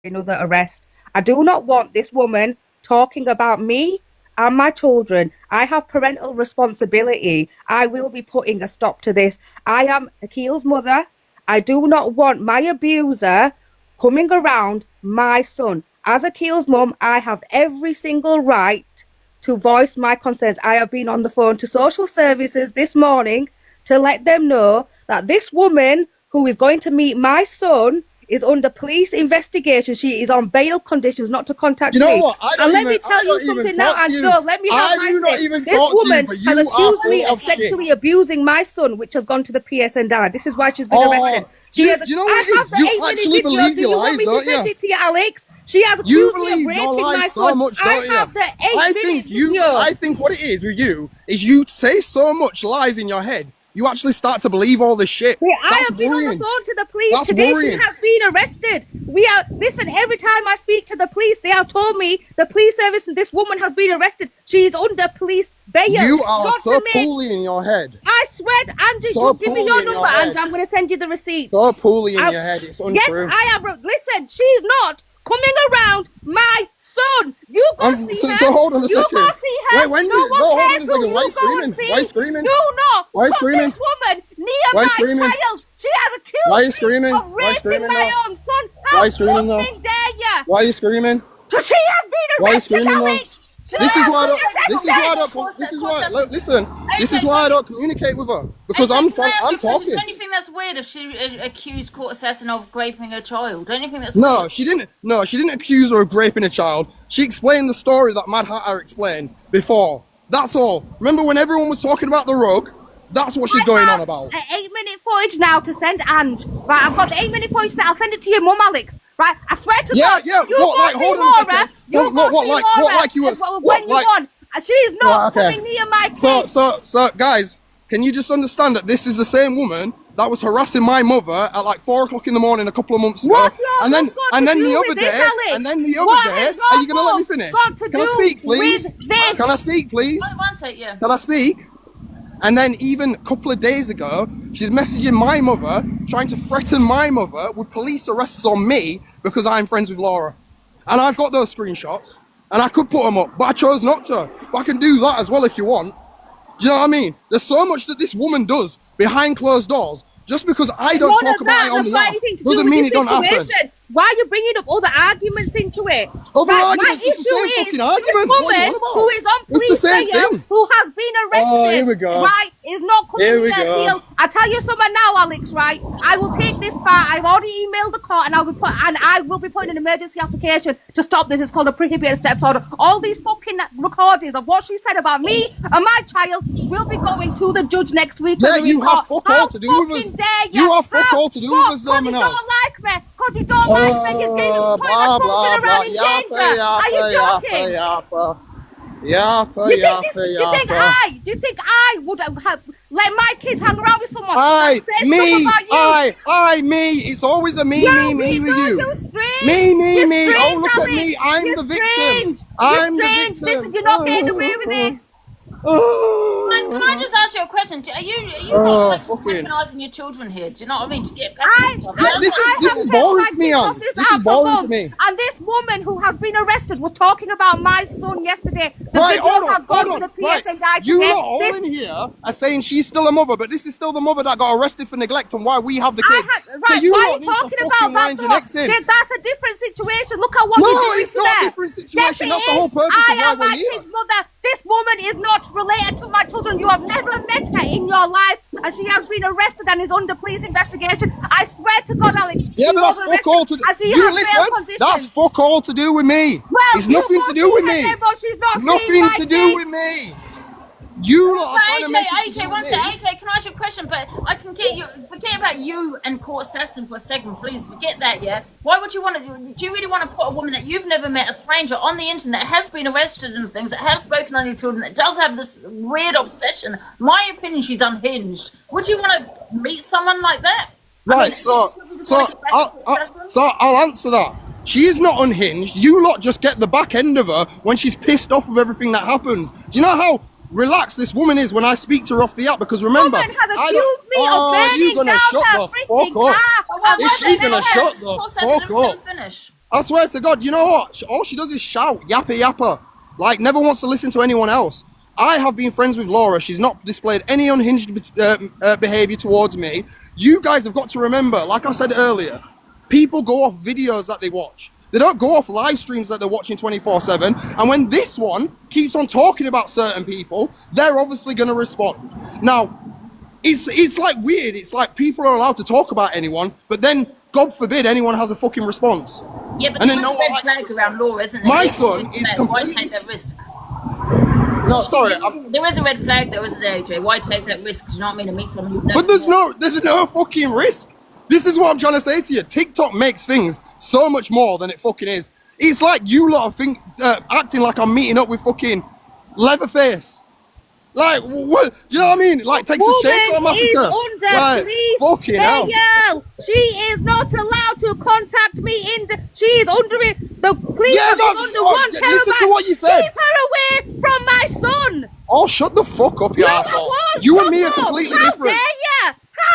another arrest. I do not want this woman talking about me and my children. I have parental responsibility. I will be putting a stop to this. I am Akil's mother. I do not want my abuser coming around my son. As Akil's mum, I have every single right to voice my concerns. I have been on the phone to social services this morning to let them know that this woman who is going to meet my son is under police investigation. She is on bail conditions not to contact you know me. what? And let me tell you something now, and no, let me have my say. This woman has accused me of sexually abusing my son, which has gone to the PSNI. This is why she's been arrested. Do you know what it is? You actually believe your lies, don't you? Send it to you, Alex? She has accused me of raping my son. So much, don't you? I think what it is with you is you say so much lies in your head. You actually start to believe all this shit. I have been on the phone to the police today. She has been arrested. Listen, every time I speak to the police, they have told me the police service and this woman has been arrested. She is under police bail. You are so poorly in your head. I swear, Angie, so give me your number and I'm going to send you the receipt. So poorly in your head, it's untrue. Yes, I am. Listen, she's not coming around my son. You go see her. So hold on a second. You go see her. Wait, when no you hold on a second. Why are you screaming? Why are you screaming? You know. Why are you screaming? This woman near my child. She has accused Why are you screaming? me of raping my own son. Why are you screaming now? Dare you? Why are you screaming? So she has been arrested, Alex. This is why I don't communicate with her, because I'm talking. Don't you think that's weird if she accused court assassin of raping a child? Don't you think that's No, weird? she didn't. No, she didn't accuse her of raping a child. She explained the story that Mad Hatter explained before. That's all. Remember when everyone was talking about the rug? That's what she's going on about. 8-minute footage now to send Ange. Right, I've got the 8-minute footage. I'll send it to your mum, Alex. Right, I swear to God. Yeah. Hold on a second. When you want. She's not coming near my kids. So, guys, can you just understand that this is the same woman that was harassing my mother at like 4 o'clock in the morning a couple of months ago? And then the other day, are you gonna let me finish? Can I speak, please? Can I speak, please? Can I speak? And then even a couple of days ago, she's messaging my mother, trying to threaten my mother with police arrests on me because I'm friends with Laura. And I've got those screenshots, and I could put them up, but I chose not to. But I can do that as well if you want. Do you know what I mean? There's so much that this woman does behind closed doors. Just because I don't talk about it on the app doesn't mean it don't happen. Why are you bringing up other arguments into it? Other arguments? It's the same fucking argument. This woman who is on police bail, who has been arrested, here we go. right, is not coming to appeal. I tell you something now, Alex, right? I will take this far. I've already emailed the court, and I will be putting an emergency application to stop this. It's called a prohibited steps order. All these fucking recordings of what she said about me and my child will be going to the judge next week. Yeah, you have fuck all to do with us. You have fuck all to do with us, Dominoes. You don't like me. Because you don't like me, you're getting around in danger. Are you joking? Do you think I would have let my kids hang around with someone? Me. It's always a me with you. Me. Oh, look at me. I'm the victim. I'm the victim. Listen, you're not getting away with this. Guys, can I just ask you a question? Are you not like weaponizing your children here? Do you know what I mean? To get back this is boring for me, Anne. This is boring for me. And this woman who has been arrested was talking about my son yesterday. The videos have gone to the PSNI today. You lot all in here are saying she's still a mother, but this is still the mother that got arrested for neglect and why we have the kids. Why are you talking about that? That's a different situation. Look at what you're doing. No, it's not a different situation. That's the whole purpose of why we're here. Kid's mother. This woman is not related to my children. You have never met her in your life, and she has been arrested and is under police investigation. I swear to God, Alex. Yeah, but that's fuck all to do. You listen. That's fuck all to do with me. It's nothing to do with me. Nothing to do with me. You lot are trying to make it AJ, one second. AJ, can I ask you a question? But I can get you. Forget about you and court assassin for a second, please. Forget that, yeah. Why would you want to? Do you really want to put a woman that you've never met, a stranger, on the internet, has been arrested and things, that has spoken on your children, that does have this weird obsession? My opinion, she's unhinged. Would you want to meet someone like that? Right. I'll answer that. She is not unhinged. You lot just get the back end of her when she's pissed off with everything that happens. Do you know how relaxed this woman is when I speak to her off the app? Because remember, you gonna shut the fuck up? Is she gonna shut the fuck up? I swear to God, you know what? All she does is shout, yappa yappa. Like, never wants to listen to anyone else. I have been friends with Laura. She's not displayed any unhinged behavior towards me. You guys have got to remember, like I said earlier, people go off videos that they watch. They don't go off live streams that they're watching 24/7. And when this one keeps on talking about certain people, they're obviously going to respond. Now, it's like weird. It's like people are allowed to talk about anyone, but then, God forbid, anyone has a fucking response. Yeah, but and there's then a red flag around Laura, isn't there? My son is Why completely... take that risk? No, sorry. There is a red flag though, isn't there, AJ? Why take that risk? Do you know what I mean? To meet someone you've never But there's no fucking risk. This is what I'm trying to say to you. TikTok makes things so much more than it fucking is. It's like you lot are acting like I'm meeting up with fucking Leatherface. Like, what? Do you know what I mean? Like Texas Chainsaw Massacre. Is under like, police fucking hell. bail. She is not allowed to contact me. She is under it. The police are under 1 terabyte. Listen to what you said. Keep her away from my son. Oh, shut the fuck up, you asshole. You and me are completely different.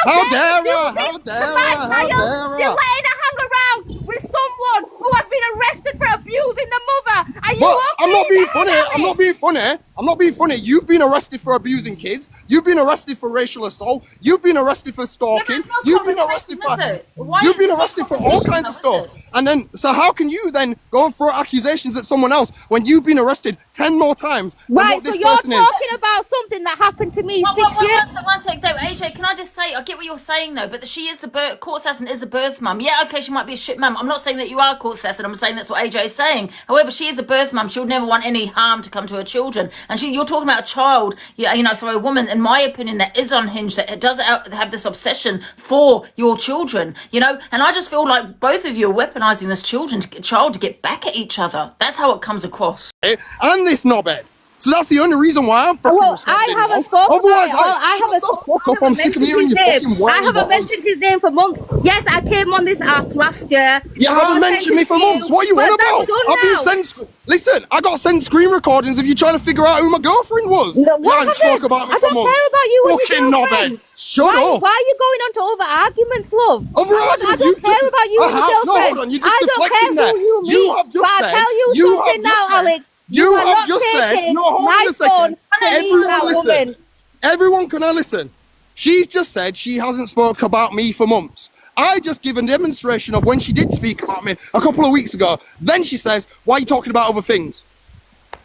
How dare you? How dare her? you How do this dare to my her? How child? dare You're her? letting her hang around with someone who has been arrested for abusing the mother. Are you But okay I'm not being with funny. that, I'm not being funny. I'm not being funny. You've been arrested for abusing kids. You've been arrested for racial assault. You've been arrested for stalking. it's not You've been conversation, arrested is it? for. Why You've is been it not arrested for all conversation, kinds of though, is stuff. it? And then, so how can you then go and throw accusations at someone else when you've been arrested 10 more times than Right, what so this you're person is? talking about something that happened to me 6 years. One sec, though, AJ. Can I just say, I get what you're saying though, but she is the court assassin is a birth mum. Yeah, okay, she might be a shit mum. I'm not saying that you are a court assassin. I'm saying that's what AJ is saying. However, she is a birth mum. She would never want any harm to come to her children. And you're talking about a child, a woman, in my opinion, that is unhinged, that does have this obsession for your children, And I just feel like both of you are weaponizing this child to get back at each other. That's how it comes across. And this knobhead. So that's the only reason why I'm fucking responding. I haven't spoken Otherwise, about shut the fuck up. I'm sick of hearing your fucking I whiny haven't voice. mentioned his name for months. Yes, I came on this app last year. You haven't mentioned me for months. What are you on about? I've been sent. Listen, I got sent screen recordings of you trying to figure out who my girlfriend was. No, you haven't spoke about me I for don't months. care about you and fucking your knobhead. girlfriend. Shut up. Why are you going on to over arguments, love? Over I argument? don't care about you and your girlfriend. No, hold on. You're just I don't deflecting care there. who you meet. You have just but said. I'll tell you something now, Alex. You are have not just said. taking No, hold my on a second. son to meet that woman. Everyone, can I listen? She's just said she hasn't spoke about me for months. I just give a demonstration of when she did speak about me a couple of weeks ago. Then she says, why are you talking about other things?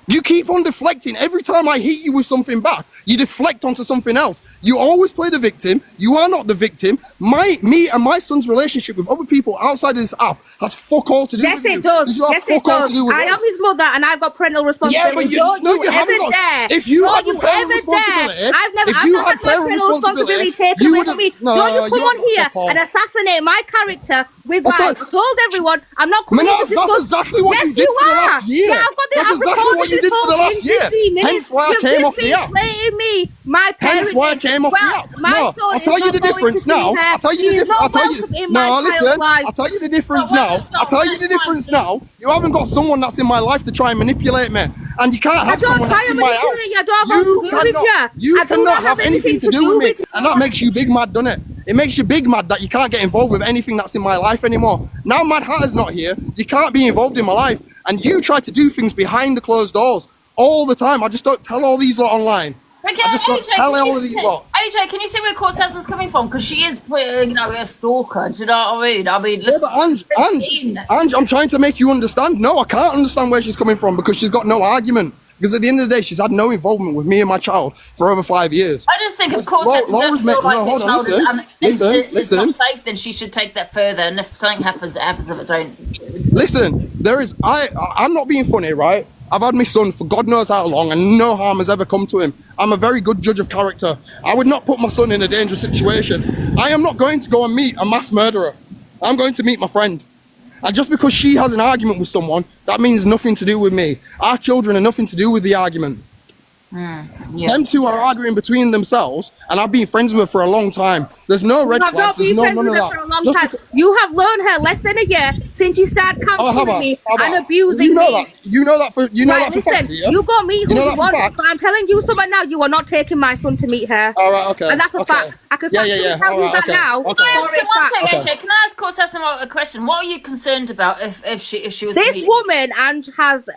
You keep on deflecting. Every time I hit you with something back, you deflect onto something else. You always play the victim. You are not the victim. Me and my son's relationship with other people outside of this app has fuck all to do with you. Yes, it does. You have fuck all to do with I us. am his mother and I've got parental responsibility. Yeah, but you haven't got. If you had parental responsibility, I've never had parental responsibility taken away from me. Don't you come on here and assassinate my character with lies. I told everyone I'm not coming to discuss. That's exactly what you did for the last year. Yeah, I've got this. That's exactly what you did for the last year. Hence why I came off the app. Me, my parents. Hence why I came off the app. No, I'll tell you the difference now. I'll tell you the difference. I'll tell you. No, listen. I'll tell you the difference now. I'll tell you the difference now. You haven't got someone that's in my life to try and manipulate me, and you can't have someone that's in my house. You cannot have anything to do with me, and that makes you big mad, doesn't it? It makes you big mad that you can't get involved with anything that's in my life anymore. Now Mad Hatter's not here, you can't be involved in my life, and you try to do things behind the closed doors all the time. I just don't tell all these lot online. Okay, I just don't tell all of these lot. AJ, can you see where court assassin's coming from? Because she is, a stalker. Do you know what I mean? Yeah, but Ange, I'm trying to make you understand. No, I can't understand where she's coming from because she's got no argument. Because at the end of the day, she's had no involvement with me and my child for over 5 years. I just think if court assassin feel like the child is not safe, then she should take that further. And if something happens, it happens. If it don't, listen. I'm not being funny, right? I've had my son for God knows how long, and no harm has ever come to him. I'm a very good judge of character. I would not put my son in a dangerous situation. I am not going to go and meet a mass murderer. I'm going to meet my friend. And just because she has an argument with someone, that means nothing to do with me. Our children are nothing to do with the argument. Them two are arguing between themselves, and I've been friends with her for a long time. There's no red flags. There's no none of that. You have known her less than a year. since you started camping me and abusing you know me. That. You know that for right, listen, fact, yeah? You go meet who you want, fact? but I'm telling you something now. You are not taking my son to meet her. All right, okay. And that's a fact. I can tell you that now. Can I ask Can I ask Court Assassin a question? What are you concerned about if she was? This woman, Ange, has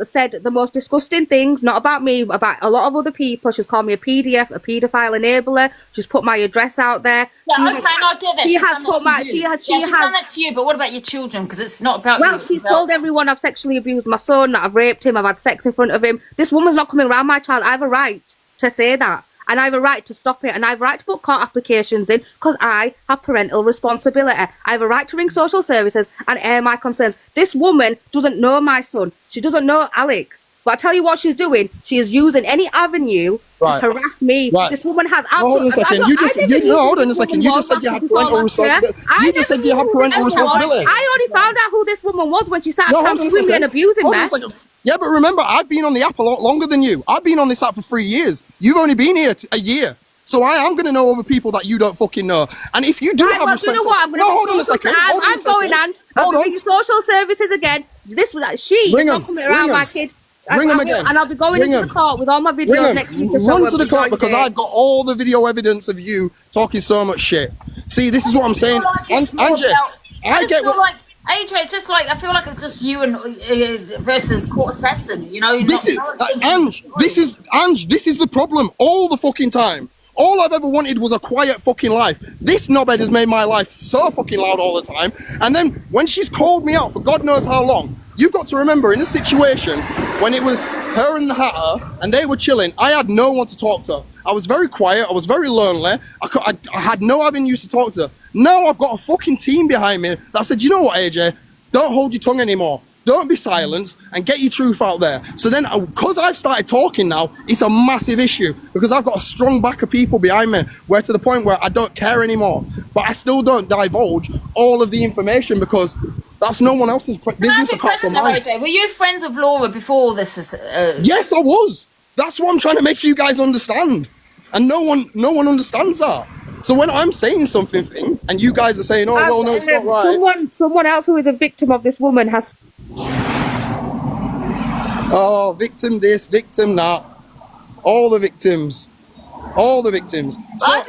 said the most disgusting things, not about me, about a lot of other people. She's called me a PDF, a paedophile enabler. She's put my address out there. Yeah, I get that. She has put my. She has done that to you, but what about your children? Because it's not about. Well, she's told everyone I've sexually abused my son, that I've raped him, I've had sex in front of him. This woman's not coming around my child. I have a right to say that. And I have a right to stop it. And I have a right to put court applications in because I have parental responsibility. I have a right to ring social services and air my concerns. This woman doesn't know my son. She doesn't know Alex. But I tell you what she's doing. She is using any avenue to harass me. Right. This woman has absolutely... Hold on a second. You just said you had parental responsibility. You just said you had parental responsibility. I only found out who this woman was when she started abusing me and abusing me. Yeah, but remember, I've been on the app a lot longer than you. I've been on this app for 3 years. You've only been here a year. So I am going to know other people that you don't fucking know. And if you do have responsibility... You know what? Hold on a second. I'm going, Ange. I'm going to social services again. This was she is not coming around my kid. Bring them again. And I'll be going into the court with all my videos next week to show Run to the court because I've got all the video evidence of you talking so much shit. See, this is what I'm saying. Angie, I get what... AJ, it's just like I feel like it's just you and versus Court Assassin. You know, this is Ange. This is the problem all the fucking time. All I've ever wanted was a quiet fucking life. This knobhead has made my life so fucking loud all the time. And then when she's called me out for God knows how long, you've got to remember in a situation when it was her and the Hatter and they were chilling, I had no one to talk to. I was very quiet. I was very lonely. I had no avenues to talk to. Now I've got a fucking team behind me that said, you know what, AJ, don't hold your tongue anymore. Don't be silenced and get your truth out there. So then, because I've started talking now, it's a massive issue because I've got a strong back of people behind me where to the point where I don't care anymore. But I still don't divulge all of the information because that's no one else's business apart from mine. AJ, were you friends with Laura before all this? Yes, I was. That's what I'm trying to make you guys understand. And no one understands that. So when I'm saying something and you guys are saying, oh, well, no, it's not right. Someone else who is a victim of this woman has... Oh, victim this, victim that. All the victims. All the victims. So, I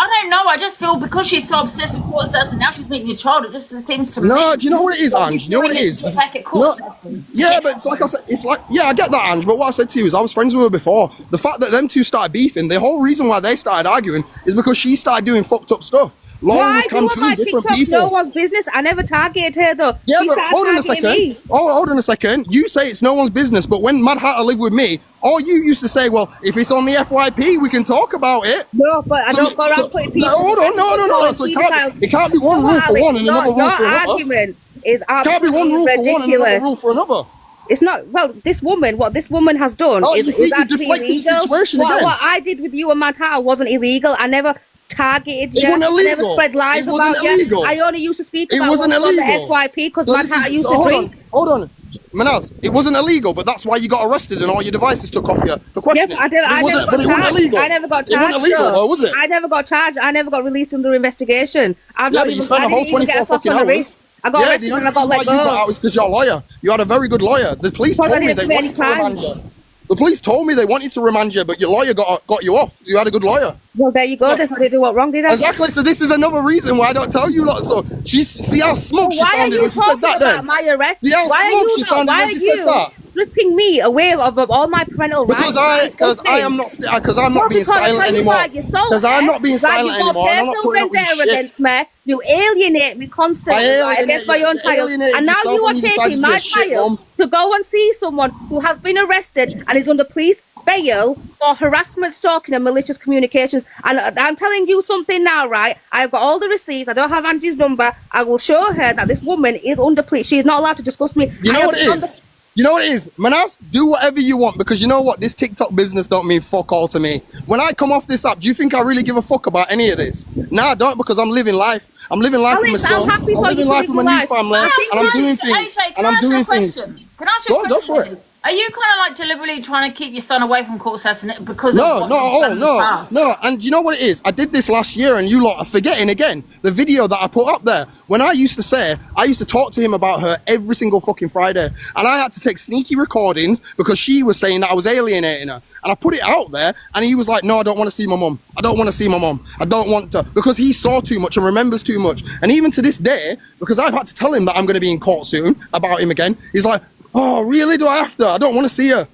don't know. I just feel because she's so obsessed with Court Assassin, now she's meeting your child. It just seems to me. No, do you know what it is, Ange? You know what it is? Yeah, but it's like I said, it's like, yeah, I get that, Ange. But what I said to you is I was friends with her before. The fact that them two started beefing, the whole reason why they started arguing is because she started doing fucked up stuff. Lauren was come to different people. No one's business. I never targeted her though. Yeah, but hold on a second. Hold on a second. You say it's no one's business, but when Mad Hatter lived with me, all you used to say, well, if it's on the FYP, we can talk about it. No, but I don't go around putting people. Hold on, no. So it can't be one rule for one and another rule for another. Your argument is absolutely ridiculous. Can't be one rule for one and another rule for another. It's not, well, what this woman has done is actually illegal. What I did with you and Mad Hatter wasn't illegal. I never targeted you. I never spread lies about you. I only used to speak about what's on the FYP because Mad Hatter used to drink. Hold on. Manaz, it wasn't illegal, but that's why you got arrested and all your devices took off you for questioning. Yeah, I never got charged. It wasn't illegal, though, was it? I never got charged. I never got released under investigation. You spent a whole 24 fucking hours. I got arrested and I got let go. You got out was because you're a lawyer. You had a very good lawyer. The police told me they wanted to remand you. The police told me they wanted to remand you, but your lawyer got you off. So you had a good lawyer. Well, there you go. That's what I did what wrong, did I? Exactly. So this is another reason why I don't tell you lot. So see how smug she sounded when she said that. About my arrest? See how smug she sounded when she said that. Stripping me away of all my parental rights? Because I'm not being silent anymore. Because I'm not being silent anymore. I'm not putting up with shit. Against me. You alienate me constantly against my own child. And now you are taking my child to go and see someone who has been arrested and is under police bail for harassment, stalking and malicious communications. And I'm telling you something now, right? I've got all the receipts. I don't have Angie's number. I will show her that this woman is under police. She is not allowed to discuss me. You know what it is? You know what it is? Manaz, do whatever you want because you know what? This TikTok business don't mean fuck all to me. When I come off this app, do you think I really give a fuck about any of this? Nah, I don't because I'm living life. I'm living life with myself. I'm living life with my new family. And I'm doing things. AJ, can I ask you a question? Go for it. Are you kind of like deliberately trying to keep your son away from court assassin because of No, what's not at all, done in the no, past? no. And you know what it is? I did this last year, and you lot are forgetting again the video that I put up there. When I used to talk to him about her every single fucking Friday, and I had to take sneaky recordings because she was saying that I was alienating her. And I put it out there, and he was like, no, I don't want to see my mum. I don't want to see my mum. I don't want to, because he saw too much and remembers too much. And even to this day, because I've had to tell him that I'm going to be in court soon about him again, he's like, oh, really? Do I have to? I don't want to see her.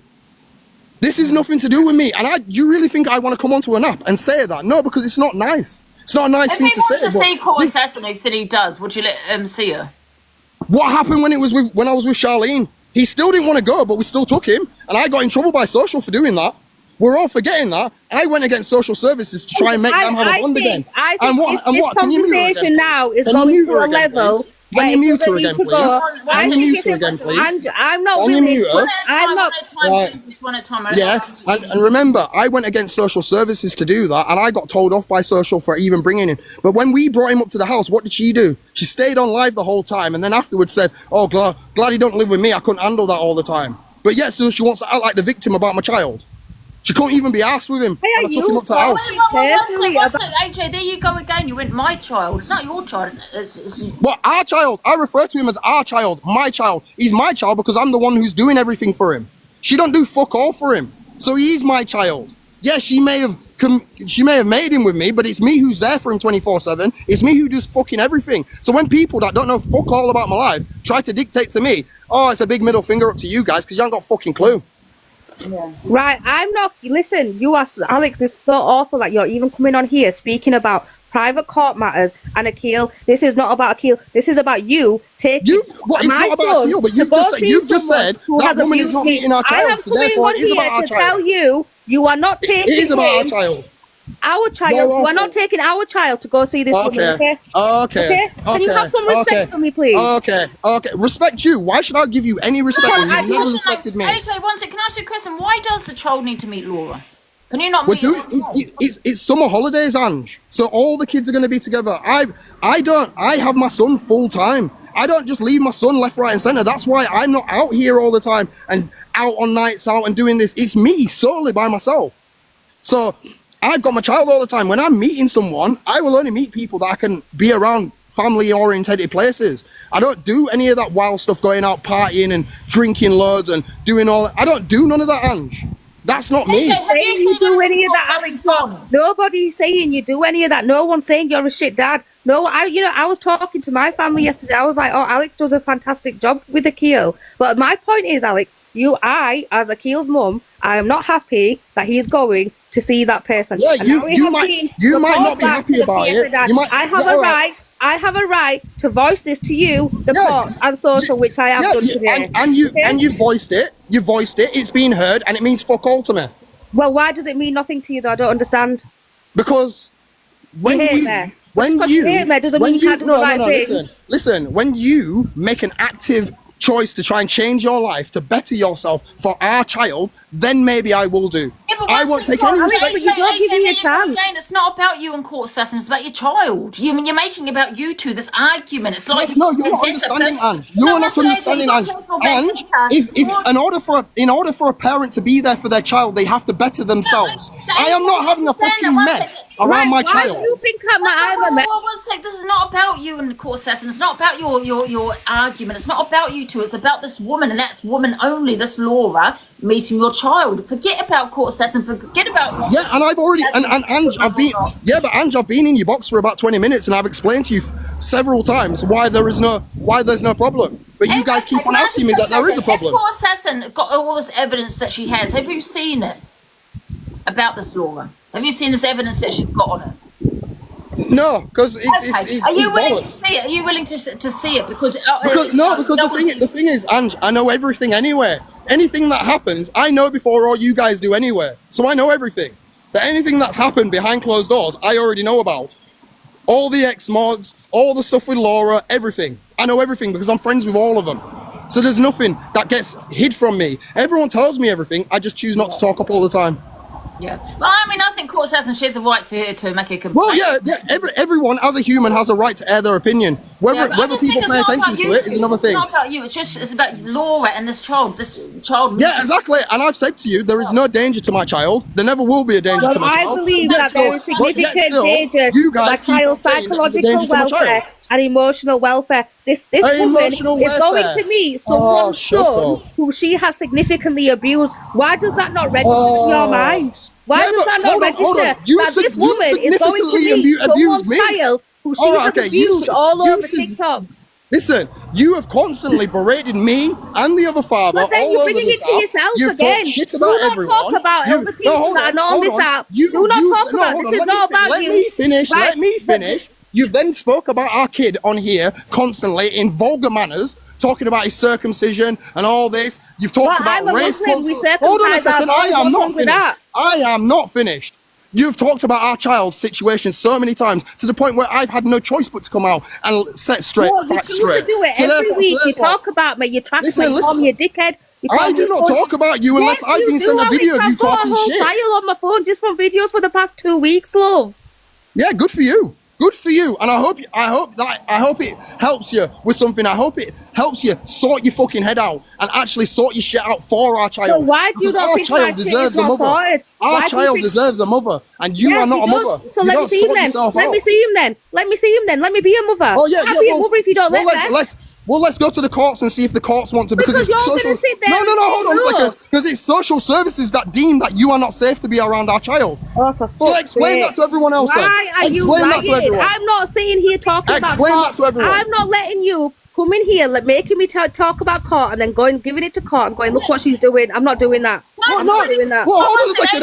This is nothing to do with me. And you really think I want to come onto an app and say that? No, because it's not nice. It's not a nice thing to say. If he wants to see court assassin, he said he does, would you let him see her? What happened when I was with Charlene? He still didn't want to go, but we still took him. And I got in trouble by social for doing that. We're all forgetting that. I went against social services to try and make them have a bond again. I think this conversation now is Can you going mute to her a again, level please? Can you mute her again, please? Can you mute her again, please? I'm not Can you willing. mute her? I'm not. One at a time. Yeah, and remember, I went against social services to do that, and I got told off by social for even bringing him. But when we brought him up to the house, what did she do? She stayed on live the whole time, and then afterwards said, oh, glad he don't live with me. I couldn't handle that all the time. But yet, so she wants to act like the victim about my child. She couldn't even be asked with him. I took him up to the house. AJ, there you go again. You went my child. It's not your child. It's What, our child? I refer to him as our child, my child. He's my child because I'm the one who's doing everything for him. She don't do fuck all for him. So he's my child. Yeah, she may have made him with me, but it's me who's there for him 24/7. It's me who does fucking everything. So when people that don't know fuck all about my life try to dictate to me, oh, it's a big middle finger up to you guys because you haven't got a fucking clue. Yeah. Right, I'm not. Listen, you are, Alex. This is so awful that you're even coming on here speaking about private court matters and Akil. This is not about Akil. This is about you taking. It's not about Akil, but you've just said that woman is not meeting our child. So therefore, it is about our child. Tell you are not taking. It is about our child. Our child. You are not taking our child to go see this woman. Okay. Okay. Can you have some respect for me, please? Okay. Respect you. Why should I give you any respect when you've never respected me? AJ, one second. Can I ask you a question? Why does the child need to meet Laura? Can you not meet her? It's summer holidays, Ange. So all the kids are going to be together. I have my son full time. I don't just leave my son left, right, and center. That's why I'm not out here all the time and out on nights out and doing this. It's me solely by myself. So I've got my child all the time. When I'm meeting someone, I will only meet people that I can be around family-oriented places. I don't do any of that wild stuff, going out partying and drinking loads and doing all that. I don't do none of that, Ange. That's not me. You do any of that, Alex? Nobody's saying you do any of that. No one's saying you're a shit dad. No, I was talking to my family yesterday. I was like, oh, Alex does a fantastic job with Akil. But my point is, Alex, as Akil's mum, I am not happy that he's going to see that person. Yeah, you might not be happy about it. I have a right to voice this to you, the court and social, which I have done today. And you voiced it. You voiced it. It's been heard, and it means fuck all to me. Well, why does it mean nothing to you, though? I don't understand. Because when listen. When you make an active choice to try and change your life to better yourself for our child, then maybe I will do. Yeah, I won't take any respect. You don't give me a chance. Again, it's not about you and court assassin. It's about your child. You're making about you two this argument. It's like no, you're not understanding, Ange. You're not understanding, Ange. Ange, if in order for a parent to be there for their child, they have to better themselves. I am not having a fucking mess around my child. Why do you think I'm a mess? This is not about you and the court assassin. It's not about your argument. It's not about you two. It's about this woman, and that's woman only. This Laura meeting your child. Forget about court assassin. Forget about and I've already and Ange, I've been in your box for about 20 minutes, and I've explained to you several times why there's no problem. But you guys keep on asking me that there is a problem. Court assassin got all this evidence that she has. Have you seen it about this Laura? Have you seen this evidence that she's got on her? No, because it's Are you willing bollocks. to see it? Are you willing to see it? Because the thing is, Ange, I know everything anyway. Anything that happens, I know before all you guys do anyway. So I know everything. So anything that's happened behind closed doors, I already know about. All the ex-mods, all the stuff with Laura, everything. I know everything because I'm friends with all of them. So there's nothing that gets hid from me. Everyone tells me everything. I just choose not to talk up all the time. Yeah, well, I mean, I think Court Assassin, she has a right to make a complaint. Well, yeah. Everyone as a human has a right to air their opinion. Whether people pay attention to it is another thing. It's not about you. It's about Laura and this child. Yeah, exactly. And I've said to you, there is no danger to my child. There never will be a danger to my child. I believe that there is significant danger to my child's psychological welfare and emotional welfare. This woman is going to meet someone's son who she has significantly abused. Why does that not register in your mind? Why does that not register that this woman is going to meet someone's child who she has abused all over TikTok? Listen, you have constantly berated me and the other father but then all you're over bringing this it to yourself You've again. talked shit about everyone. Do not talk about other people that are not on this app. Do not talk about this. Is not about you. Let me finish. You then spoke about our kid on here constantly in vulgar manners, talking about his circumcision and all this. You've talked about race. Hold on a second. I am not finished. I am not finished. You've talked about our child's situation so many times to the point where I've had no choice but to come out and set straight, facts straight. You do it every week. You talk about me. You trash me. You call me a dickhead. I do not talk about you unless I've been sent a video of you talking shit. I've got a whole file on my phone just from videos for the past 2 weeks, love. Yeah, good for you. Good for you, and I hope it helps you with something. I hope it helps you sort your fucking head out and actually sort your shit out for our child. So why do you not think our child deserves a mother? Our child deserves a mother, and you are not a mother. So let me see him then. Let me see him then. Let me see him then. Let me be a mother. Oh yeah, I'll be a mother if you don't let me. Well, let's go to the courts and see if the courts want to, because it's social. No, hold on a second. Because it's social services that deem that you are not safe to be around our child. Oh, for fuck's sake. So explain that to everyone else. Why are you lying? I'm not sitting here talking about court. Explain that to everyone. I'm not letting you come in here, making me talk about court and then giving it to court and going, look what she's doing. I'm not doing that. I'm not doing that. Well, hold on a second.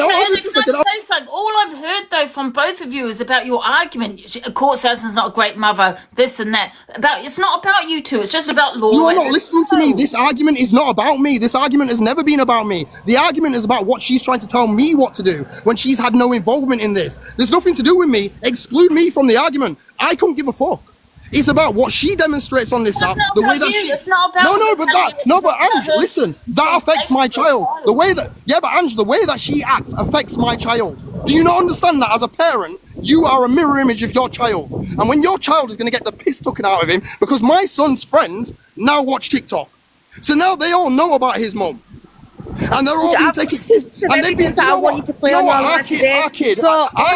All I've heard though from both of you is about your argument. Court Assassin's not a great mother. This and that. It's not about you two. It's just about Laura. You are not listening to me. This argument is not about me. This argument has never been about me. The argument is about what she's trying to tell me what to do when she's had no involvement in this. There's nothing to do with me. Exclude me from the argument. I couldn't give a fuck. It's about what she demonstrates on this app. The way that she. But Ange, listen, that affects my child. The way that Ange, the way that she acts affects my child. Do you not understand that as a parent, you are a mirror image of your child? And when your child is going to get the piss taken out of him, because my son's friends now watch TikTok, so now they all know about his mum. And they're all been taking piss. And they've been, our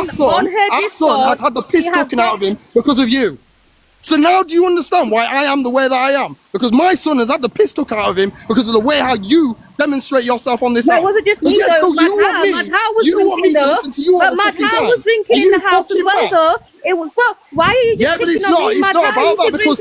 son has had the piss taken out of him because of you. So now do you understand why I am the way that I am? Because my son has had the piss took out of him because of the way how you demonstrate yourself on this app. That wasn't just me though. So Mad was drinking though. But Mad was drinking in the house as well though. It was, well, why are you just but it's not about that because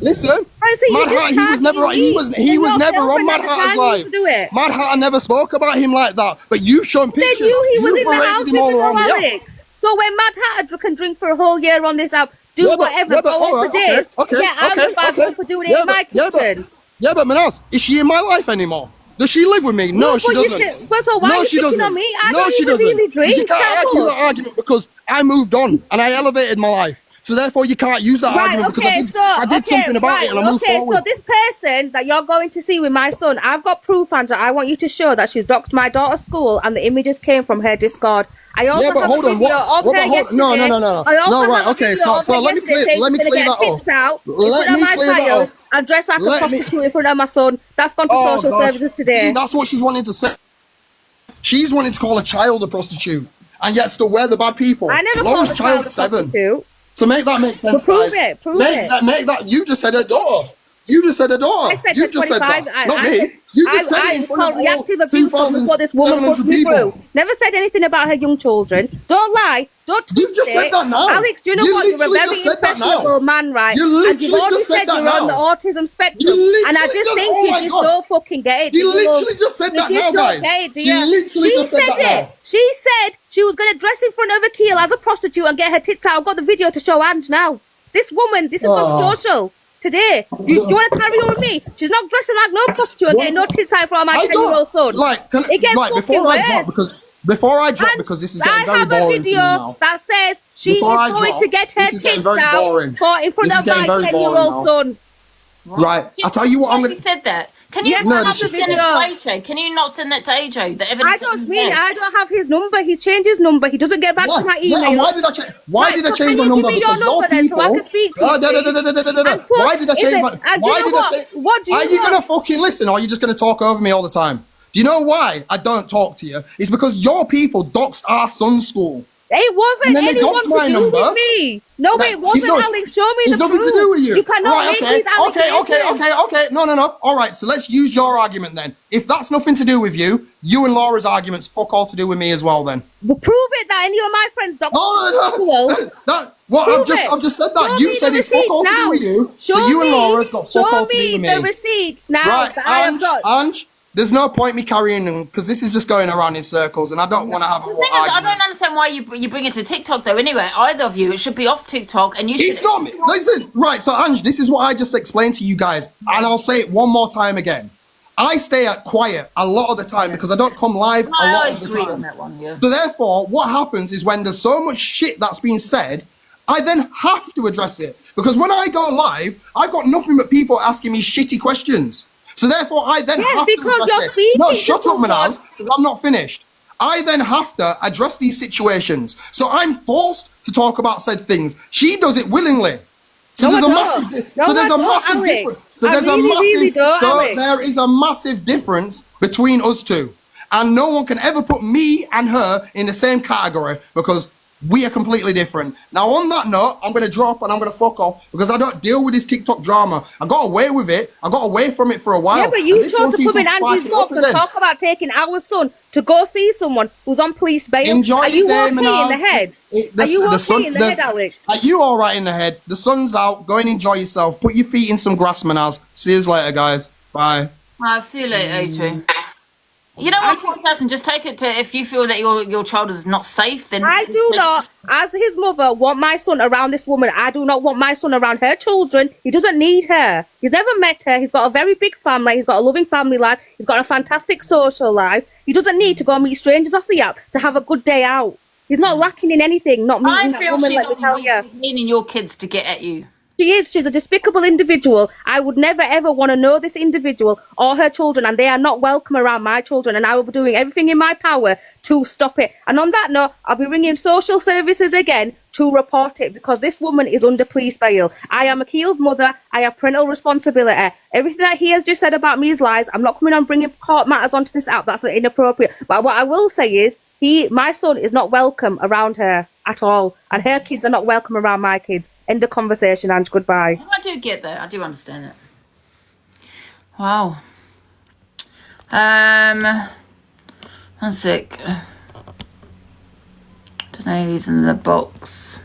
listen, Mad he was never on Mad Hatter's live. Mad Hatter never spoke about him like that. But you've shown pictures. They knew he was in the house with Alex. So when Mad Hatter can drink for a whole year on this app, do whatever, go on for days. I'm bad for doing it in my kitchen. Yeah, but Manaz, is she in my life anymore? Does she live with me? No, she doesn't. So why are you picking on me? I don't even really drink. So you can't argue that argument because I moved on and I elevated my life. So therefore you can't use that argument because I did something about it and I moved forward. So this person that you're going to see with my son, I've got proof, Andrew. I want you to show that she's doxed my daughter's school and the images came from her Discord. I also have a video of her yesterday. No. Right, okay, so let me clear that up. Let me clear that up. And dress like a prostitute in front of my son. That's gone to social services today. See, that's what she's wanting to say. She's wanting to call a child a prostitute, and yet still we're the bad people. I never called a child a prostitute. So make that make sense, prove guys. Prove it. Make that. You just said her daughter. You just said her daughter. I said you just said that. Not me. You just said it in front of all reactive abuse before this woman pushed me through. Never said anything about her young children. Don't lie. Don't twist You've just said that now. Alex, do you know what? You're a very impressionable man, right? And you've already said you're on the autism spectrum. And I just think you just don't fucking get it. You literally just said that now, guys. You literally just said that. She said she was going to dress in front of a keel as a prostitute and get her tits out. I've got the video to show Ange now. This woman, this is on social. Today, you want to carry on with me? She's not dressing like no prostitute and getting no tits out for my 10-year-old son. Before I drop, because this is getting very boring. I have a video that says she is going to get her tits out in front of my 10-year-old son. Right, I'll tell you what I'm going to... She said that. Can you Yes, not I have the send it to video. AJ? Can you not send that to AJ? The evidence. I don't have his number. He's changed his number. He doesn't get back to my email. Yeah, and why did I change? Why did I change my number? Because your people. So I can speak to you. Why did I change my? Why did I change? What do you Are you want? gonna fucking listen, or are you just gonna talk over me all the time? Do you know why I don't talk to you? It's because your people doxed our son's school. It wasn't And then they anyone doxed to my do number. with me. No, That- it wasn't, it's not- Alex. Show me It's the nothing proof. to do with you. You cannot Right, make these allegations. okay. No. All right, so let's use your argument then. If that's nothing to do with you, you and Laura's arguments fuck all to do with me as well then. Well, prove it that any of my friends don't. I've just said that. You said it's fuck all to do with you. So you and Laura's got fuck all to do with me. Show me the receipts now. Right, that I have got. Ange, there's no point me carrying them because this is just going around in circles and I don't want to have a The whole thing is, I argument. don't understand why you bring it to TikTok though. Anyway, either of you, it should be off TikTok, and you should. It's not me. Listen, right, so Ange, this is what I just explained to you guys, and I'll say it one more time again. I stay quiet a lot of the time because I don't come live a lot I of the agree time. on that one, yeah. So therefore, what happens is when there's so much shit that's being said, I then have to address it. Because when I go live, I've got nothing but people asking me shitty questions. So therefore, I then have to because address you're it. speaking No, to shut up, someone. Manaz, because I'm not finished. I then have to address these situations. So I'm forced to talk about said things. She does it willingly. So No, there's I a don't. massive, No, so there's I a don't, massive Alex. difference. So I there's really, a massive, really don't, so Alex. there is a massive difference between us two, and no one can ever put me and her in the same category because we are completely different. Now, on that note, I'm going to drop and I'm going to fuck off because I don't deal with this TikTok drama. I got away with it. I got away from it for a while. Yeah, but you And this chose one to keeps come in on Angie's sparking up box and again. talk about taking our son to go see someone who's on police bail. Enjoy Are you your okay day, in the Manaz. head? The Are you okay sun- in the head, Alex? Are you all right in the head? The sun's out. Go and enjoy yourself. Put your feet in some grass, Manaz. See you later, guys. Bye. I'll see you later, AJ. You know what, Assassin? Just take it to if you feel that your child is not safe, then I do not, as his mother, want my son around this woman. I do not want my son around her children. He doesn't need her. He's never met her. He's got a very big family. He's got a loving family life. He's got a fantastic social life. He doesn't need to go meet strangers off the app to have a good day out. He's not lacking in anything, not I meeting that feel woman, she's let me tell you. meaning your kids to get at you. She is. She's a despicable individual. I would never, ever want to know this individual or her children, and they are not welcome around my children, and I will be doing everything in my power to stop it. And on that note, I'll be ringing social services again to report it because this woman is under police bail. I am Akil's mother. I have parental responsibility. Everything that he has just said about me is lies. I'm not coming on bringing court matters onto this app. That's inappropriate. But what I will say is, my son is not welcome around her at all, and her kids are not welcome around my kids. End of conversation, Ange. Goodbye. I do get that. I do understand that. Wow. One sec. Don't know who's in the box.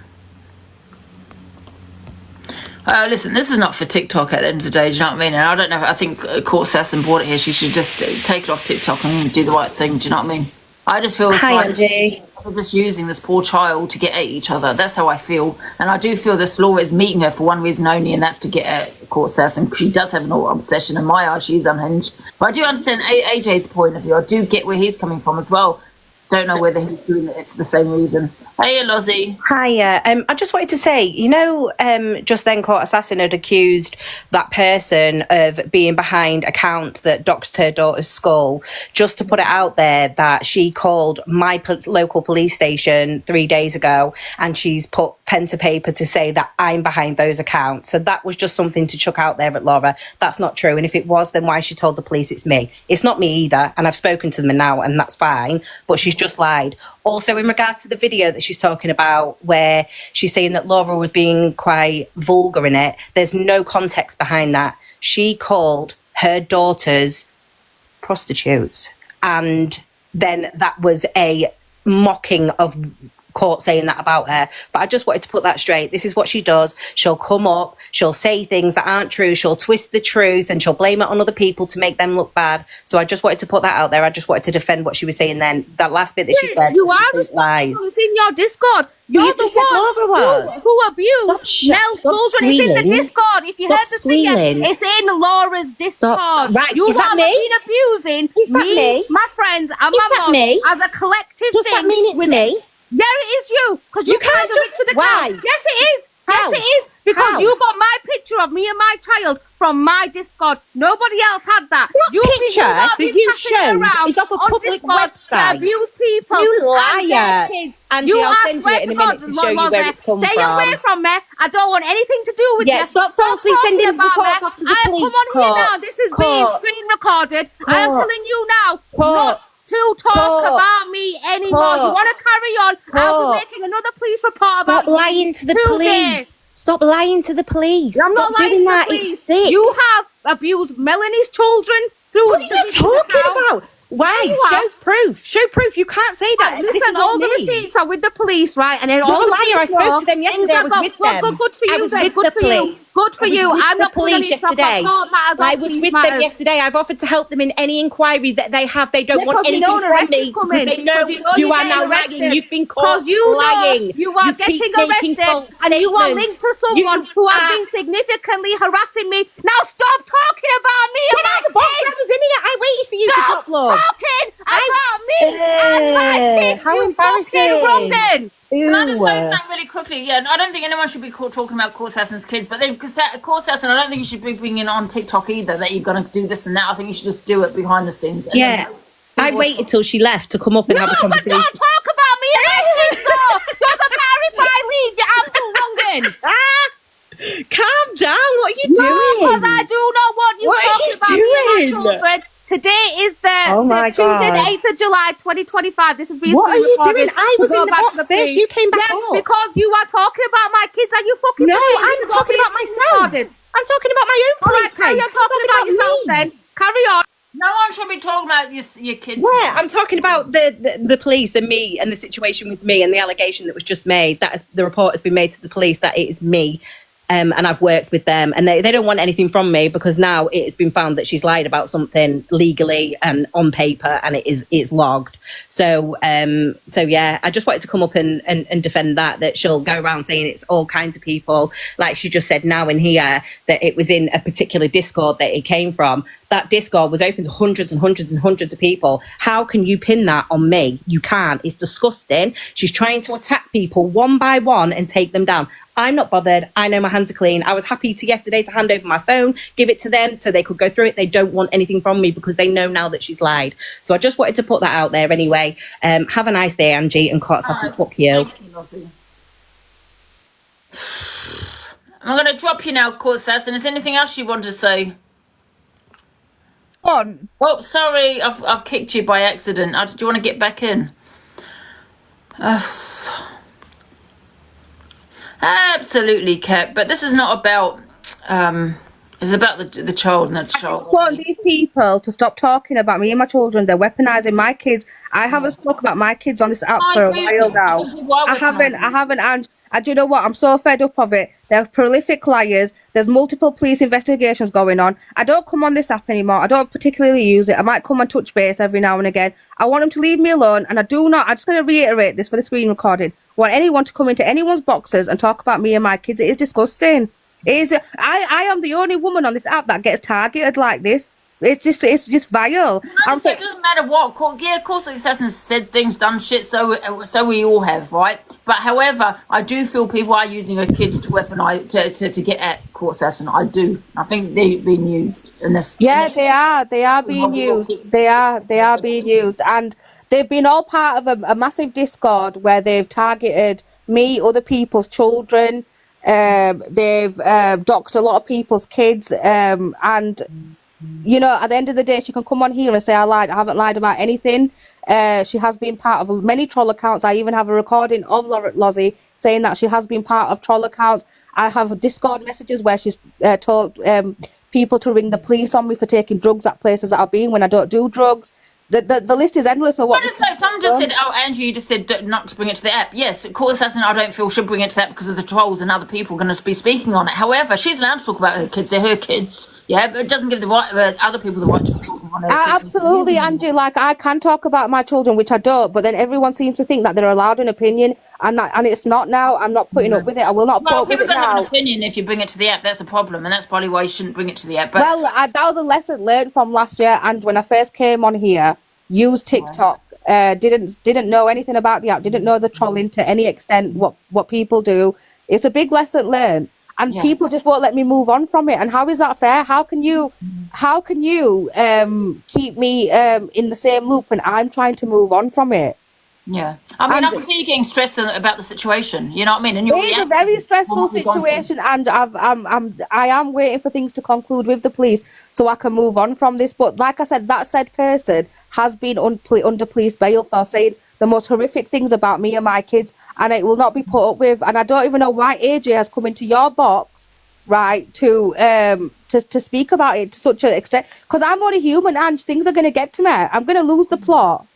Listen, this is not for TikTok at the end of the day, do you know what I mean? And I don't know, I think Court Assassin brought it here. She should just take it off TikTok and do the right thing, do you know what I mean? I just feel it's Hi, like Angie. we're just using this poor child to get at each other. That's how I feel. And I do feel this Laura is meeting her for one reason only, and that's to get at Court Assassin. She does have an obsession. In my eyes, she's unhinged. But I do understand AJ's point of view. I do get where he's coming from as well. Don't know whether he's doing it for the same reason. Hey, Lozzie. Hiya. I just wanted to say, just then Court Assassin had accused that person of being behind account that doxed her daughter's skull, just to put it out there that she called my local police station 3 days ago and she's put pen to paper to say that I'm behind those accounts. So that was just something to chuck out there at Laura. That's not true. And if it was, then why she told the police it's me? It's not me either. And I've spoken to them now and that's fine. But she's just lied. Also, in regards to the video that she's talking about where she's saying that Laura was being quite vulgar in it, there's no context behind that. She called her daughters prostitutes. And then that was a mocking of Court saying that about her. But I just wanted to put that straight. This is what she does. She'll come up, she'll say things that aren't true, she'll twist the truth and she'll blame it on other people to make them look bad. So I just wanted to put that out there. I just wanted to defend what she was saying then. That last bit that she said, you are lies. responsible. It's in your Discord. You're You've the just said Laura one was. who abused Mel's stop children. It's in the squealing. Discord. If you Stop heard the thing, squealing. it's in Laura's Discord. Right, You is that have me? been abusing Is that me? my friends, and Is my that mom me? as a collective Does thing. that mean it's me? Yeah, it is you. Because You you can't kind of just- to the why? crowd. Yes, it is. How? Yes, it is. Because How? you got my picture of me and my child from my Discord. Nobody else had that. What picture that you passing it showed around is of a on public Discord website. to abuse people. You and their liar. kids. Angie, You I'll are, send you swear it in to a minute God, to show you where it's come stay from. away from me. I don't want anything to do with Yeah, you. stop falsely talking sending about reports me. off to the I have police. come on here now. This is being Court. screen recorded. I am Court. telling you now Court. not to talk Court. about me anymore. Court. You want to carry on? I'll Court. be making another police report about Stop lying to the today. police. Stop lying to the police. I'm not Stop lying doing to that. the It's police. sick. You have abused Melanie's children through. What are you talking about? Why? You Show have. proof. Show proof. You can't say that. This Listen, is all the me. receipts are with the police, right? And then You're all a the liar. I people spoke to them yesterday. I was with them. Good for I you, was then. with Good the for you. police. Good for I was you. with I'm the not going police to talk yesterday. about court matters or I was police with matters. them yesterday. I've offered to help them in any inquiry that they have. They don't want Because you anything know the from rest me is coming. because they know Because you you're are now getting lying. arrested. You've been caught Because you lying. know you are getting keep making arrested false and you are statements. linked to someone You who has are- been significantly harassing me. Now stop talking about me Get and out my of the box. kids. I was in here. I waited for you to Stop upload. talking about me and my kids. How You embarrassing. fucking wrong. Can I just say Ew. something really quickly? Yeah, I don't think anyone should be talking about Court Assassin's kids, but then Court Assassin, I don't think you should be bringing on TikTok either, that you're going to do this and that. I think you should just do it behind the scenes. And Yeah. I waited till she left to come up and have a No, but conversation. don't talk about me and my kids, though. Doesn't matter if I leave. You're absolute wrongin'. Calm down. What are you No, doing? because I do not want you What are talking you about me and doing? my children. Today is Oh my the Tuesday, the God. 8th of July, 2025. This has been What are screen you recorded doing? I to was go in the back box to the first. police. You came back Yes, up. because you are talking about my kids and you fucking No, forget this I'm is all talking being about myself. recorded. I'm talking about my own All police right, carry case. on talking about yourself me. then. Carry on. no one should be talking about your kids. Yeah, I'm talking about the police and me and the situation with me and the allegation that was just made. That is, the report has been made to the police that it is me. And I've worked with them and they don't want anything from me because now it has been found that she's lied about something legally and on paper and it's logged. So yeah, I just wanted to come up and defend that she'll go around saying it's all kinds of people. Like she just said now in here that it was in a particular Discord that it came from. That Discord was open to hundreds and hundreds and hundreds of people. How can you pin that on me? You can't. It's disgusting. She's trying to attack people one by one and take them down. I'm not bothered. I know my hands are clean. I was happy yesterday to hand over my phone, give it to them so they could go through it. They don't want anything from me because they know now that she's lied. So I just wanted to put that out there anyway. Have a nice day, Angie, and Court Assassin, fuck you. Thank you, Lozzie. I'm going to drop you now, Court Assassin. Is there anything else you want to say? On. Oh, sorry, I've kicked you by accident. Do you want to get back in? Absolutely, Kat. But this is not about. It's about the child and the child. I want these people to stop talking about me and my children. They're weaponizing my kids. I haven't spoken about my kids on this app for a while now. I haven't, and do you know what? I'm so fed up of it. They're prolific liars. There's multiple police investigations going on. I don't come on this app anymore. I don't particularly use it. I might come and touch base every now and again. I want them to leave me alone, and I'm just going to reiterate this for the screen recording. I want anyone to come into anyone's boxes and talk about me and my kids. It is disgusting. I am the only woman on this app that gets targeted like this. It's just vile. It doesn't matter what court. Yeah, of course, the assassins said things, done shit. So we all have, right? But however, I do feel people are using their kids to weaponize to get at Court Assassin. I do. I think they've been used in this. Yeah, they are. They are being used. They are being used, and they've been all part of a massive Discord where they've targeted me, other people's children. They've doxed a lot of people's kids, and you know, at the end of the day, she can come on here and say I lied. I haven't lied about anything. She has been part of many troll accounts. I even have a recording of Lozzie saying that she has been part of troll accounts. I have Discord messages where she's told people to ring the police on me for taking drugs at places that I've been when I don't do drugs. The list is endless of what. Someone just said, "Oh, Angie, you just said not to bring it to the app." Yes, Court Assassin, I don't feel should bring it to that because of the trolls and other people going to be speaking on it. However, she's allowed to talk about her kids; they're her kids. Yeah, but it doesn't give the right other people the right to talk on her kids. Absolutely, Angie. Like I can talk about my children, which I don't, but then everyone seems to think that they're allowed an opinion, and it's not now. I'm not putting up with it. I will not put up with People it don't have an now. opinion if you bring it to the app. That's a problem, and that's probably why you shouldn't bring it to the app. But Well, that was a lesson learned from last year, and when I first came on here, used TikTok, didn't know anything about the app, didn't know the trolling to any extent what people do. It's a big lesson learned. and people just won't let me move on from it. And how is that fair? How can you keep me in the same loop when I'm trying to move on from it? Yeah, I mean, I can see you getting stressed about the situation. You know what I mean? And it is a very stressful situation, and I am waiting for things to conclude with the police so I can move on from this. But like I said, that said person has been under police bail for saying the most horrific things about me and my kids, and it will not be put up with. And I don't even know why AJ has come into your box, right, to speak about it to such an extent. Because I'm only human, and things are going to get to me. I'm going to lose the plot.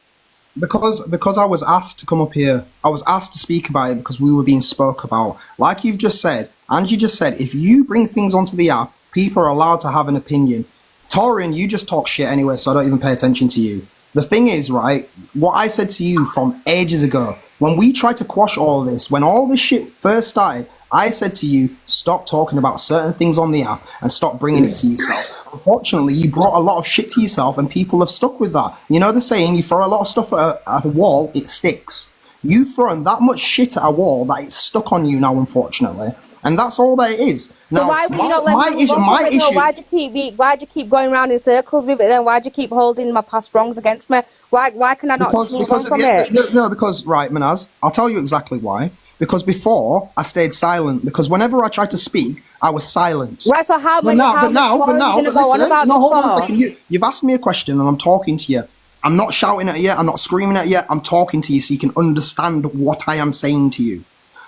Because I was asked to come up here, I was asked to speak about it because we were being spoke about. Like you've just said, Angie just said, if you bring things onto the app, people are allowed to have an opinion. Taurian, you just talk shit anyway, so I don't even pay attention to you. The thing is, right, what I said to you from ages ago, when we tried to quash all this, when all this shit first started, I said to you, stop talking about certain things on the app and stop bringing it to yourself. Unfortunately, you brought a lot of shit to yourself and people have stuck with that. You know the saying, you throw a lot of stuff at a wall, it sticks. You've thrown that much shit at a wall that it's stuck on you now, unfortunately. And that's all that it is. Now, so why would you not let me move on from it? Why'd you keep going around in circles with it then? Why'd you keep holding my past wrongs against me? Why can I not move on from it? No, because, right, Manaz, I'll tell you exactly why. Because before, I stayed silent. Because whenever I tried to speak, I was silent. Right, so how many Hold on a second. You've asked me a question and I'm talking to you. I'm not shouting at you. I'm not screaming at you. I'm talking to you so you can understand what I am saying to you.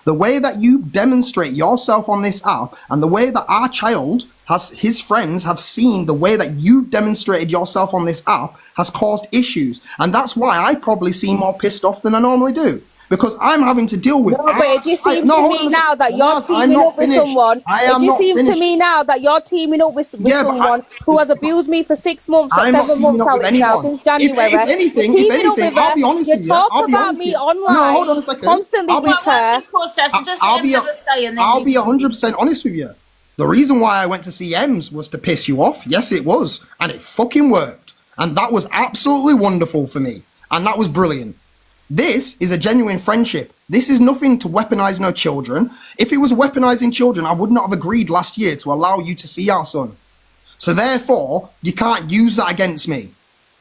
The way that you demonstrate yourself on this app and the way that our child his friends have seen the way that you've demonstrated yourself on this app has caused issues. And that's why I probably seem more pissed off than I normally do. Because I'm having to deal with... No, but it just seems to me now that you're teaming up with someone... It just seems to me now that you're teaming up with someone who has abused me for 6 months or 7 months out now, since January. If anything, I'll be honest with you. You talk about me online constantly with her. I'll be 100% honest with you. The reason why I went to see Ems was to piss you off. Yes, it was. And it fucking worked. And that was absolutely wonderful for me. And that was brilliant. This is a genuine friendship. This is nothing to weaponize no children. If it was weaponizing children, I would not have agreed last year to allow you to see our son. So therefore, you can't use that against me.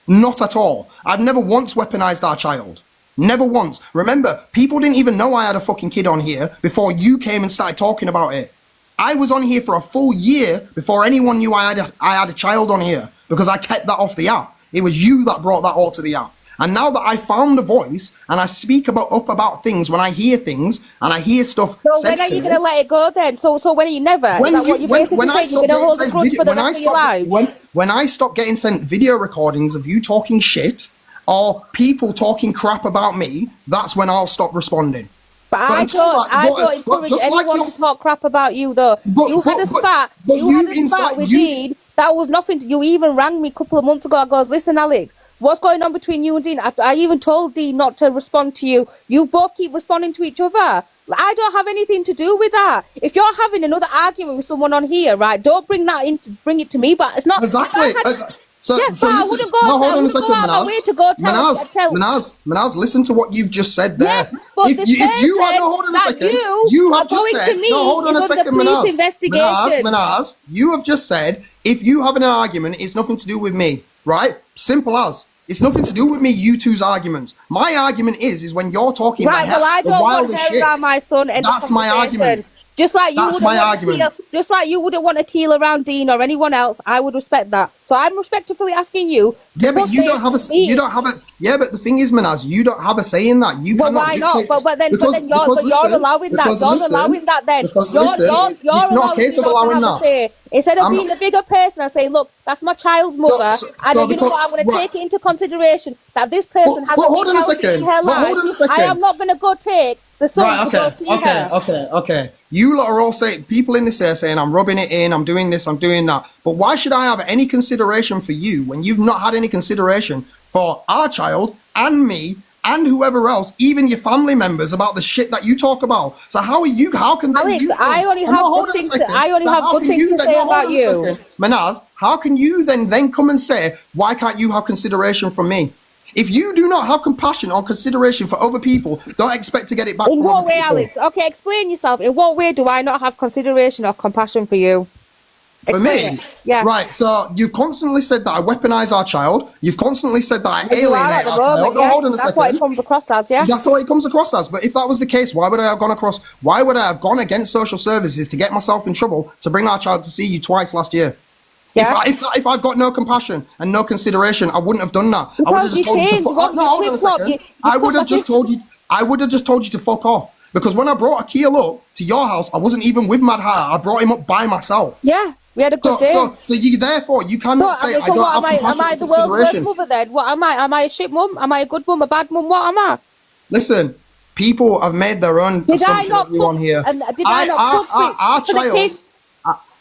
Not at all. I've never once weaponized our child. Never once. Remember, people didn't even know I had a fucking kid on here before you came and started talking about it. I was on here for a full year before anyone knew I had a child on here because I kept that off the app. It was you that brought that all to the app. And now that I found a voice and I speak about things when I hear things and I hear stuff. So when are you going to let it go then? So when are you never? Is that what you're basically saying? You're going to hold a grudge for the rest of your life? When I stop getting sent video recordings of you talking shit or people talking crap about me, that's when I'll stop responding. But I don't encourage anyone to talk crap about you though. You had a spat with Dean. That was nothing. You even rang me a couple of months ago. I goes, listen, Alex, what's going on between you and Dean? I even told Dean not to respond to you. You both keep responding to each other. I don't have anything to do with that. If you're having another argument with someone on here, right, don't bring it to me. But it's not exactly. I wouldn't go out my way to go tell Manaz, listen to what you've just said there. Yeah, but you have just said, Manaz, you have just said, if you have an argument, it's nothing to do with me, right? Simple as. It's nothing to do with me, you two's arguments. My argument is when you're talking right, well, I don't want to around my son. That's my argument. Just like you wouldn't want to keel around Dean or anyone else, I would respect that. So I'm respectfully asking you. Yeah, but you don't have a. Yeah, but the thing is, Manaz, you don't have a say in that. Well, why not? But then you're allowing that. You're allowing that. Then it's not a case of allowing that. Instead of being the bigger person, I say, look, that's my child's mother, and you know what? I'm going to take it into consideration that this person has been healthy in her life. I am not going to go take the son to go see her. Okay. You lot are all saying, people in this here saying, I'm rubbing it in, I'm doing this, I'm doing that. But why should I have any consideration for you when you've not had any consideration for our child and me and whoever else, even your family members, about the shit that you talk about? So how can Alex, I only have good things to say about you. Manaz, how can you then come and say, why can't you have consideration from me? If you do not have compassion or consideration for other people, don't expect to get it back In from what other way, people. Alex? Okay, explain yourself. In what way do I not have consideration or compassion for you? For Explain me, it. Yeah. right, so you've constantly said that I weaponize our child. You've constantly said that I You are at alienate the our child. moment, No, yeah. hold on a That's second. what it comes across as, yeah. That's what it comes across as. But if that was the case, why would I have against social services to get myself in trouble to bring our child to see you twice last year? Yeah. If I've got no compassion and no consideration, I wouldn't have done that. I would have just told you to fuck off. No, hold on a second. I would have just told you to fuck off. Because when I brought Akil up to your house, I wasn't even with Mad Hatter. I brought him up by myself. Yeah. We had a good day. So you therefore you cannot say I don't have compassion am I and the world's worst consideration. mother then? What am I? Am I a shit mum? Am I a good mum? A bad mum? What am I? Listen, people have made their own assumptions of you on here.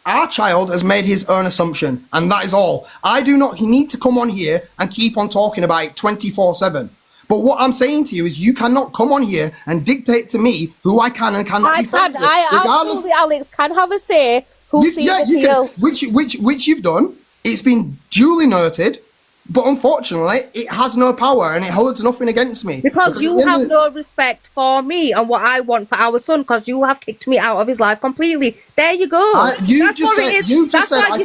Our child has made his own assumption, and that is all. I do not need to come on here and keep on talking about it 24/7. But what I'm saying to you is you cannot come on here and dictate to me who I can and cannot be friends with. Absolutely, Alex, can have a say who sees Akil. Which you've done. It's been duly noted. But unfortunately, it has no power and it holds nothing against me. Because you have no respect for me and what I want for our son, because you have kicked me out of his life completely. There you go. You've just said you've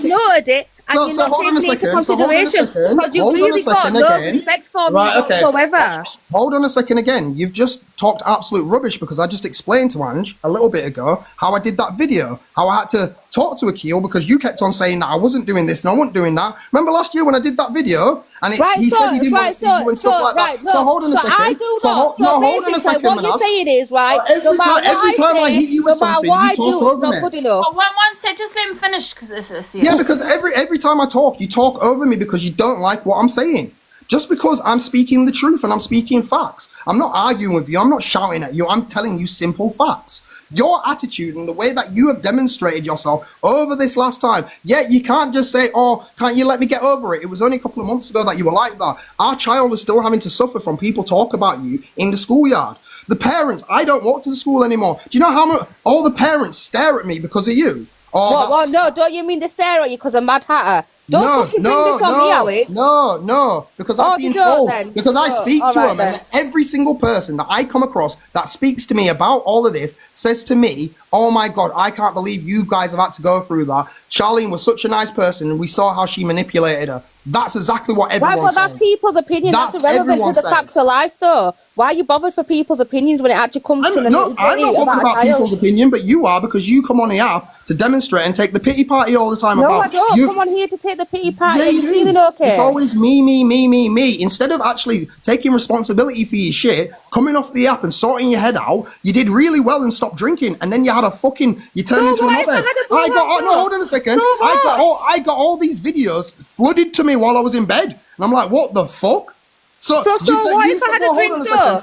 noted it. And so hold on a second. Because you've really got no respect for me whatsoever. Hold on a second again. You've just talked absolute rubbish because I just explained to Ange a little bit ago how I did that video, how I had to talk to Akil because you kept on saying that I wasn't doing this and I wasn't doing that. Remember last year when I did that video and he said he didn't want to see you and stuff like that. So hold on a second. I do not. Hold on a second. What you're saying is, right, every time I hit you with something, you talk over me. Good enough. One second, just let him finish because this is yeah, because every time I talk, you talk over me because you don't like what I'm saying. Just because I'm speaking the truth and I'm speaking facts. I'm not arguing with you. I'm not shouting at you. I'm telling you simple facts. Your attitude and the way that you have demonstrated yourself over this last time. Yeah, you can't just say, oh, can't you let me get over it? It was only a couple of months ago that you were like that. Our child is still having to suffer from people talk about you in the schoolyard. The parents, I don't walk to the school anymore. Do you know how much all the parents stare at me because of you? Oh, no, don't you mean they stare at you because of Mad Hatter? Don't fucking bring this on me, Alex. No, because I've been told, because I speak to them, then. and every single person that I come across that speaks to me about all of this says to me, oh my God, I can't believe you guys have had to go through that. Charlene was such a nice person, and we saw how she manipulated her. That's exactly what everyone says. That's people's opinion. That's irrelevant to the facts of life, though. Why are you bothered for people's opinions when it actually comes to the nitty-gritty I'm not talking about people's opinion, but you are, because you come on here to demonstrate and take the pity party all the time. No, I don't come on here to take the pity party. Yeah, Are you feeling okay? It's always me. Instead of actually taking responsibility for your shit, coming off the app and sorting your head out, you did really well and stopped drinking, and then you turned into another. Hold on a second. I got all these videos flooded to me while I was in bed, and I'm like, what the fuck? So what if I had a drink though?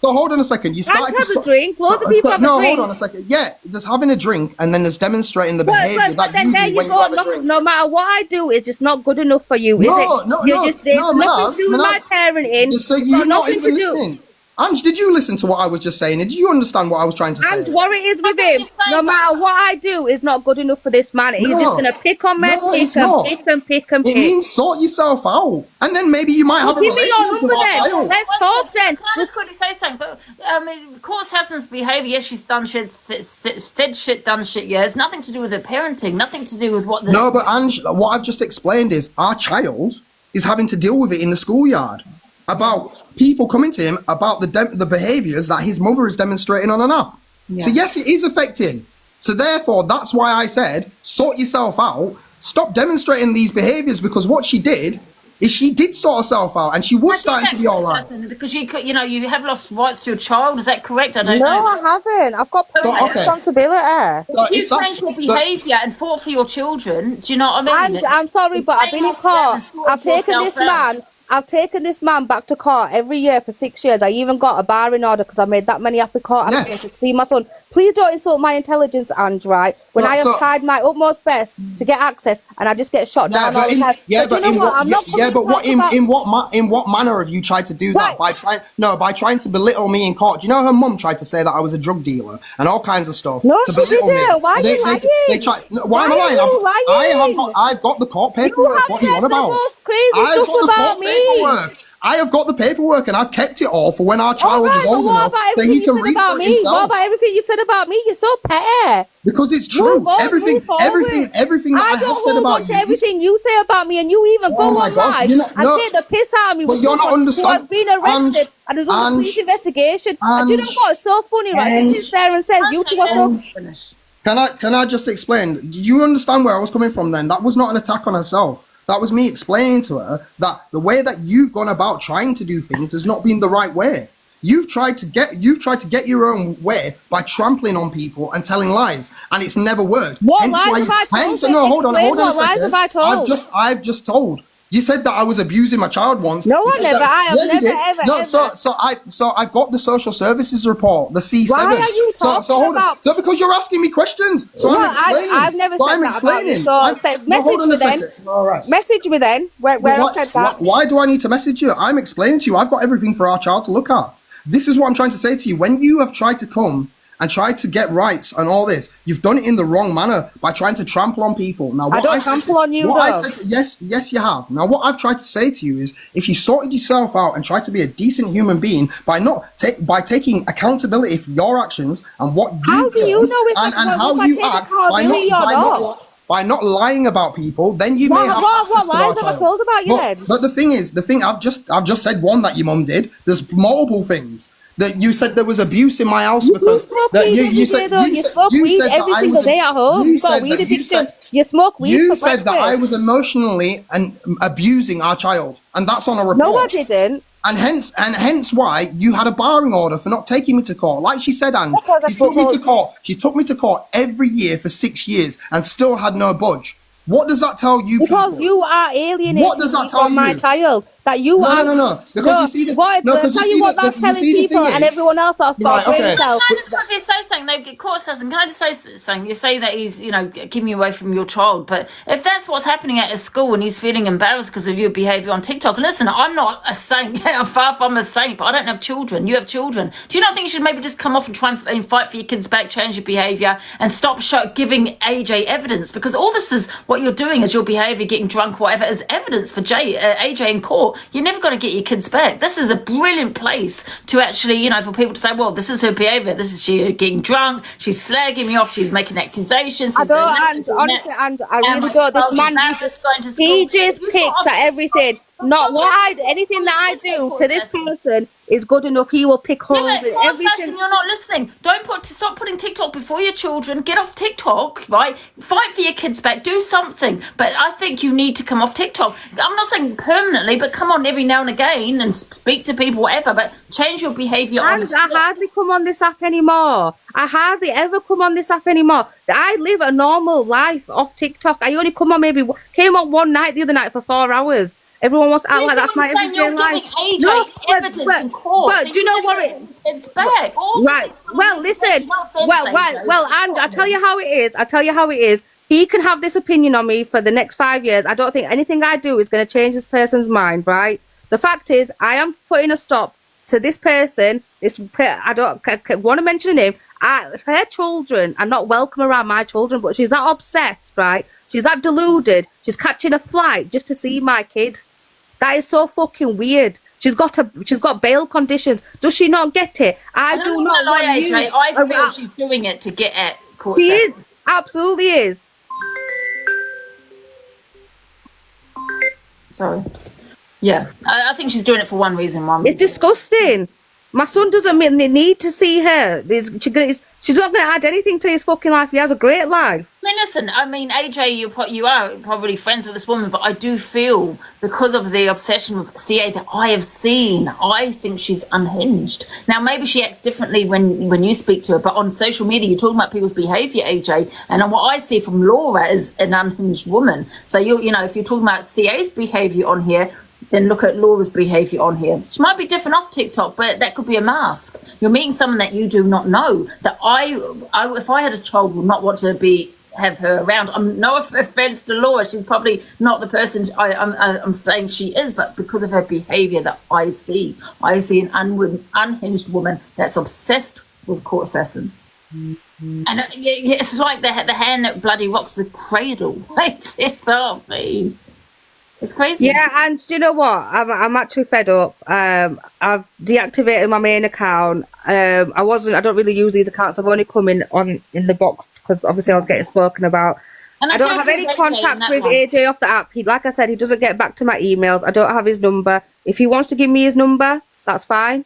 So hold on a second. You started to have a drink. Loads of people have a drink. Hold on a second. Yeah, there's having a drink and then there's demonstrating the behaviour that you do when you have a drink. No matter what I do, it's just not good enough for you, is it? No, it's nothing to do with my parenting. So you're not even listening. Ange, did you listen to what I was just saying? Did you understand what I was trying to say? And what it is with him, no matter what I do, is not good enough for this man. He's just going to pick on me, pick. It means sort yourself out. And then maybe you might have a relationship with our child. Let's talk then. Can I just quickly say something? But, of course, Hassan's behaviour, yes, she's done shit, said shit, done shit, yeah. It's nothing to do with her parenting, nothing to do with what the... No, but Ange, what I've just explained is our child is having to deal with it in the schoolyard about people coming to him about the behaviours that his mother is demonstrating on an app. Yeah. So yes, it is affecting. So therefore, that's why I said, sort yourself out, stop demonstrating these behaviours, because what she did is she did sort herself out and she was starting to be all right. Because you have lost rights to your child, is that correct? I don't know. No, I haven't. I've got responsibility. So if you changed your behaviour and fought for your children, do you know what I mean? I'm sorry, but I've been in court. I've taken this man back to court every year for 6 years. I even got a barring order because I made that many happy court applications to see my son. Please don't insult my intelligence, Ange, right? When I have tried my utmost best to get access and I just get shot down all the time. In what manner have you tried to do that? By trying to belittle me in court. Do you know her mum tried to say that I was a drug dealer and all kinds of stuff? No, she didn't. Why are you lying? Why am I lying? I've got the court paperwork. What are you on about? You have said the most crazy stuff about me. paperwork. I have got the paperwork and I've kept it all for when our child is old enough so he can read for himself. What about everything you've said about me? You're so petty. Because it's true. Everything that I have said about you. Everything you say about me, and you even go on live and take the piss out of me. But you're not understanding. Who has been arrested and is under police investigation. And do you know what? It's so funny, right? He sits there and says, "You two are so." Can I just explain? Do you understand where I was coming from? Then that was not an attack on herself. That was me explaining to her that the way that you've gone about trying to do things has not been the right way. You've tried to get your own way by trampling on people and telling lies, and it's never worked. What lies have I told? No, hold on a second. Lies have I told? I've just told. You said that I was abusing my child once. No, I never. I have never, ever. No, so I've got the social services report, the C7. Why are you talking about? So because you're asking me questions, so I'm explaining. I've never said that about you. So message me then. All right. Message me then. Where I said that. Why do I need to message you? I'm explaining to you. I've got everything for our child to look at. This is what I'm trying to say to you. When you have tried to come and tried to get rights and all this, you've done it in the wrong manner by trying to trample on people. Now, I don't trample on you, though. Yes, you have. Now, what I've tried to say to you is, if you sorted yourself out and tried to be a decent human being by taking accountability for your actions and what you how do you know if and how you act by not lying about people, then you may have access what to our lies have I child. told about you then? But the thing I've just said one that your mum did. There's multiple things. That you said there was abuse in my house because you said weed every single day at home. You've got weed addiction. You smoke weed. You said that I was emotionally and abusing our child, and that's on a report. No, I didn't. And hence why you had a barring order for not taking me to court. Like she said, Angie, she took me to court. She took me to court every year for 6 years and still had no budge. What does that tell you? Because people? you are alienating from my child. That you are. No. Because you see the. What? Tell you what that's telling people and everyone else are stopping themselves. Can I just say something? No, court says, can I just say something? You say that he's, keeping you away from your child, but if that's what's happening at his school and he's feeling embarrassed because of your behaviour on TikTok, listen, I'm not a saint. I'm far from a saint, but I don't have children. You have children. Do you not think you should maybe just come off and try and fight for your kids back, change your behaviour, and stop giving AJ evidence? Because all this is what you're doing is your behaviour, getting drunk, whatever, is evidence for AJ in court. You're never going to get your kids back. This is a brilliant place to actually, for people to say, well, this is her behaviour. This is she getting drunk. She's slagging me off. She's making accusations. I really don't. This man, he just picks at everything. Not anything that I do to this person is good enough. He will pick holes in everything. You're not listening. Stop putting TikTok before your children. Get off TikTok, right? Fight for your kids back. Do something. But I think you need to come off TikTok. I'm not saying permanently, but come on every now and again and speak to people, whatever. But change your behaviour. And I hardly come on this app anymore. I hardly ever come on this app anymore. I live a normal life off TikTok. I only came on one night the other night for 4 hours. Everyone wants to act like that's my everyday life. Evidence in court. But do you know what it's back. Right. Well, listen. Well, and I'll tell you how it is. He can have this opinion on me for the next 5 years. I don't think anything I do is going to change this person's mind, right? The fact is, I am putting a stop to this person. I don't want to mention a name. Her children are not welcome around my children, but she's that obsessed, right? She's that deluded. She's catching a flight just to see my kid. That is so fucking weird. She's got bail conditions. Does she not get it? I do not want AJ. I feel she's doing it to get at court. She is. Absolutely is. Sorry. Yeah. I think she's doing it for one reason. It's disgusting. My son doesn't need to see her. She's not going to add anything to his fucking life. He has a great life. Listen, AJ, you are probably friends with this woman, but I do feel, because of the obsession with CA that I have seen, I think she's unhinged. Now, maybe she acts differently when you speak to her, but on social media, you're talking about people's behaviour, AJ, and what I see from Laura is an unhinged woman. So, if you're talking about CA's behaviour on here, then look at Laura's behaviour on here. She might be different off TikTok, but that could be a mask. You're meeting someone that you do not know. That if I had a child, would not want to have her around. No offence to Laura, she's probably not the person I'm saying she is, but because of her behaviour that I see an unhinged woman that's obsessed with court assassin. Mm-hmm. And it's like the hand that bloody rocks the cradle. It's so mean. It's crazy. Yeah, and do you know what? I'm actually fed up. I've deactivated my main account. I don't really use these accounts. I've only come in the box because obviously I was getting spoken about. And I don't have any contact with AJ off the app. Like I said, he doesn't get back to my emails. I don't have his number. If he wants to give me his number, that's fine.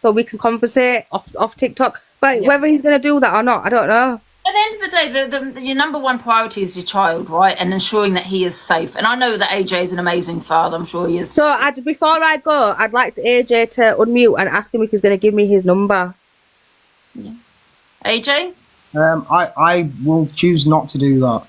So we can conversate off TikTok. But whether he's going to do that or not, I don't know. At the end of the day, your number one priority is your child, right? And ensuring that he is safe. And I know that AJ is an amazing father. I'm sure he is. So before I go, I'd like AJ to unmute and ask him if he's going to give me his number. Yeah. AJ? I will choose not to do that.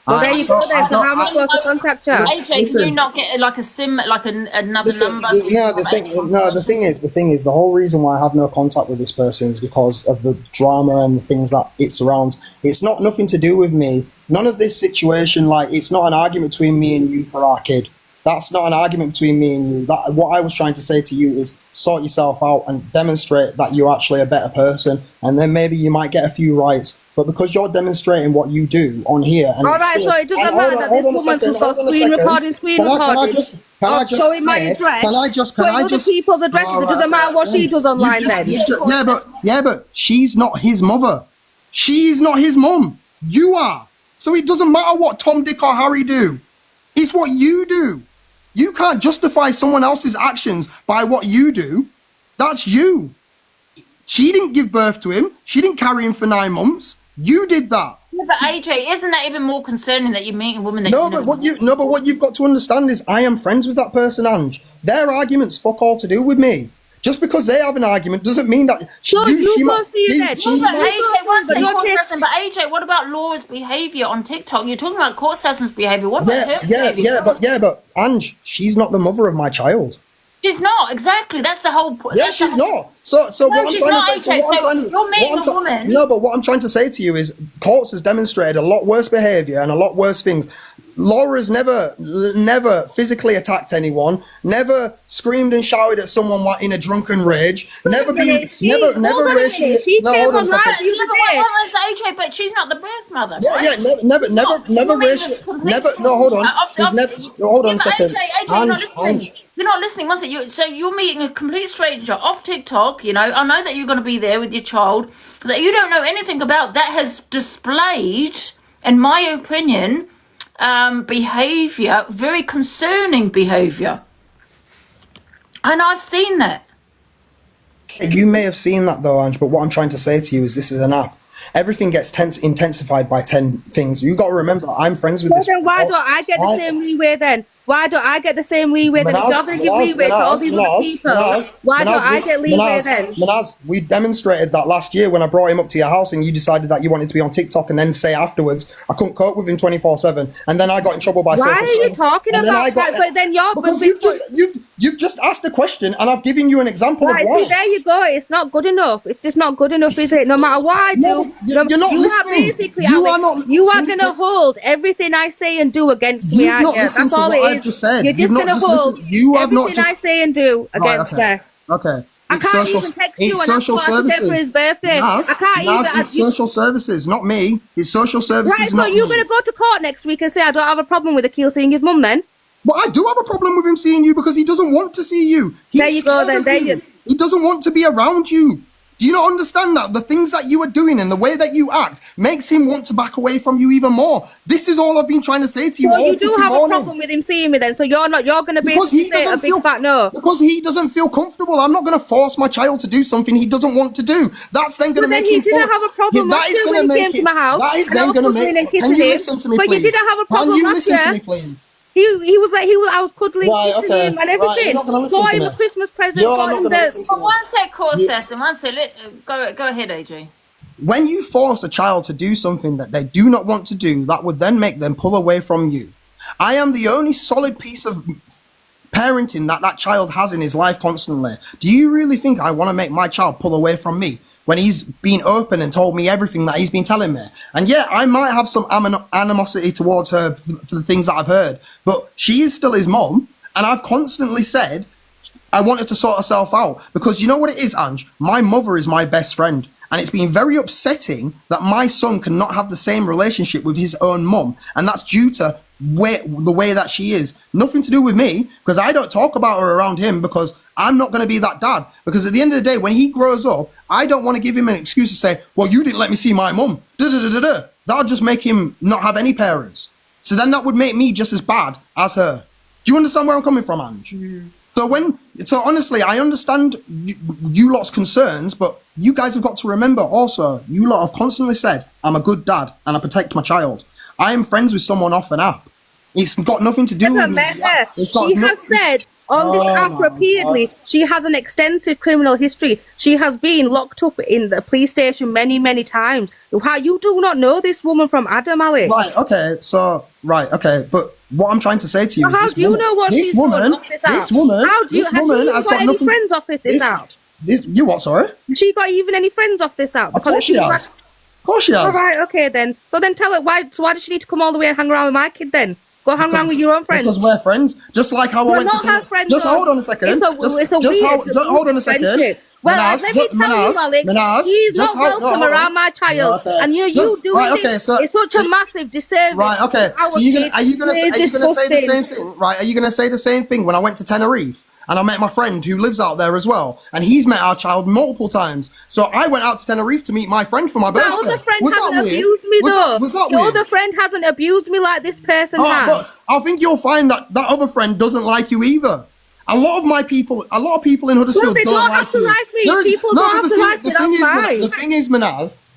Well, there you go then. So how am I supposed to contact you? AJ, can you not get like a SIM, like another number? The thing is, the whole reason why I have no contact with this person is because of the drama and the things that it surrounds. It's not nothing to do with me. None of this situation, like, it's not an argument between me and you for our kid. That's not an argument between me and you. What I was trying to say to you is sort yourself out and demonstrate that you're actually a better person, and then maybe you might get a few rights. But because you're demonstrating what you do on here, and all right, so it doesn't matter that this woman's got screen recording. Can I just showing my address? Can I just people's addresses? It doesn't matter what she does online then. Yeah, but she's not his mother. She's not his mum. You are. So it doesn't matter what Tom, Dick, or Harry do. It's what you do. You can't justify someone else's actions by what you do. That's you. She didn't give birth to him. She didn't carry him for 9 months. You did that. Yeah, but AJ, isn't that even more concerning that you're meeting a woman that what you've got to understand is I am friends with that person, Ange. Their arguments fuck all to do with me. Just because they have an argument doesn't mean that But AJ, what about Laura's behaviour on TikTok? You're talking about Court Assassin's behaviour. What about her behaviour? But Ange, she's not the mother of my child. She's not, exactly. That's the whole point. Yeah, she's not. So what I'm trying to say, what I'm trying to say to you is Courts has demonstrated a lot worse behaviour and a lot worse things. Laura's never physically attacked anyone, never screamed and shouted at someone in a drunken rage, never racially. Hold on a second. AJ, but she's not the birth mother. Never racially. Hold on a second. AJ, you're not listening, was it? So you're meeting a complete stranger off TikTok, you know, I know that you're going to be there with your child, that you don't know anything about, that has displayed, in my opinion, behaviour, very concerning behaviour. And I've seen that. You may have seen that though, Ange, but what I'm trying to say to you is this is an app. Everything gets intensified by 10 things. You got to remember, I'm friends with this. Then why don't I get the same leeway then? Why don't I get the same leeway then? If you're going to give leeway to all these other people, why don't I get leeway then? Manaz, we demonstrated that last year when I brought him up to your house and you decided that you wanted to be on TikTok and then say afterwards, I couldn't cope with him 24/7. And then I got in trouble by Why are you talking about that? But then because you've just asked a question and I've given you an example of why. See, there you go. It's not good enough. It's just not good enough, is it? No matter what I do, you're not listening. You are going to hold everything I say and do against me, aren't you? That's all it is. Just said. You're just going to hold everything I say and do against her. Okay. I can't even text you and ask for his birthday. It's social services, not me. It's social services, right, not so you're going to go to court next week and say, I don't have a problem with Akil seeing his mum then? Well, I do have a problem with him seeing you because he doesn't want to see you. There you go then. He doesn't want to be around you. Do you not understand that? The things that you are doing and the way that you act makes him want to back away from you even more. This is all I've been trying to say to you. So you do have a problem with him seeing me then? So you're going to basically say a big fat no? Because he doesn't feel comfortable. I'm not going to force my child to do something he doesn't want to do. That's then going to make him... But then you didn't have a problem last year when he came to my house. That is then going to make... Can you listen to me, please? But you didn't have a problem last year. Can you listen to me, please? He was like, I was cuddling him and everything. Bought him a Christmas present. One sec, Court Assassin. One sec. Go ahead, AJ. When you force a child to do something that they do not want to do, that would then make them pull away from you. I am the only solid piece of parenting that child has in his life constantly. Do you really think I want to make my child pull away from me when he's been open and told me everything that he's been telling me? And yeah, I might have some animosity towards her for the things that I've heard, but she is still his mom, and I've constantly said I want her to sort herself out, because you know what it is, Ange? My mother is my best friend, and it's been very upsetting that my son cannot have the same relationship with his own mum, and that's due to the way that she is. Nothing to do with me, because I don't talk about her around him, because I'm not going to be that dad. Because at the end of the day, when he grows up, I don't want to give him an excuse to say, well, you didn't let me see my mum. That'll just make him not have any parents. So then that would make me just as bad as her. Do you understand where I'm coming from, Ange? So honestly, I understand you lot's concerns, but you guys have got to remember also, you lot have constantly said, I'm a good dad and I protect my child. I am friends with someone off an app. It's got nothing to do with me. She has said on this app repeatedly, she has an extensive criminal history. She has been locked up in the police station many, many times. How you do not know this woman from Adam, Alex? Right, okay, but what I'm trying to say to you is how do you know what this woman has got any nothing. Friends off this app? You what? Sorry. Has she got even any friends off this app? Of course she has. Of course she has. All right, okay then. So then tell her why. So why does she need to come all the way and hang around with my kid then? Go hang around with your own friends. Because we're friends. Just like how I went to tell. Just hold on a second. Hold on a second. Well, let me tell you, Alex, he's not welcome around my child, and you do it's such a massive disservice. Right, okay. So are you gonna say the same thing? Right? Are you gonna say the same thing when I went to Tenerife? And I met my friend who lives out there as well. And he's met our child multiple times. So I went out to Tenerife to meet my friend for my birthday. That other friend hasn't abused me, though. Was that Your weird? other friend hasn't abused me like this person has. But I think you'll find that that other friend doesn't like you either. A lot of people in Huddersfield don't like you. People don't have to like me, that's fine.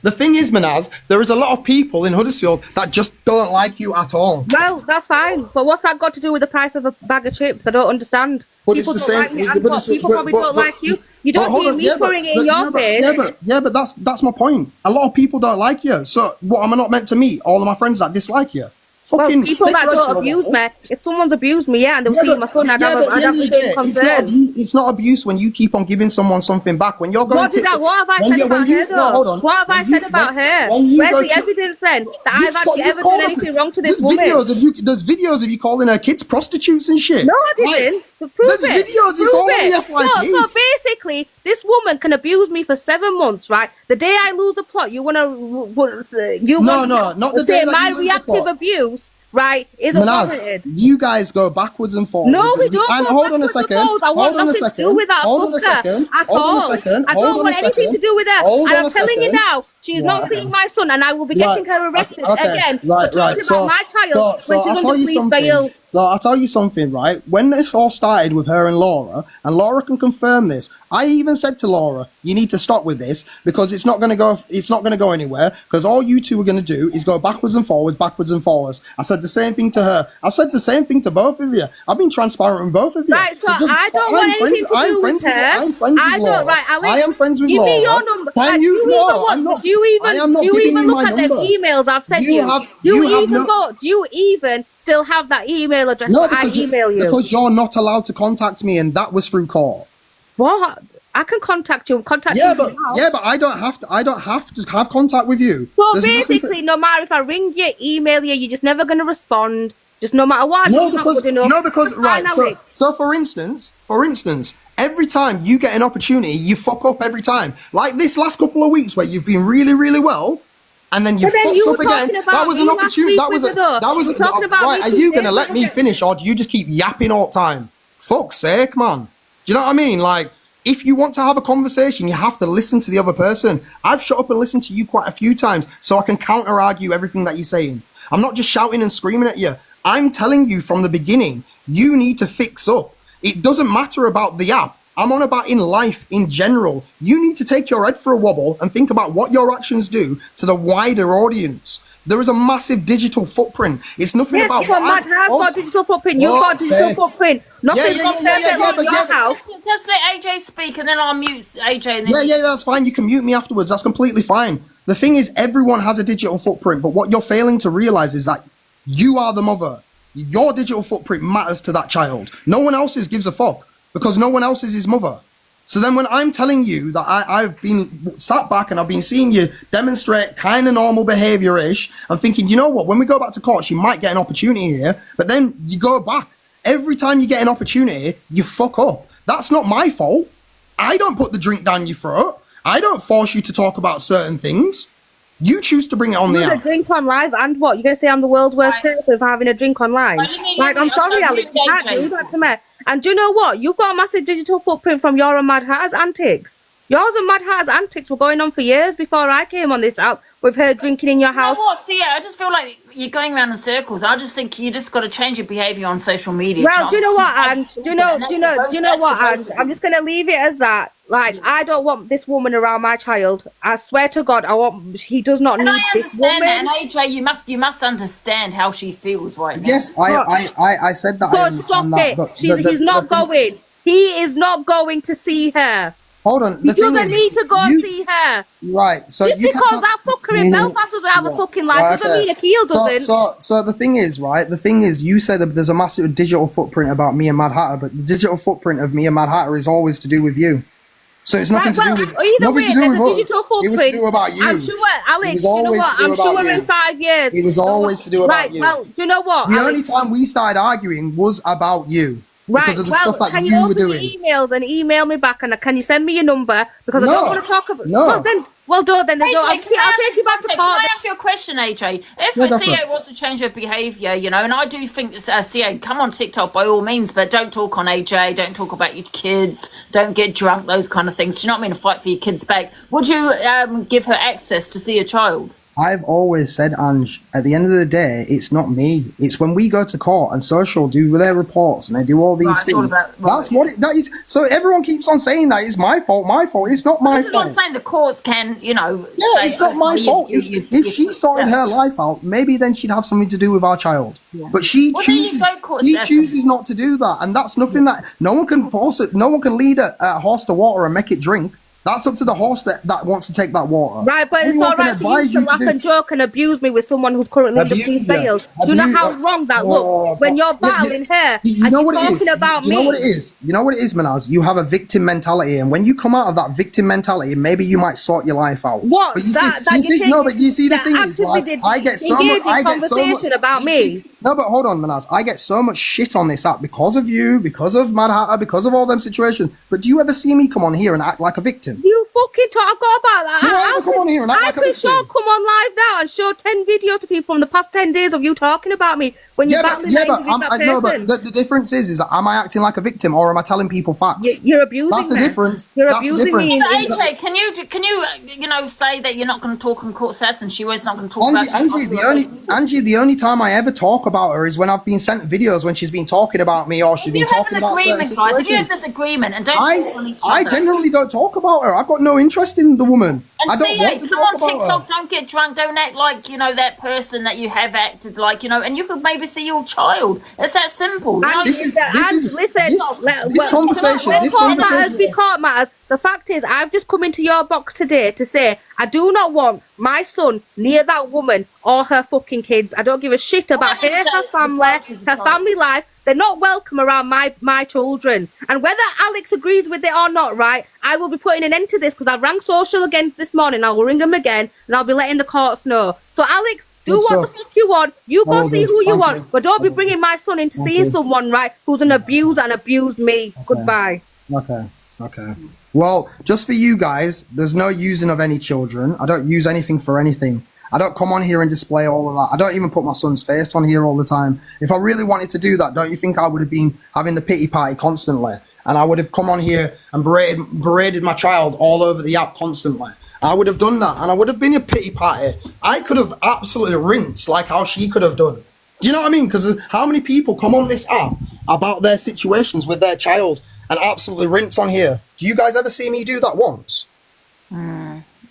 The thing is, Manaz, there is a lot of people in Huddersfield that just don't like you at all. Well, that's fine. But what's that got to do with the price of a bag of chips? I don't understand. But People it's the don't same. like me, and people probably don't like you. You don't hear me putting it in your face. But that's my point. A lot of people don't like you. So what, am I not meant to meet all of my friends that dislike you? Well, people that don't abuse me, if someone's abused me, and they'll see my son, I'd have the same concern. It's not abuse when you keep on giving someone something back. When you're going what have I said about her, though? What have I said about her? Where's the evidence then that I've actually ever done anything wrong to this woman? There's videos of you calling her kids prostitutes and shit. No, I didn't. Prove there's it. Videos, it's all on the FYP. So basically, this woman can abuse me for 7 months, right? The day I lose a plot, you want to say my reactive abuse, right, is warranted. You guys go backwards and forwards. No, we don't. And hold on a second. Hold on a second. Hold on a second. I don't want anything to do with her. And I'm telling you now, she's not seeing my son, and I will be getting her arrested again for talking about my child when she's under police bail. So I'll tell you something, right? When this all started with her and Laura can confirm this. I even said to Laura, you need to stop with this because it's not going to go anywhere because all you two are going to do is go backwards and forwards. I said the same thing to her. I said the same thing to both of you. I've been transparent with both of you. Right, so I don't want anything to do with her. I'm friends with Laura. Right, Alex, I am friends with Laura. Give me your number. Can you? No, I'm not. Do you even look at the emails I've sent you? Do you even still have that email address that I email you? Because you're not allowed to contact me, and that was through court. What? I can contact you. But I don't have to. I don't have to have contact with you. So basically, no matter if I ring you, email you, you're just never going to respond. Just no matter what. So for instance, every time you get an opportunity, you fuck up every time. Like this last couple of weeks where you've been really, really well. And then you fucked up again. That was an opportunity. Right, are you going to let me finish or do you just keep yapping all the time? Fuck's sake, man. Do you know what I mean? Like, if you want to have a conversation, you have to listen to the other person. I've shut up and listened to you quite a few times so I can counter-argue everything that you're saying. I'm not just shouting and screaming at you. I'm telling you from the beginning, you need to fix up. It doesn't matter about the app. I'm on about in life in general. You need to take your head for a wobble and think about what your actions do to the wider audience. There is a massive digital footprint. It's nothing about... Matt has got digital footprint. You've got digital footprint. Nothing's perfect your house. Just let AJ speak and then I'll mute AJ. Yeah, that's fine. You can mute me afterwards. That's completely fine. The thing is, everyone has a digital footprint, but what you're failing to realize is that you are the mother. Your digital footprint matters to that child. No one else's gives a fuck. Because no one else is his mother. So then when I'm telling you that I've been sat back and I've been seeing you demonstrate kind of normal behaviour-ish, I'm thinking, you know what, when we go back to court, she might get an opportunity here, but then you go back. Every time you get an opportunity, you fuck up. That's not my fault. I don't put the drink down your throat. I don't force you to talk about certain things. You choose to bring it on the a app. drink on live, and what? You're going to say I'm the world's worst person for having a drink online? Like, I'm sorry, Alex, you can't do that to me. And do you know what? You've got a massive digital footprint from your and Mad Hatter's antics. Yours and Mad Hatter's antics were going on for years before I came on this app with her drinking in your house. You know what? See, I just feel like you're going around in circles. I just think you just got to change your behaviour on social media. Well, do you know what, and do you know what, and I'm just going to leave it as that. Like, I don't want this woman around my child. I swear to God, he does not need this woman. And AJ, you must understand how she feels right now. Yes, I said that. I understand that. But He's not going. He is not going to see her. Hold on. He doesn't need to go see her. Right. So just because that fucker in Belfast doesn't have a fucking life doesn't mean Akil doesn't. So the thing is, right? The thing is, you said that there's a massive digital footprint about me and Mad Hatter, but the digital footprint of me and Mad Hatter is always to do with you. So it's nothing to do with nothing to do with us. It was to do about you. I'm sure, Alex. You know what? I'm sure in 5 years. It was always to do about you. Well, do you know what? The only time we started arguing was about you. Right, because of the stuff that can you were doing. Your emails and email me back, and can you send me your number? Because I don't want to talk about. No. Well, don't then. There's I'll take you back to court. Can I ask you a question, AJ? If a CEO wants to change her behaviour, and I do think that as CEO, come on TikTok by all means, but don't talk on AJ, don't talk about your kids, don't get drunk, those kind of things. Do you know what I mean? Fight for your kids back. Would you give her access to see a child? I've always said, Ange, at the end of the day, it's not me. It's when we go to court and social do their reports and they do all these things. That's what that is. So everyone keeps on saying that it's my fault. It's not my fault. I'm saying the courts can, say, it's not my fault. If she sorted her life out, maybe then she'd have something to do with our child. Yeah. But she chooses not to do that. And that's nothing that no one can force it. No one can lead a horse to water and make it drink. That's up to the horse that wants to take that water. Right, but it's all right for you to laugh and joke and abuse me with someone who's currently in the police bail. Do you know how wrong that looks when you're battling her and you're talking about me? You know what it is? You know what it is, Manaz? You have a victim mentality, and when you come out of that victim mentality, maybe you might sort your life out. What? But you see, the thing is, like, I get so much about me. No, but hold on, Manaz. I get so much shit on this app because of you, because of Mad Hatter, because of all them situations. But do you ever see me come on here and act like a victim? You fucking talk about that. Do I ever come on here and act like a victim? I could come on live now and show 10 videos to people from the past 10 days of you talking about me when you're battling that person. No, but the difference is am I acting like a victim or am I telling people facts? You're abusing me. That's the difference. You're abusing me. AJ, can you say that you're not going to talk in court, Assasin? She was not going to talk about Angie, the only time I ever talk about her is when I've been sent videos when she's been talking about me or she's been talking about certain situations. If you have disagreement and don't talk on each other. I generally don't talk about her. I've got no interest in the woman. And I don't want to come talk on about TikTok, her. don't get drunk, don't act like, that person that you have acted like, and you could maybe see your child. It's that simple. This conversation. Court matters. The fact is, I've just come into your box today to say I do not want my son near that woman or her fucking kids. I don't give a shit about her family life. They're not welcome around my children. And whether Alex agrees with it or not, right, I will be putting an end to this because I rang social again this morning. I will ring them again and I'll be letting the courts know. So Alex, do what the fuck you want. You go see who you want. But don't be bringing my son into seeing someone, right, who's an abuser and abused me. Goodbye. Okay. Well, just for you guys, there's no using of any children. I don't use anything for anything. I don't come on here and display all of that. I don't even put my son's face on here all the time. If I really wanted to do that, don't you think I would have been having the pity party constantly? And I would have come on here and berated my child all over the app constantly. I would have done that. And I would have been a pity party. I could have absolutely rinsed like how she could have done. Do you know what I mean? Because how many people come on this app about their situations with their child and absolutely rinse on here? Do you guys ever see me do that once?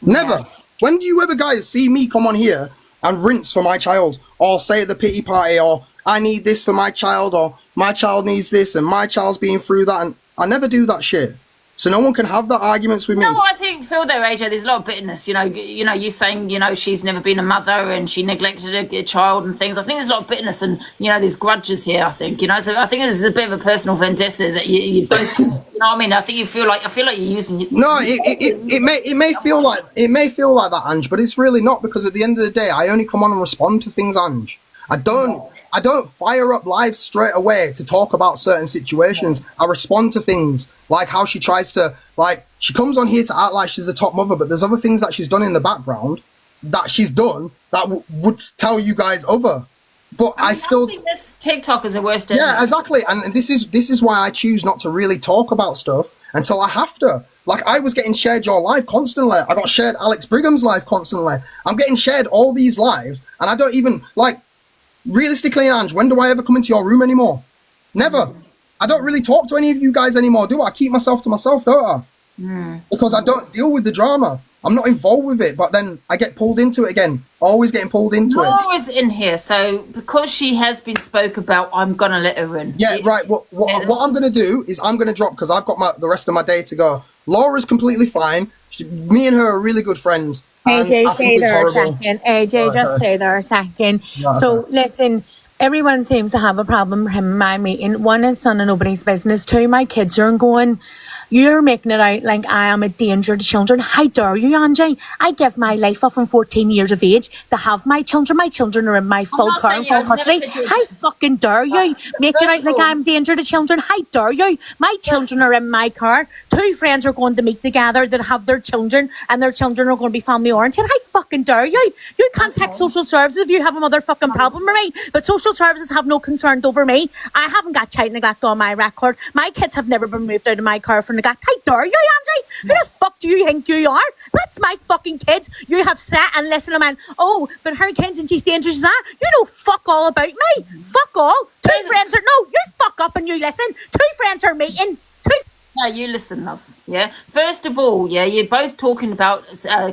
Never. When do you ever guys see me come on here and rinse for my child or say at the pity party or I need this for my child or my child needs this and my child's being through that? And I never do that shit. So no one can have that arguments with me. No, I think Phil there, AJ, there's a lot of bitterness. You saying, she's never been a mother and she neglected a child and things. I think there's a lot of bitterness and, there's grudges here, I think. So I think there's a bit of a personal vendetta that you both, you know what I mean? I think I feel like you're using it. No, it may feel like that, Ange, but it's really not, because at the end of the day, I only come on and respond to things, Ange. I don't fire up live straight away to talk about certain situations. I respond to things like how she tries to, she comes on here to act like she's the top mother, but there's other things that she's done in the background. that she's done that would tell you guys other. But I still think this TikTok is the worst. Yeah, exactly. And this is why I choose not to really talk about stuff until I have to. Like, I was getting shared your live constantly. I got shared Alex Brigham's live constantly. I'm getting shared all these lives, and I don't even, like, realistically, Ange, when do I ever come into your room anymore? Never. I don't really talk to any of you guys anymore, do I? I keep myself to myself, don't I? Because I don't deal with the drama. I'm not involved with it, but then I get pulled into it again. Always getting pulled into it. Laura's in here, so because she has been spoke about, I'm going to let her in. Yeah, right. What I'm going to do is I'm going to drop, because I've got the rest of my day to go. Laura's completely fine. Me and her are really good friends. AJ, stay there a second. AJ, just stay there a second. So, listen, everyone seems to have a problem with him in my meeting. One, it's none of nobody's business. Two, my kids are going... You're making it out like I am a danger to children. How dare you, Angie? I give my life up from 14 years of age to have my children. My children are in my full care and full custody. How fucking dare you make it out like I'm a danger to children? How dare you? My children are in my car. Two friends are going to meet together that have their children, and their children are going to be family oriented. How fucking dare you? You contact social services if you have a motherfucking problem with me, but social services have no concern over me. I haven't got child neglect on my record. My kids have never been moved out of my car for neglect. How dare you, Angie? Who the fuck do you think you are? That's my fucking kids. You have sat and listened to man. Oh, but Hurricanes and she's dangerous as that. You know fuck all about me. Fuck all. Two friends are no. You fuck up and you listen. Two friends are meeting. No, you listen, love. Yeah. First of all, yeah, you're both talking about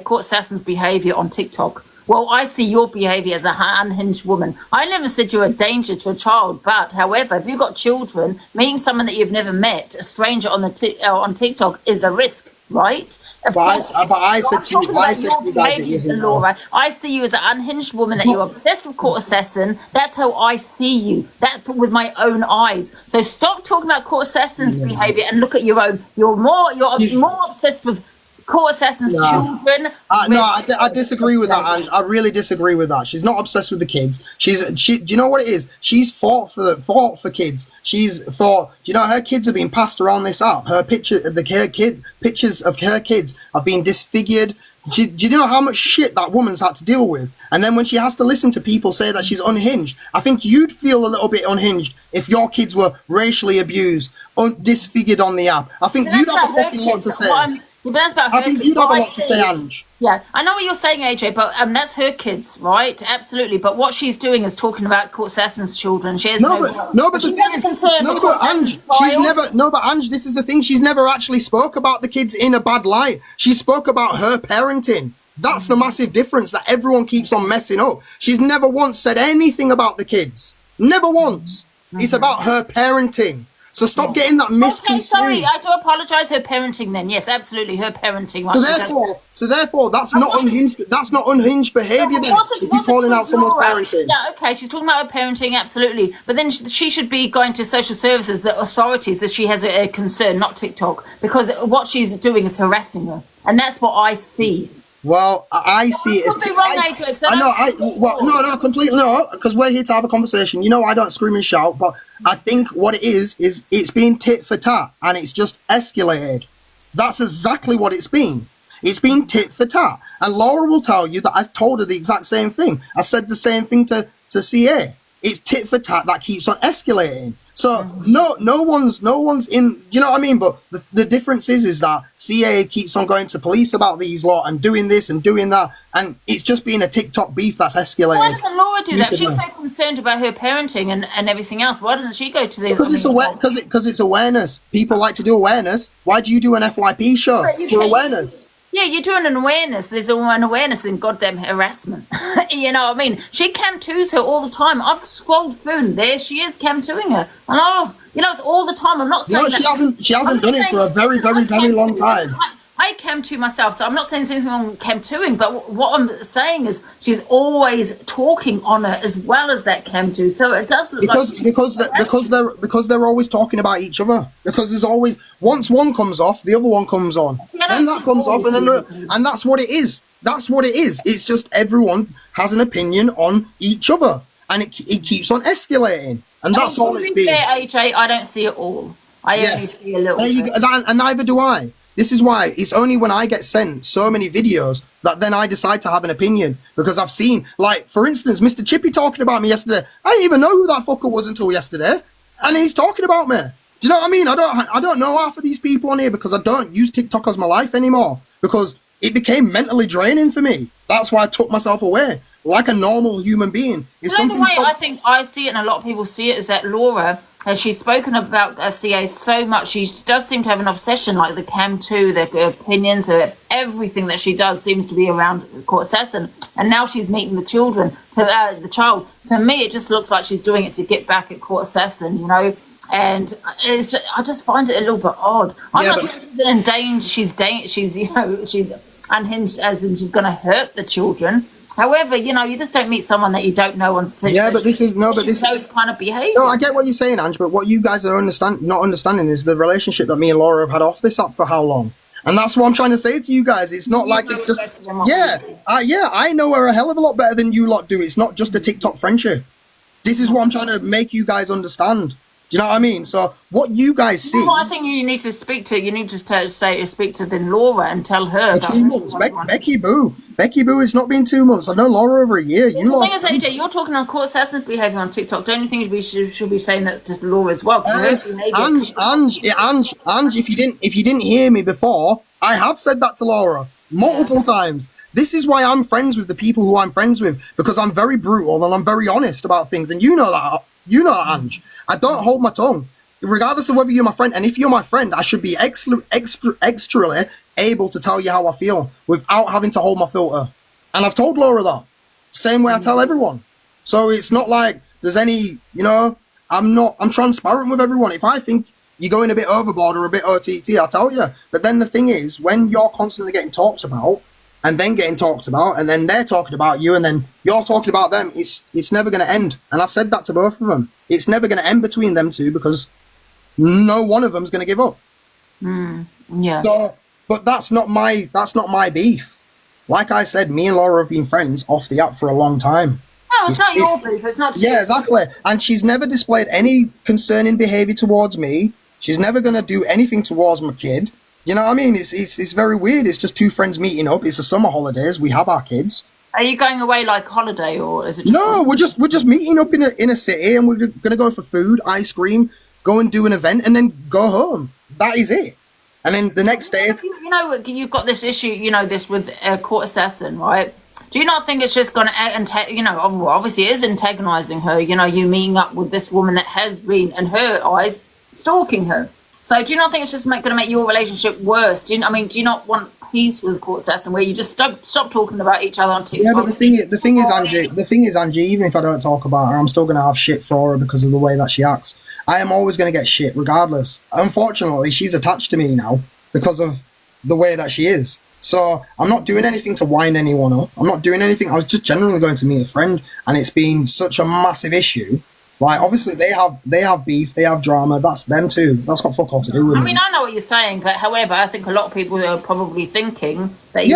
Court Assassin's behaviour on TikTok. Well, I see your behaviour as an unhinged woman. I never said you're a danger to a child, but however, if you've got children, meeting someone that you've never met, a stranger on on TikTok, is a risk, right? But I said to you guys it wasn't. Laura, I see you as an unhinged woman, that you're obsessed with Court Assassin. That's how I see you. That's with my own eyes. So stop talking about Court Assassin's behaviour and look at your own. You're more obsessed with Court Assassin's children. No, I disagree with that, and I really disagree with that. She's not obsessed with the kids. Do you know what it is? She's fought for kids. She's fought. You know, her kids are being passed around this app. Pictures of her kids are being disfigured. Do you know how much shit that woman's had to deal with? And then when she has to listen to people say that she's unhinged, I think you'd feel a little bit unhinged if your kids were racially abused, disfigured on the app. I think you'd have a fucking lot to say. But that's about her. I think you'd have a lot to say, Ange. Yeah, I know what you're saying, AJ, but that's her kids, right? Absolutely. But what she's doing is talking about Court Assassin's children. She has Ange, this is the thing. She's never actually spoke about the kids in a bad light. She spoke about her parenting. That's the massive difference that everyone keeps on messing up. She's never once said anything about the kids. Never once. It's about her parenting. So stop getting that misconstrued. Okay, sorry, I do apologise. Her parenting, then, yes, absolutely, her parenting. So therefore, that's not unhinged. That's not unhinged behaviour. Then if you're calling out someone's parenting. Yeah, okay, she's talking about her parenting, absolutely. But then she should be going to social services, the authorities, that she has a concern, not TikTok, because what she's doing is harassing her, and that's what I see. Well, I see it as completely no, because we're here to have a conversation. You know, I don't scream and shout, but I think what it is it's been tit for tat, and it's just escalated. That's exactly what it's been. It's been tit for tat, and Laura will tell you that I told her the exact same thing. I said the same thing to CA. It's tit for tat that keeps on escalating. So no one's in, you know what I mean? But the difference is that CA keeps on going to police about these lot and doing this and doing that, and it's just been a TikTok beef that's escalated. Why doesn't Laura do that? She's so concerned about her parenting and everything else. Why doesn't she go to the? Because it's awareness. People like to do awareness. Why do you do an FYP show for awareness? Yeah, you're doing an awareness. There's an awareness in goddamn harassment. You know what I mean? She cam twos her all the time. I've scrolled through and there she is cam twoing her. And it's all the time. I'm not saying she hasn't done it for a very, very, very long time. I cam two myself, so I'm not saying there's anything wrong with cam twoing, but what I'm saying is she's always talking on her as well as that cam two. So it does look because they're always talking about each other. Because there's always, once one comes off, the other one comes on. Then that comes off, and that's what it is. That's what it is. It's just everyone has an opinion on each other, and it keeps on escalating, and that's all it's been. AJ, I don't see it all. I only see a little bit. And neither do I. This is why it's only when I get sent so many videos that then I decide to have an opinion, because I've seen, like, for instance, Mr. Chippy talking about me yesterday. I didn't even know who that fucker was until yesterday, and he's talking about me. Do you know what I mean? I don't know half of these people on here because I don't use TikTok as my life anymore, because it became mentally draining for me. That's why I took myself away, like a normal human being. If the way I think I see it, and a lot of people see it, is that Laura, as she's spoken about CA so much, she does seem to have an obsession, like the Cam 2, the opinions, everything that she does seems to be around Court Assassin. And now she's meeting the children, the child. To me, it just looks like she's doing it to get back at Court Assassin, you know. And I just find it a little bit odd. I'm not saying she's in danger. She's you know, she's unhinged, as in she's going to hurt the children. However, you know, you just don't meet someone that you don't know on such but this is kind of behaviour. No, I get what you're saying, Ange, but what you guys are not understanding is the relationship that me and Laura have had off this app for how long. And that's what I'm trying to say to you guys. It's not like it's just I know her a hell of a lot better than you lot do. It's not just a TikTok friendship. This is what I'm trying to make you guys understand. Do you know what I mean? So what you guys see... Well, I think you need to speak to speak to then Laura and tell her. 2 months. Becky Boo. Becky Boo, it's not been 2 months. I've known Laura over a year. The thing is, AJ, you're talking on Court Assassin's behaviour on TikTok. Don't you think we should be saying that to Laura as well? Ange, if you didn't hear me before, I have said that to Laura multiple times. This is why I'm friends with the people who I'm friends with, because I'm very brutal and I'm very honest about things. And you know that, Ange. I don't hold my tongue, regardless of whether you're my friend. And if you're my friend, I should be extrally able to tell you how I feel without having to hold my filter. And I've told Laura that. Same way I tell everyone. So it's not like there's any, you know, I'm transparent with everyone. If I think you're going a bit overboard or a bit OTT, I'll tell you. But then the thing is, when you're constantly getting talked about, and then getting talked about, and then they're talking about you, and then you're talking about them, it's never going to end. And I've said that to both of them. It's never going to end between them two, because no one of them's going to give up. Yeah. So, but that's not my beef. Like I said, me and Laura have been friends off the app for a long time. No, it's not your beef. It's not. Yeah, exactly. And she's never displayed any concerning behaviour towards me. She's never going to do anything towards my kid. You know what I mean? It's very weird. It's just two friends meeting up. It's the summer holidays. We have our kids. Are you going away like holiday, or is it just... No, we're just meeting up in a city, and we're going to go for food, ice cream, go and do an event, and then go home. That is it. And then the next day... You know, you've got this issue, you know, this with Court Assassin, right? Do you not think it's just going to, you know, obviously it is antagonising her, you know, you meeting up with this woman that has been, in her eyes, stalking her. So do you not think it's just going to make your relationship worse? Do you not want peace with Court Assassin, where you just stop talking about each other on TikTok? Yeah, but the thing is, Angie, even if I don't talk about her, I'm still going to have shit for her because of the way that she acts. I am always going to get shit regardless. Unfortunately, she's attached to me now because of the way that she is. So I'm not doing anything to wind anyone up. I'm not doing anything. I was just generally going to meet a friend, and it's been such a massive issue. Like, obviously, they have beef, they have drama. That's them too. That's got fuck all to do with me. I mean, I know what you're saying, but however, I think a lot of people are probably thinking that...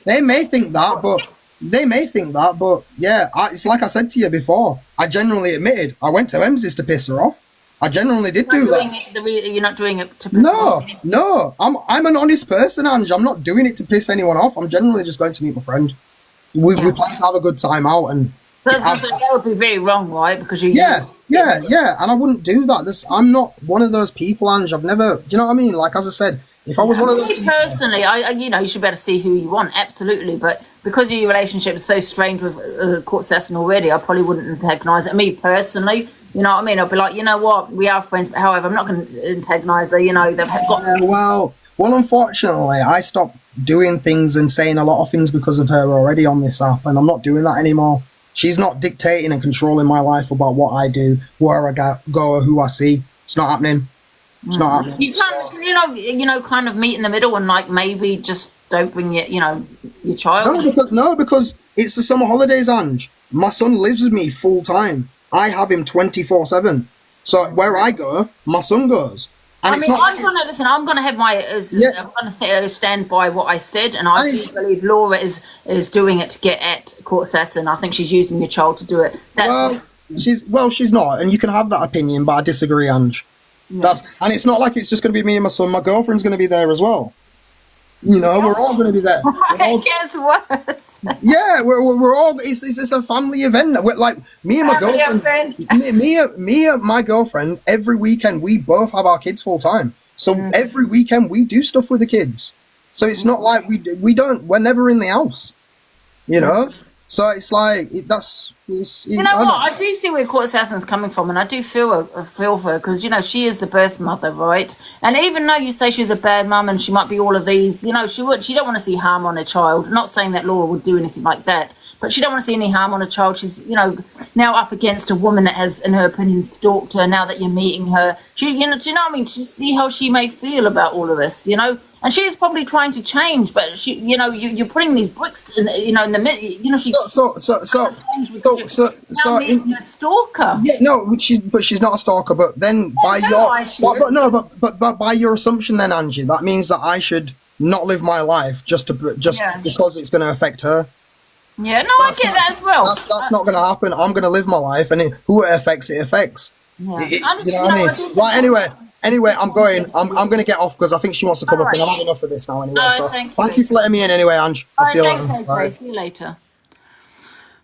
they may think that, but yeah, it's like I said to you before. I genuinely admitted I went to Ems's to piss her off. I genuinely did do that. You're not doing it to piss her off? No. I'm an honest person, Ange. I'm not doing it to piss anyone off. I'm genuinely just going to meet my friend. We plan to have a good time out, and... that would be very wrong, right? Because you... Yeah, and I wouldn't do that. I'm not one of those people, Ange. I've never... Do you know what I mean? Like, as I said, if I was one of those people... Personally, you know, you should better see who you want, absolutely. But because your relationship is so strained with Court Assassin already, I probably wouldn't antagonise it. Me, personally, you know what I mean? I'd be like, you know what? We are friends, but however, I'm not going to antagonise her. You know, they've got... well, unfortunately, I stopped doing things and saying a lot of things because of her already on this app, and I'm not doing that anymore. She's not dictating and controlling my life about what I do, where I go, or who I see. It's not happening. It's not happening. You can't, you know, kind of meet in the middle and like maybe just don't bring your child. No, because it's the summer holidays, Ange. My son lives with me full time. I have him 24/7. So where I go, my son goes. And I'm going to have my I'm going to stand by what I said, and I do believe Laura is doing it to get at Court Assassin. I think she's using your child to do it. She's not, and you can have that opinion, but I disagree, Ange. Yeah. And it's not like it's just going to be me and my son. My girlfriend's going to be there as well. You know, we're all going to be there. It gets worse. Yeah, we're all. It's a family event. We're like me and my girlfriend. Me and my girlfriend. Every weekend we both have our kids full time. So every weekend we do stuff with the kids. So it's not like we're never in the house. You know. So it's like You know what? I do see where Court Assassin's coming from, and I do feel for her because, you know, she is the birth mother, right? And even though you say she's a bad mum and she might be all of these, you know, she don't want to see harm on her child. Not saying that Laura would do anything like that, but she don't want to see any harm on her child. She's, you know, now up against a woman that has, in her opinion, stalked her. Now that you're meeting her, do you know what I mean? To see how she may feel about all of this, you know. And she is probably trying to change, but she, you know, you're putting these bricks, in, you know, in the middle. You know, she. So in a stalker. Yeah, no, but she's not a stalker. But then by by your assumption, then Angie, that means that I should not live my life just because it's going to affect her. Yeah, no, I get that as well. That's not going to happen. I'm going to live my life, and who it affects, it affects. Yeah. You know what I mean? Right. Anyway, I'm going to get off because I think she wants to come up, and I've had enough of this now. Anyway, so thank you for letting me in. Anyway, Ange, I'll see you later. Bye. See you later.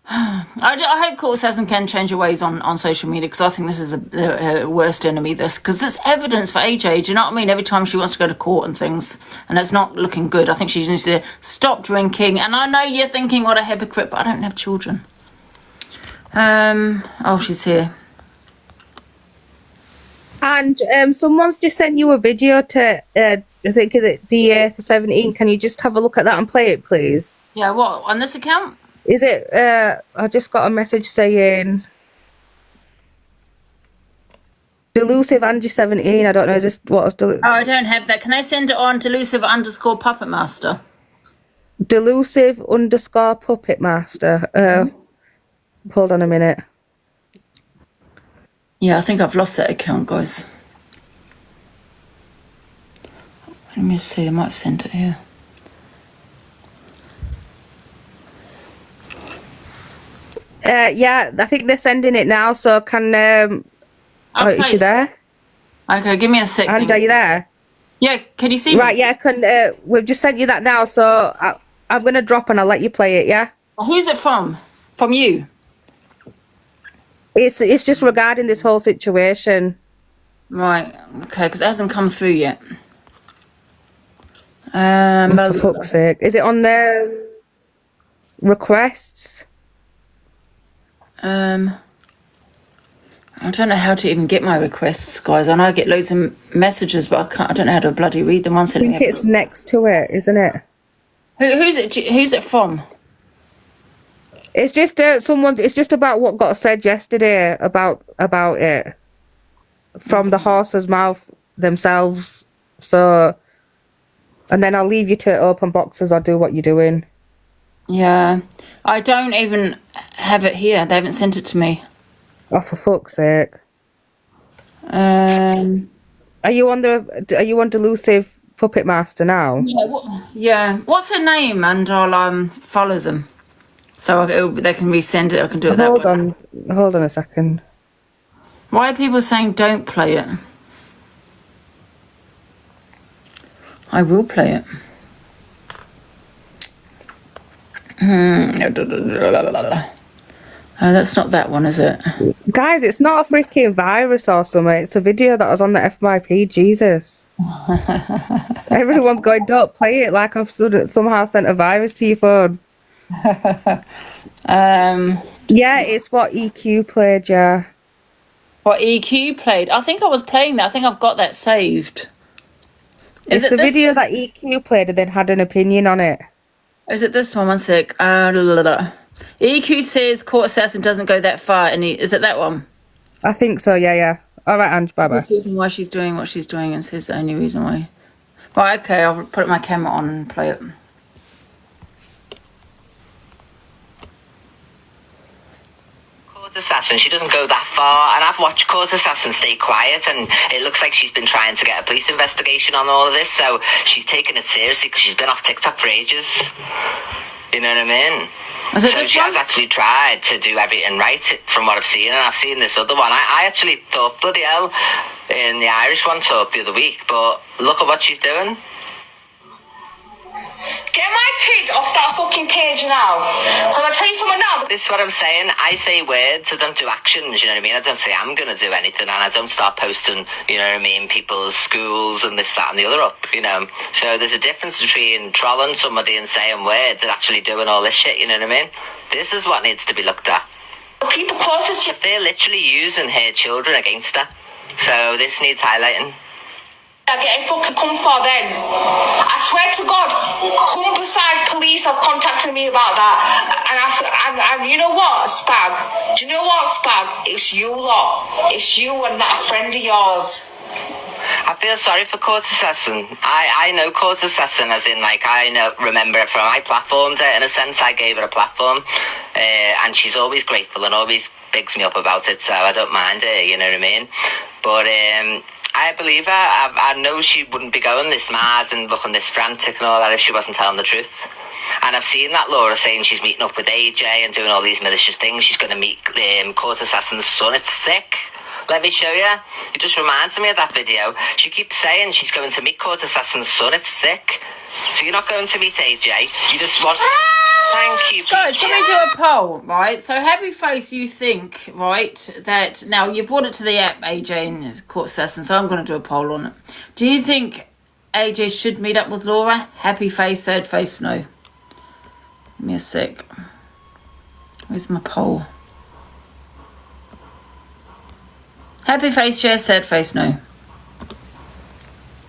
I hope Court Assassin can change your ways on social media, because I think this is her worst enemy. Because it's evidence for AJ. Do you know what I mean? Every time she wants to go to court and things, and it's not looking good. I think she needs to stop drinking. And I know you're thinking, what a hypocrite, but I don't have children. Oh, she's here. And someone's just sent you a video to, I think, is it DA17? Can you just have a look at that and play it, please? Yeah, what, on this account? Is it, I just got a message saying, Delusive Angie 17, I don't know, is this what was Oh, I don't have that. Can I send it on Delusive_Puppet Master? Delusive_Puppet Master. Hold on a minute. Yeah, I think I've lost that account, guys. Let me see, I might have sent it here. Yeah, I think they're sending it now, so can... is she there? Okay, give me a sec. Angie, are you there? Yeah, can you see me? Right, yeah, we've just sent you that now, so I'm going to drop and I'll let you play it, yeah? Who's it from? From you? It's just regarding this whole situation. Right, okay, because it hasn't come through yet. For fuck's sake. Is it on the requests? I don't know how to even get my requests, guys. I know I get loads of messages, but I don't know how to bloody read them. I think it's next to it, isn't it? Who's it from? It's just it's just about what got said yesterday about it from the horse's mouth themselves. So, and then I'll leave you to open boxes or do what you're doing. Yeah, I don't even have it here. They haven't sent it to me. Oh, for fuck's sake! Are you on Delusive Puppet Master now? Yeah. What's her name? And I'll follow them. So they can resend it. I can do it that way. Hold on a second. Why are people saying don't play it? I will play it. Oh, that's not that one, is it? Guys, it's not a freaking virus or something. It's a video that was on the FYP. Jesus. Everyone's going, don't play it, like I've somehow sent a virus to your phone. Yeah, it's what EQ played, yeah. What EQ played? I think I was playing that. I think I've got that saved. It's the video that EQ played and then had an opinion on it. Is it this one? One sec. EQ says Court Assassin doesn't go that far. Is it that one? I think so, yeah. All right, Ange, bye-bye. That's the reason why she's doing what she's doing, and says the only reason why. Right, okay, I'll put my camera on and play it. Court Assassin, she doesn't go that far, and I've watched Court Assassin stay quiet, and it looks like she's been trying to get a police investigation on all of this, so she's taking it seriously because she's been off TikTok for ages. You know what I mean? So she has actually tried to do everything right from what I've seen, and I've seen this other one. I actually thought, bloody hell, in the Irish one talk the other week, but look at what she's doing. Get my kid off that fucking page now. Because I tell you something now. This is what I'm saying. I say words, I don't do actions, you know what I mean? I don't say I'm going to do anything, and I don't start posting, you know what I mean, people's schools and this, that and the other up, you know? So there's a difference between trolling somebody and saying words and actually doing all this shit, you know what I mean? This is what needs to be looked at. The people closest to you, they're literally using her children against her. So this needs highlighting. I get a fucking come for then. I swear to God, Humberside police have contacted me about that. And you know what, Spag? Do you know what, Spag? It's you lot. It's you and that friend of yours. I feel sorry for Court Assassin. I know Court Assassin as in, like, remember it from my platforms. In a sense, I gave her a platform. And she's always grateful and always bigs me up about it, so I don't mind her, you know what I mean? But, I believe her. I know she wouldn't be going this mad and looking this frantic and all that if she wasn't telling the truth. And I've seen that Laura saying she's meeting up with AJ and doing all these malicious things. She's going to meet Court Assassin's son. It's sick. Let me show you. It just reminds me of that video. She keeps saying she's going to meet Court Assassin's son. It's sick. So you're not going to meet AJ. You just want... Thank you, guys, can we do a poll, right? So, Happy Face, you think, right, that now you brought it to the app, AJ and Court Assassin, so I'm going to do a poll on it. Do you think AJ should meet up with Laura? Happy Face, sad face, no. Give me a sec. Where's my poll? Happy Face, yes, sad face, no.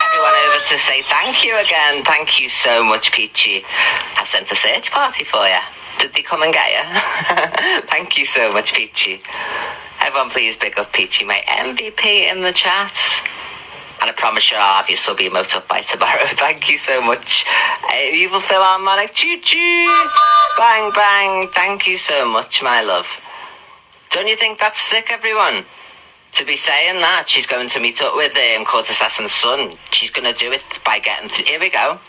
Everyone over to say thank you again. Thank you so much, Peachy. I sent a search party for you. Did they come and get you? Thank you so much, Peachy. Everyone please pick up Peachy, my MVP in the chat. And I promise you I'll have your sub emote up by tomorrow. Thank you so much. Evil Philharmonic, choo choo. Bang bang. Thank you so much, my love. Don't you think that's sick, everyone? To be saying that she's going to meet up with Court Assassin's son. She's going to do it by getting... Here we go.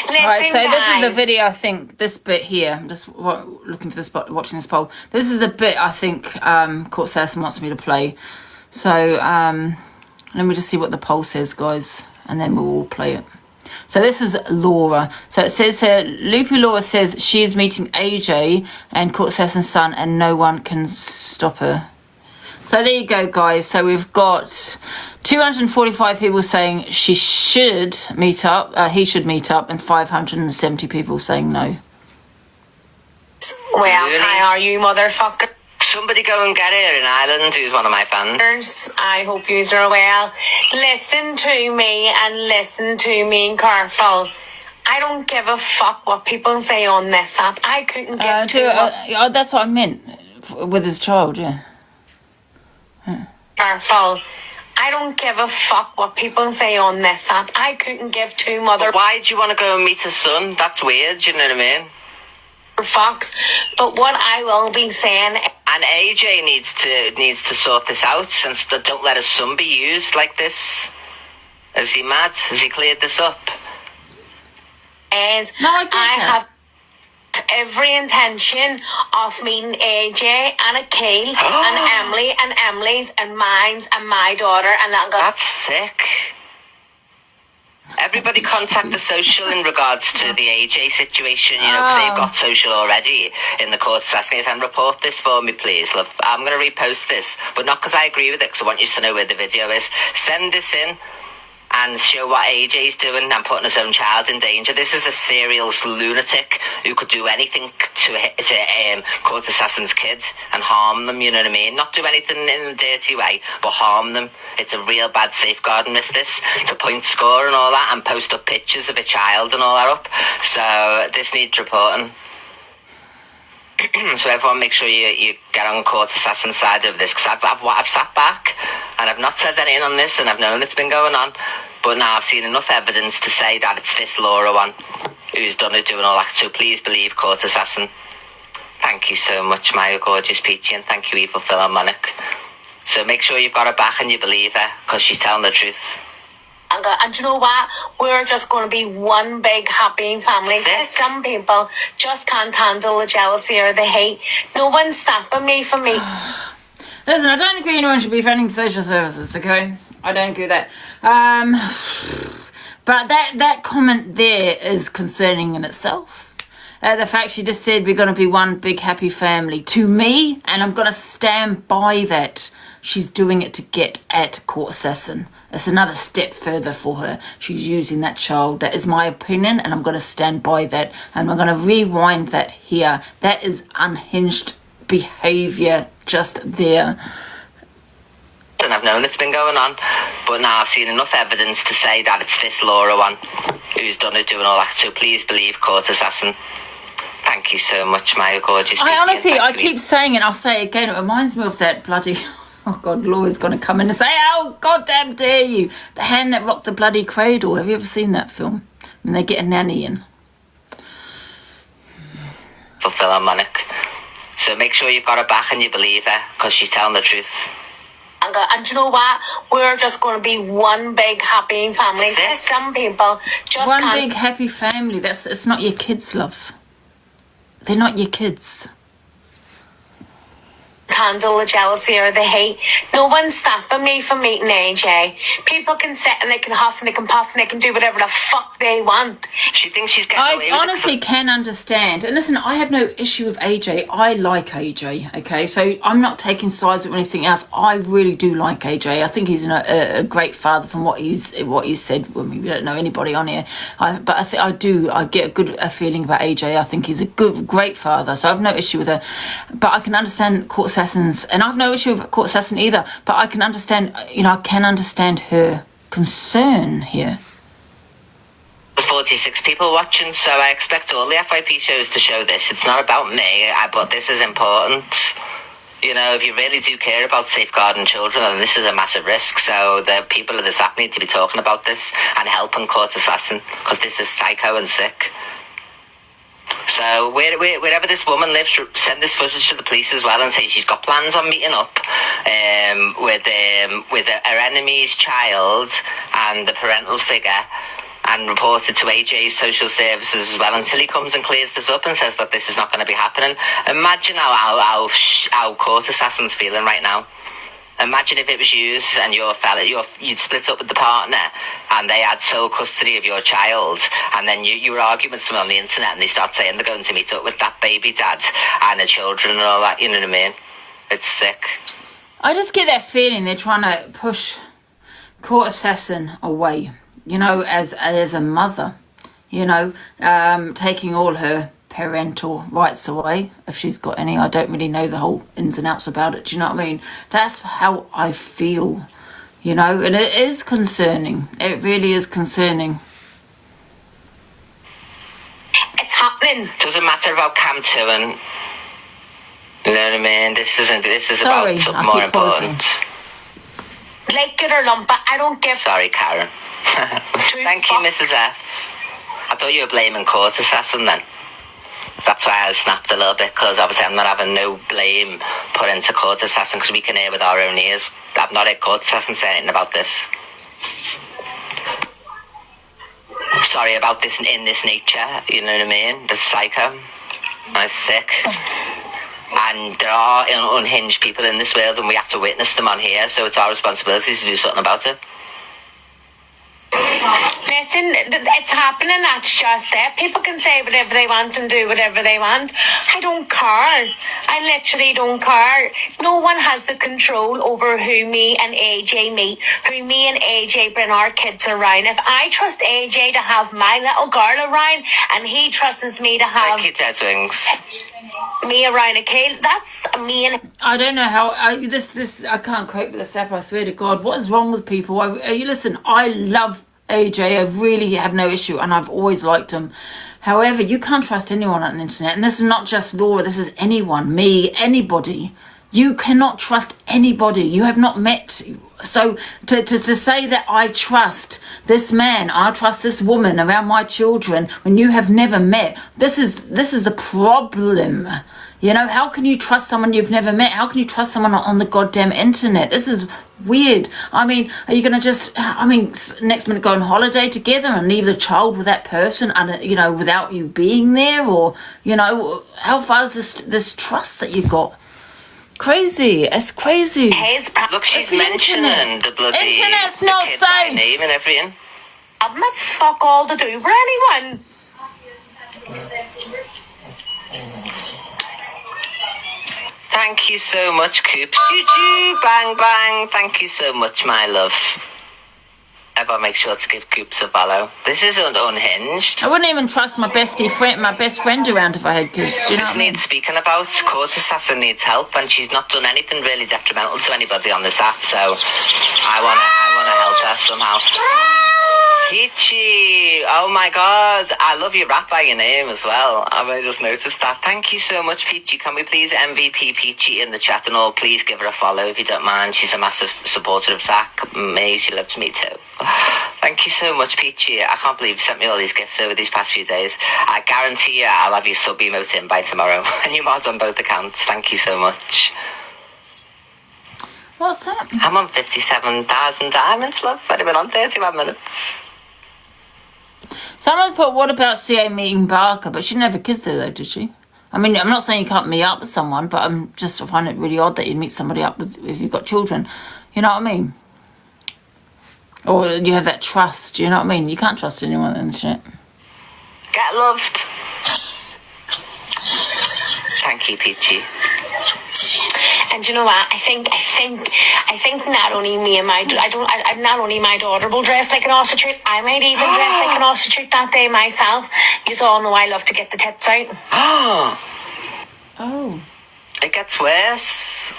Listen, right, so this is the video, I think, this bit here. I'm just looking for this, watching this poll. This is a bit, I think, Court Assassin wants me to play. So, let me just see what the poll says, guys, and then we'll all play it. So this is Laura. So it says here, Loopy Laura says she is meeting AJ and Court Assassin's son, and no one can stop her. So there you go, guys. So we've got 245 people saying she should meet up, he should meet up, and 570 people saying no. Well, how are you, motherfucker? Somebody go and get her in Ireland who's one of my fans. I hope you are well. Listen to me and listen to me careful. I don't give a fuck what people say on this app. I couldn't give that's what I meant with his child, yeah. Careful. I don't give a fuck what people say on this app. I couldn't give two mother. Why do you want to go and meet his son? That's weird, you know what I mean? Fox. But what I will be saying, and AJ needs to sort this out, since don't let his son be used like this. Is he mad? Has he cleared this up? Is I have every intention of meeting AJ and Akil and Emily and Emily's and mine's and my daughter and that. That's sick. Everybody contact the social in regards to the AJ situation, you know, because they've got social already in the Court Assassin, and report this for me, please, love. I'm going to repost this, but not because I agree with it, because I want you to know where the video is. Send this in and show what AJ's doing and putting his own child in danger. This is a serial lunatic who could do anything to Court Assassin's kids and harm them, you know what I mean? Not do anything in a dirty way, but harm them. It's a real bad safeguarding this. It's a point score and all that, and post up pictures of a child and all that up. So this needs reporting. So everyone make sure you get on Court Assassin's side of this, because I've sat back and I've not said anything on this, and I've known it's been going on, but now I've seen enough evidence to say that it's this Laura one who's done it, doing all that. So please believe Court Assassin. Thank you so much, my gorgeous Peachy, and thank you, Evil Philharmonic. So make sure you've got her back and you believe her, because she's telling the truth. And you know what? We're just going to be one big happy family. Some people just can't handle the jealousy or the hate. No one's stopping me from me. Listen, I don't agree anyone should be offending social services, okay? I don't agree with that. But that comment there is concerning in itself. The fact she just said we're going to be one big happy family to me, and I'm going to stand by that. She's doing it to get at Court Assassin. It's another step further for her. She's using that child. That is my opinion, and I'm going to stand by that. And I'm going to rewind that here. That is unhinged behaviour just there. And I've known it's been going on, but now I've seen enough evidence to say that it's this Laura one who's done it, doing all that. So please believe Court Assassin. Thank you so much, my gorgeous. I honestly, I keep saying it, I'll say it again, it reminds me of that bloody, oh God, Laura's going to come in and say, oh, goddamn dare you. The Hand That Rocked the Bloody Cradle. Have you ever seen that film? When they get a nanny in. For Philharmonic. So make sure you've got her back and you believe her, because she's telling the truth. And you know what? We're just going to be one big happy family. Some people just one can't big happy family. It's not your kids, love. They're not your kids. handle the jealousy or the hate. No one's stopping me from meeting AJ. People can sit and they can huff and they can puff and they can do whatever the fuck they want. She thinks she's getting away I with honestly can understand. And listen, I have no issue with AJ. I like AJ, okay? So I'm not taking sides or anything else. I really do like AJ. I think he's a great father from what he's said. Well, we don't know anybody on here. But I get a good feeling about AJ. I think he's a great father. So I have no issue with her. But I can understand Court Assassin's, and I have no issue with Court Assassin either. But I can understand, I can understand her concern here. There's 46 people watching, so I expect all the FYP shows to show this. It's not about me, but this is important. If you really do care about safeguarding children, then this is a massive risk. So the people of this app need to be talking about this and helping Court Assassin, because this is psycho and sick. So wherever this woman lives, send this footage to the police as well and say she's got plans on meeting up with her enemy's child and the parental figure, and report it to AJ's social services as well until he comes and clears this up and says that this is not going to be happening. Imagine how Court Assassin's feeling right now. Imagine if it was you and you'd split up with the partner and they had sole custody of your child, and then you were arguing with someone on the internet and they start saying they're going to meet up with that baby dad and the children and all that, you know what I mean? It's sick. I just get that feeling they're trying to push Court Assassin away, as a mother, taking all her parental rights away, if she's got any. I don't really know the whole ins and outs about it, do you know what I mean? That's how I feel, and it is concerning. It really is concerning. It's happening. Doesn't matter about Cam 2 and, you know what I mean? This is Sorry, about something more important. Like it or lump it, I don't give. Sorry, Karen. Thank you, Mrs. F. I thought you were blaming Court Assassin then. That's why I snapped a little bit, because obviously I'm not having no blame put into Court Assassin, because we can hear with our own ears. I've not heard Court Assassin say anything about this. Sorry about this in this nature, you know what I mean? That's psycho. It's sick. And there are unhinged people in this world, and we have to witness them on here, so it's our responsibility to do something about it. Listen, it's happening, that's just it. People can say whatever they want and do whatever they want. I don't care. I literally don't care. No one has the control over who me and AJ meet, who me and AJ bring our kids around. If I trust AJ to have my little girl around, and he trusts me to have me around a kid, that's me and... I don't know how... I can't cope with this app, I swear to God. What is wrong with people? Listen, I love AJ. I really have no issue, and I've always liked him. However, you can't trust anyone on the internet, and this is not just Laura, this is anyone, me, anybody. You cannot trust anybody you have not met. So to say that I trust this man, I trust this woman around my children when you have never met, this is the problem. How can you trust someone you've never met? How can you trust someone on the goddamn internet? This is weird. I mean, are you going to just, next minute go on holiday together and leave the child with that person, and without you being there? Or, how far is this trust that you got? Crazy. It's crazy. Look, she's mentioning the bloody... Internet's not safe. Name and everything. That's fuck all to do for anyone. Thank you so much, Coops. Choo-choo, bang, bang. Thank you so much, my love. Everyone make sure to give Coops a follow. This isn't unhinged. I wouldn't even trust my best friend around if I had kids. Do you know This what I mean? needs speaking about. Court Assassin needs help, and she's not done anything really detrimental to anybody on this app, so I wanna help her somehow. Peachy, oh my god, I love your rap by your name as well. I just noticed that. Thank you so much, Peachy. Can we please MVP Peachy in the chat and all? Please give her a follow if you don't mind. She's a massive supporter of Zach. Me, she loves me too. Thank you so much, Peachy. I can't believe you sent me all these gifts over these past few days. I guarantee you I'll have your sub emote in by tomorrow. And you mods on both accounts. Thank you so much. What's that? I'm on 57,000 diamonds, love. I've been on 31 minutes. Someone's put, what about CA meeting Barker? But she didn't have kids there, though, did she? I mean, I'm not saying you can't meet up with someone, but I'm just find it really odd that you meet somebody up with if you've got children. You know what I mean? Or you have that trust. You know what I mean? You can't trust anyone and shit. Get loved. Thank you, Peachy. And you know what? I think not only me and not only my daughter will dress like an prostitute. I might even dress like an prostitute that day myself. You all know I love to get the tits out. Oh. It gets worse.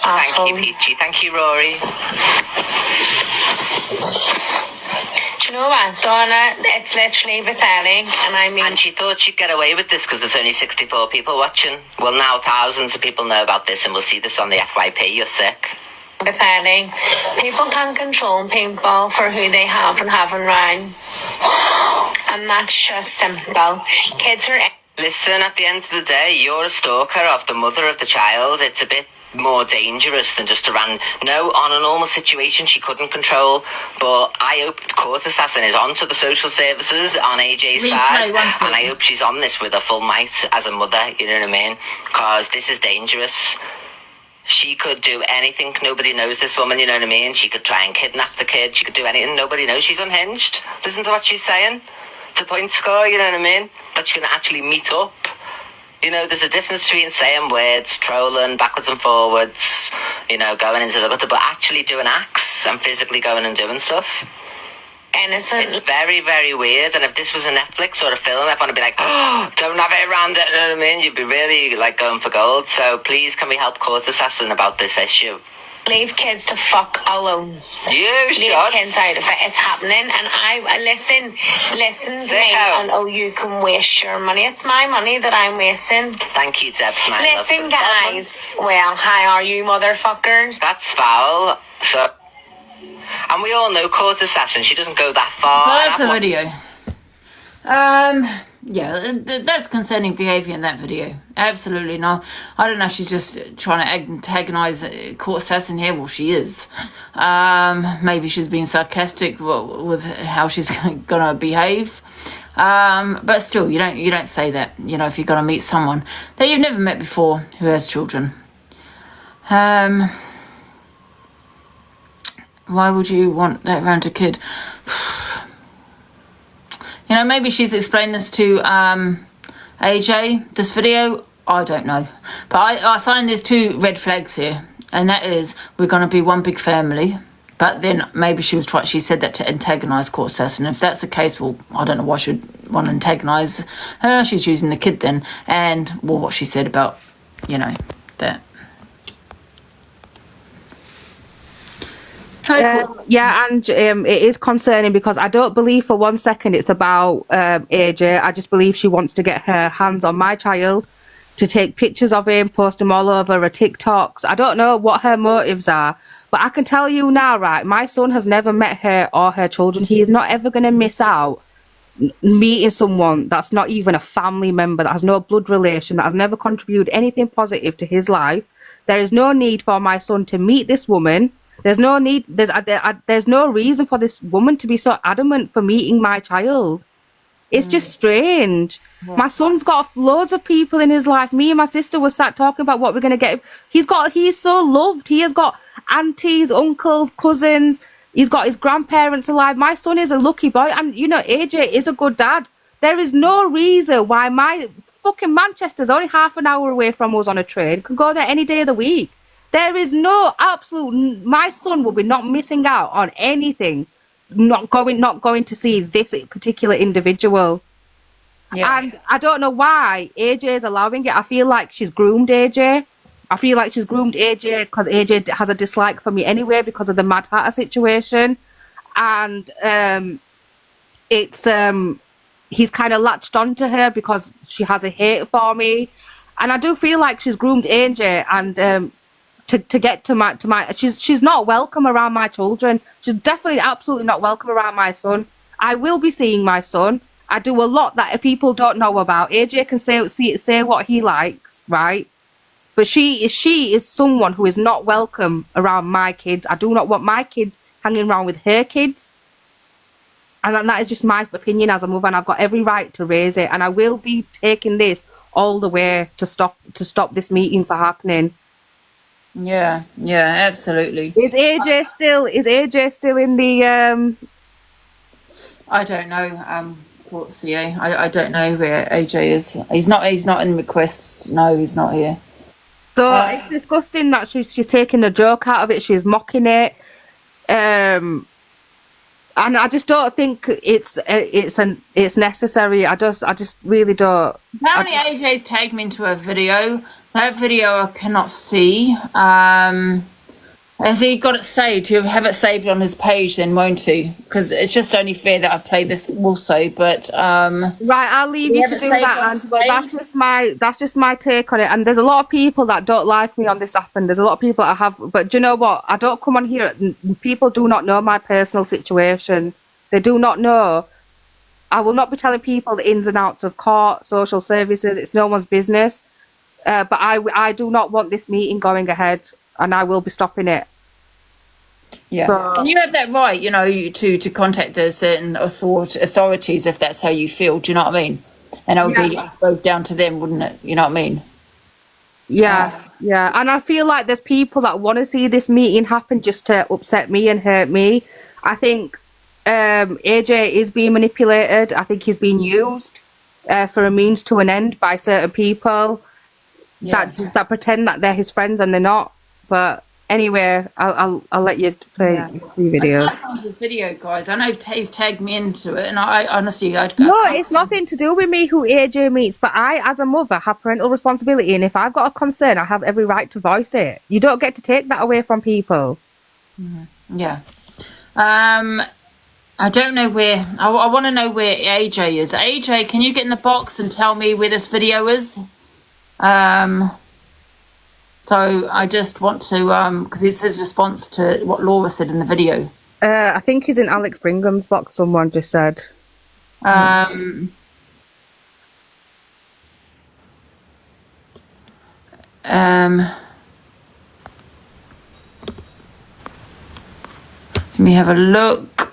Thank you, Peachy. Thank you, Rory. Do you know what, Donna? It's literally pathetic, and I mean... And she thought she'd get away with this because there's only 64 people watching. Well, now thousands of people know about this, and we'll see this on the FYP. You're sick. Pathetic. People can control people for who they have and haven't around. And that's just simple. Kids are... Listen, at the end of the day, you're a stalker of the mother of the child. It's a bit more dangerous than just a no, on a normal situation she couldn't control, but I hope Court Assassin is on to the social services on AJ's side, and I hope she's on this with a full might as a mother, you know what I mean, because this is dangerous. She could do anything. Nobody knows this woman, you know what I mean. She could try and kidnap the kid. She could do anything. Nobody knows. She's unhinged. Listen to what she's saying. It's a point score, you know what I mean, that she can actually meet up. You know, there's a difference between saying words, trolling backwards and forwards, you know, going into the gutter, but actually doing acts and physically going and doing stuff. Innocent. It's very, very weird. And if this was a Netflix or a film, everyone would be like, oh, don't have it around it, you know what I mean? You'd be really, like, going for gold. So please, can we help Court Assassin about this issue? Leave kids the fuck alone. You Leave should. kids out of it. It's happening, and I listen to me. And oh, you can waste your money. It's my money that I'm wasting. Thank you, Debs, my love. Listen, guys. Well, how are you, motherfuckers? That's foul. So, and we all know Court Assassin. She doesn't go that far. So that's the video. Yeah, that's concerning behaviour in that video. Absolutely no. I don't know if she's just trying to antagonise Court Assassin here. Well, she is. Maybe she's being sarcastic with how she's gonna behave. But still, you don't say that. You know, if you're gonna meet someone that you've never met before who has children. Why would you want that around a kid? You know, maybe she's explained this to AJ, this video. I don't know. But I find there's two red flags here. And that is, we're going to be one big family. But then maybe she said that to antagonise Court Assassin. If that's the case, well, I don't know why she'd want to antagonise her. She's using the kid then. And, well, what she said about, you know, that. Yeah, and it is concerning because I don't believe for 1 second it's about AJ. I just believe she wants to get her hands on my child, to take pictures of him, post them all over her TikToks. I don't know what her motives are, but I can tell you now, right, my son has never met her or her children. He is not ever going to miss out meeting someone that's not even a family member, that has no blood relation, that has never contributed anything positive to his life. There is no need for my son to meet this woman. There's no need, there's no reason for this woman to be so adamant for meeting my child. It's just strange. My son's got loads of people in his life. Me and my sister were sat talking about what we're going to get. He's so loved. He has got aunties, uncles, cousins. He's got his grandparents alive. My son is a lucky boy. And, you know, AJ is a good dad. There is no reason why my fucking Manchester's only half an hour away from us on a train. Can go there any day of the week. There is no absolute... My son will be not missing out on anything. Not going to see this particular individual. Yeah. And I don't know why AJ is allowing it. I feel like she's groomed AJ. I feel like she's groomed AJ because AJ has a dislike for me anyway because of the Mad Hatter situation. And he's kind of latched onto her because she has a hate for me. And I do feel like she's groomed AJ and to get to my she's not welcome around my children. She's definitely absolutely not welcome around my son. I will be seeing my son. I do a lot that people don't know about. AJ can say what he likes, right? But she is someone who is not welcome around my kids. I do not want my kids hanging around with her kids. And that is just my opinion as a mother, and I've got every right to raise it. And I will be taking this all the way to stop this meeting from happening. Yeah, absolutely. Is AJ still in the I don't know. What's the I don't know where AJ is. He's not in requests. No, he's not here. So it's disgusting that she's taking the joke out of it. She's mocking it. And I just don't think it's necessary. I just really don't. Apparently, AJ's tagged me into a video. That video I cannot see. Has he got it saved? He'll have it saved on his page then, won't he? Because it's just only fair that I play this also. But right, I'll leave you to do that, Angie. But that's just my take on it. And there's a lot of people that don't like me on this app, and there's a lot of people that I have. But do you know what? I don't come on here. People do not know my personal situation. They do not know. I will not be telling people the ins and outs of court, social services. It's no one's business. But I do not want this meeting going ahead. And I will be stopping it. Yeah, so, and you have that right, you know, to contact the certain authorities if that's how you feel. Do you know what I mean? And it would be, I suppose, down to them, wouldn't it? You know what I mean? Yeah. And I feel like there's people that want to see this meeting happen just to upset me and hurt me. I think AJ is being manipulated. I think he's being used for a means to an end by certain people that pretend that they're his friends and they're not. But anyway, I'll let you play your videos. I found this video, guys. I know he's tagged me into it, and I honestly, no, it's nothing to do with me who AJ meets. But I, as a mother, have parental responsibility, and if I've got a concern, I have every right to voice it. You don't get to take that away from people. Mm-hmm. Yeah. I don't know where. I want to know where AJ is. AJ, can you get in the box and tell me where this video is? So I just want to, because it's his response to what Laura said in the video. I think he's in Alex Bringham's box, someone just said. Let me have a look.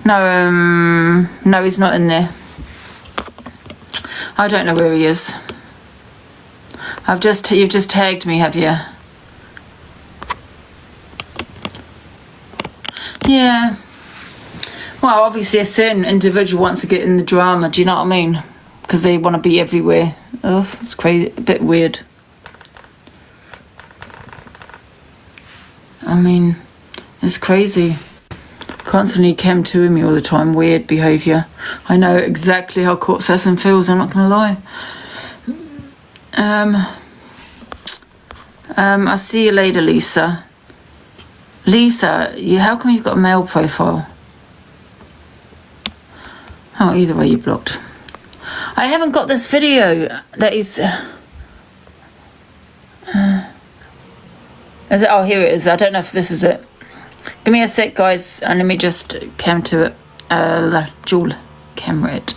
No, he's not in there. I don't know where he is. You've just tagged me, have you? Yeah. Well, obviously a certain individual wants to get in the drama, do you know what I mean? Because they want to be everywhere. Oh, it's crazy, a bit weird. I mean, it's crazy. Constantly came to me all the time. Weird behaviour. I know exactly how Court Assassin feels, I'm not going to lie. I'll see you later, Lisa. Lisa, how come you've got a male profile? Oh, either way, you blocked. I haven't got this video that is... Is it? Oh, here it is. I don't know if this is it. Give me a sec, guys, and let me just come to it. Dual camera it.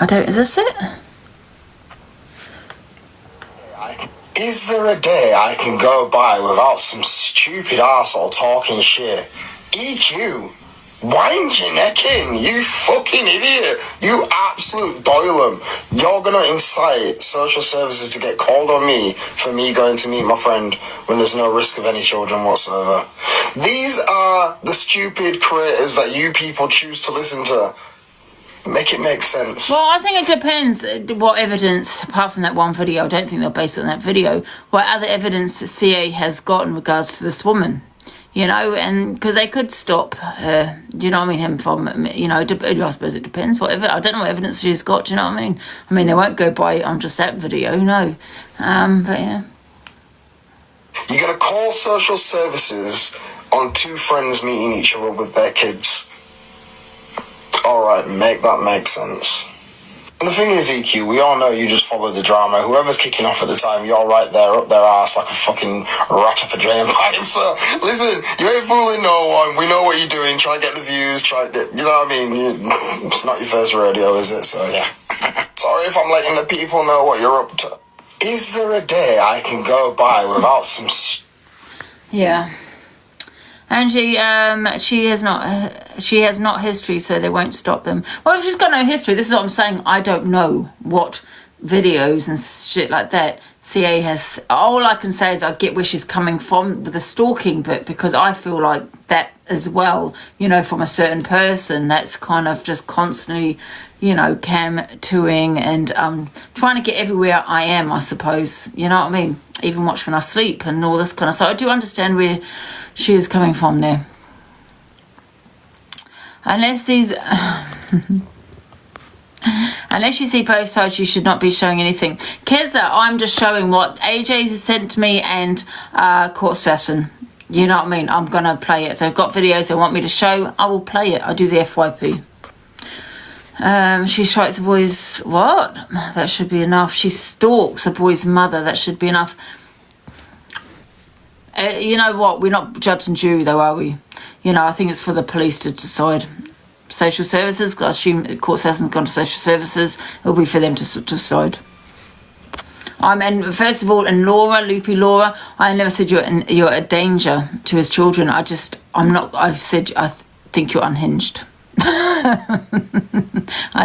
Is this it? Is there a day I can go by without some stupid arsehole talking shit? EQ, wind your neck in, you fucking idiot. You absolute doylem. You're gonna incite social services to get called on me for me going to meet my friend when there's no risk of any children whatsoever. These are the stupid creators that you people choose to listen to. Make it make sense. Well, I think it depends what evidence, apart from that one video, I don't think they'll base it on that video, what other evidence CA has got in regards to this woman, you know, and because they could stop her, do you know what I mean, him from, you know, I suppose it depends, whatever, I don't know what evidence she's got, do you know what I mean? I mean, they won't go by on just that video, no, but yeah. You're going to call social services on two friends meeting each other with their kids. Alright, make that make sense. And the thing is, EQ, we all know you just follow the drama. Whoever's kicking off at the time, you're right there, up their ass like a fucking rat up a drain pipe. So, listen, you ain't fooling no one. We know what you're doing. Try to get the views, you know what I mean? It's not your first rodeo, is it? So, yeah. Sorry if I'm letting the people know what you're up to. Is there a day I can go by without some... Yeah. Angie, she has not history, so they won't stop them. Well, if she's got no history, this is what I'm saying. I don't know what videos and shit like that CA has. All I can say is I get where she's coming from with the stalking bit, because I feel like that as well, you know, from a certain person that's kind of just constantly, you know, cam-toing and trying to get everywhere I am, I suppose. You know what I mean? Even watch when I sleep and all this kind of stuff. I do understand where she is coming from there. Unless these... Unless you see both sides, you should not be showing anything. Keza, I'm just showing what AJ has sent me and Court Assassin. You know what I mean? I'm going to play it. If they've got videos they want me to show, I will play it. I do the FYP. She strikes a boy's... What? That should be enough. She stalks a boy's mother. That should be enough. You know what? We're not judge and jury, though, are we? You know, I think it's for the police to decide. Social services, I assume Court Assassin's gone to social services. It'll be for them to decide. And first of all, and Laura, Loopy Laura, I never said you're a danger to his children. I've said I think you're unhinged. I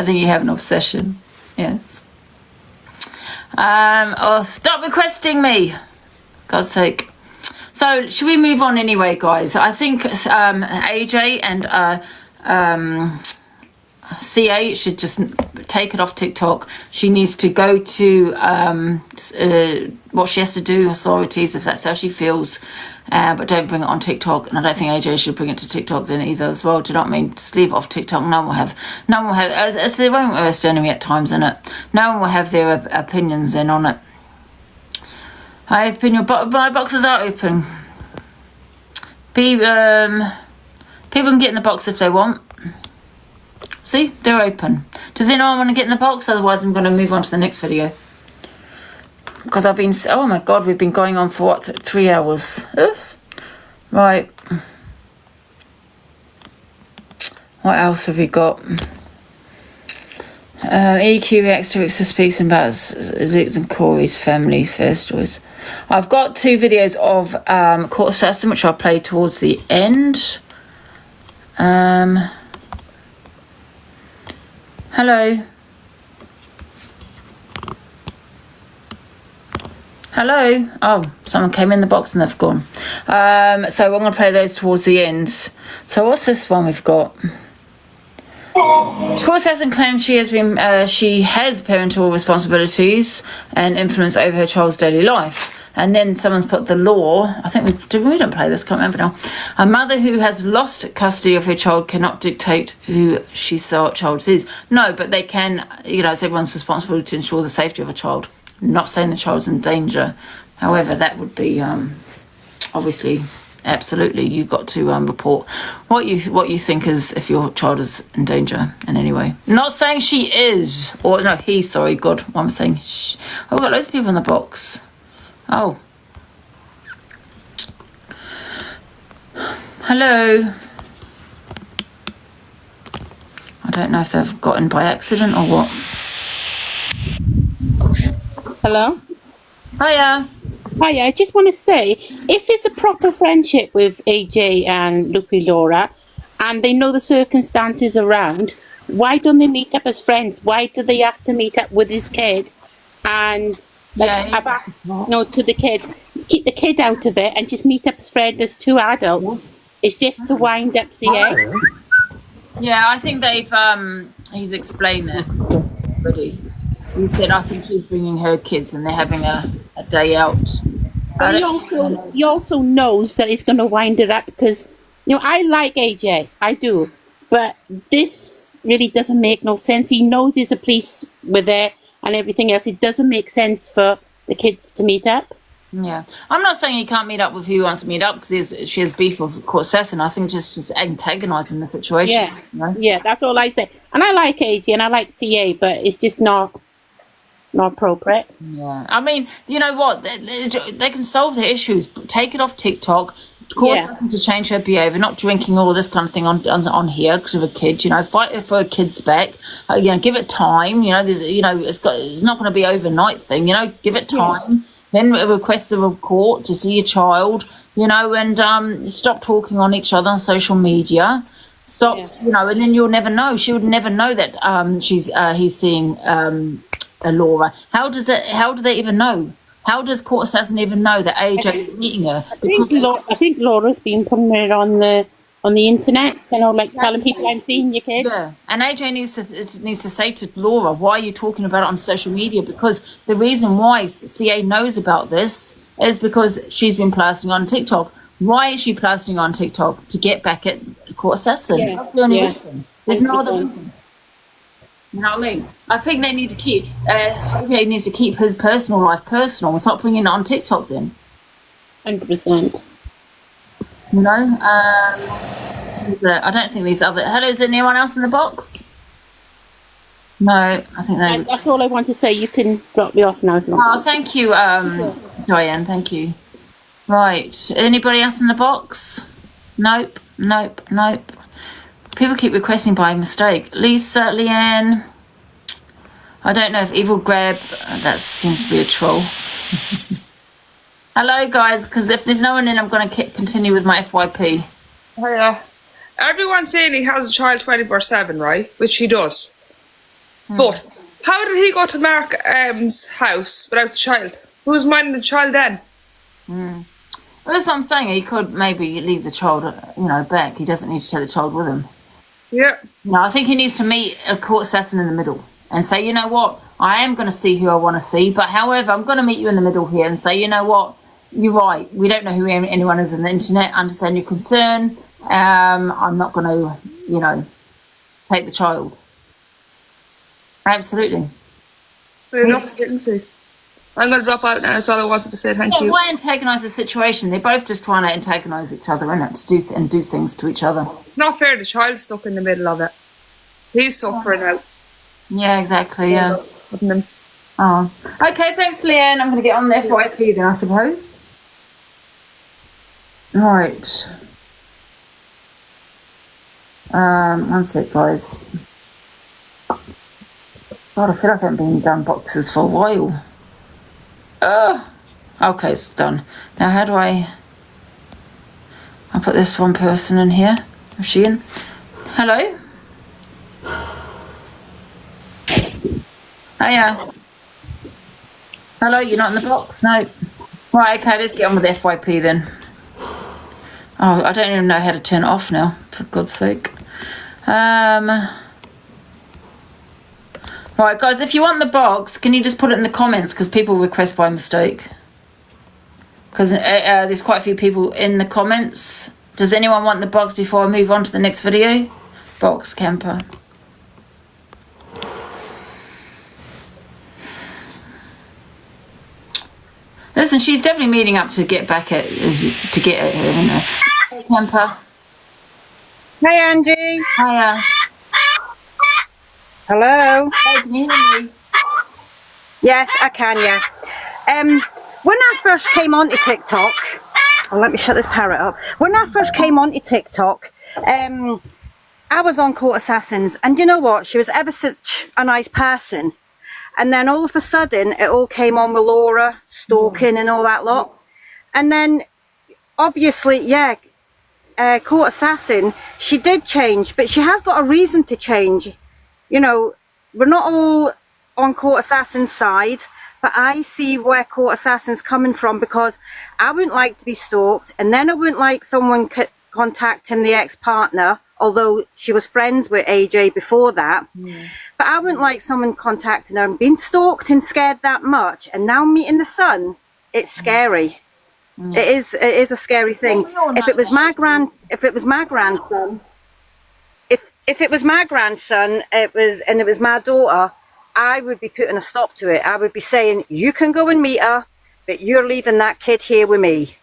think you have an obsession. Yes. Stop requesting me. God's sake. So should we move on anyway, guys? I think AJ and CA should just take it off TikTok. She needs to go to what she has to do, authorities, if that's how she feels, but don't bring it on TikTok. And I don't think AJ should bring it to TikTok then either as well. Do you know what I mean? Just leave it off TikTok. No one will have as they won't arrest enemy at times, innit? No one will have their opinions then on it. I open my boxes are open. People can get in the box if they want. See, they're open. Does anyone want to get in the box? Otherwise, I'm going to move on to the next video. Because I've been... Oh, my God, we've been going on for, what, 3 hours? Right. What else have we got? EQ extra speaks about Zix and Corey's family first stories. I've got 2 videos of Court Assassin, which I'll play towards the end. Hello. Hello. Oh, someone came in the box and they've gone. So I'm going to play those towards the end. So what's this one we've got? Court Assassin claims she has parental responsibilities and influence over her child's daily life. And then someone's put the law. I think we don't play this, can't remember now. A mother who has lost custody of her child cannot dictate who she child is. No, but they can, you know, it's everyone's responsibility to ensure the safety of a child. Not saying the child's in danger. However, that would be obviously, absolutely, you've got to report what you think is if your child is in danger in any way. Not saying she is, or no, he, sorry, God, what am I saying? Shh. Oh, we've got loads of people in the box. Oh. Hello. I don't know if they've gotten by accident or what. Hello? Hiya. Hi, I just want to say, if it's a proper friendship with AJ and Lucy Laura, and they know the circumstances around, why don't they meet up as friends? Why do they have to meet up with his kid? And to the kid, keep the kid out of it, and just meet up as friends as two adults. It's just to wind up CA. Yeah, I think he's explained that already. He said, I think she's bringing her kids and they're having a day out. But he also knows that it's going to wind it up because, I like AJ, I do. But this really doesn't make no sense. He knows there's a police with there and everything else. It doesn't make sense for the kids to meet up. Yeah, I'm not saying he can't meet up with who he wants to meet up because she has beef with Court Assassin. I think just antagonising the situation. Yeah, yeah, that's all I say. And I like AJ and I like CA, but it's just not appropriate. Yeah, I mean, you know what? They can solve the issues. Take it off TikTok. Court Assassin to change her behaviour, not drinking all this kind of thing on here because of a kid. Fight for a kid's spec. Give it time. It's not going to be an overnight thing. Give it time. Yeah. Then request the report to see your child, and stop talking on each other on social media. Stop, and then you'll never know. She would never know that he's seeing Laura. How do they even know? How does Court Assassin even know that AJ is meeting her? I think Laura's been putting it on the internet, telling people I'm seeing your kid. Yeah, and AJ needs to say to Laura, why are you talking about it on social media? Because the reason why CA knows about this is because she's been plastering on TikTok. Why is she plastering on TikTok? To get back at Court Assassin. Yeah. That's the only reason. There's no other reason. You know what I mean? I think they need to keep. AJ needs to keep his personal life personal and stop bringing it on TikTok. Then. 100%. I don't think these other. Hello, is there anyone else in the box? No, I think that's all I want to say. You can drop me off now. Oh, thank you, Diane. Thank you. Right, anybody else in the box? Nope. People keep requesting by mistake. Lisa, Leanne. I don't know if Evil Grab. That seems to be a troll. Hello, guys, because if there's no one in, I'm going to continue with my FYP. Hiya. Everyone's saying he has a child 24/7, right? Which he does. But how did he go to Mark M's house without the child? Who was minding the child then? Well, that's what I'm saying. He could maybe leave the child, back. He doesn't need to take the child with him. Yeah. No, I think he needs to meet a Court Assassin in the middle and say, you know what, I am going to see who I want to see, but however, I'm going to meet you in the middle here and say, you know what, you're right. We don't know who anyone is on the internet. I understand your concern. I'm not going to, take the child. Absolutely. That's getting to. I'm going to drop out now. That's all I wanted to say. Thank you. Why antagonise the situation? They're both just trying to antagonise each other, innit? And do things to each other. It's not fair. The child's stuck in the middle of it. He's suffering out. Yeah, exactly. Yeah. Oh. Okay, thanks, Leanne. I'm going to get on the FYP then, I suppose. All right. One sec, guys. God, I feel like I haven't been done boxes for a while. Okay, it's done. Now, how do I'll put this one person in here. Is she in? Hello? Hiya. Hello, you're not in the box? No. Right, okay, let's get on with the FYP then. Oh, I don't even know how to turn it off now, for God's sake. Right, guys, if you want the box, can you just put it in the comments, because people request by mistake. Because there's quite a few people in the comments. Does anyone want the box before I move on to the next video? Box camper. Listen, she's definitely meeting up to get back at Hey, camper. Hey, Angie. Hiya. Hello. Hey, can you hear me? Yes, I can. Yeah. When I first came onto TikTok, let me shut this parrot up. When I first came onto TikTok, I was on Court Assassins, and you know what? She was ever such a nice person. And then all of a sudden, it all came on with Laura, stalking and all that lot. And then, obviously, Court Assassin, she did change, but she has got a reason to change. You know, we're not all on Court Assassin's side, but I see where Court Assassin's coming from, because I wouldn't like to be stalked, and then I wouldn't like someone contacting the ex-partner, although she was friends with AJ before that. But I wouldn't like someone contacting her and being stalked and scared that much, and now meeting the son, it's scary. It is a scary thing. If it was my grandson, it was my daughter, I would be putting a stop to it. I would be saying, you can go and meet her, but you're leaving that kid here with me.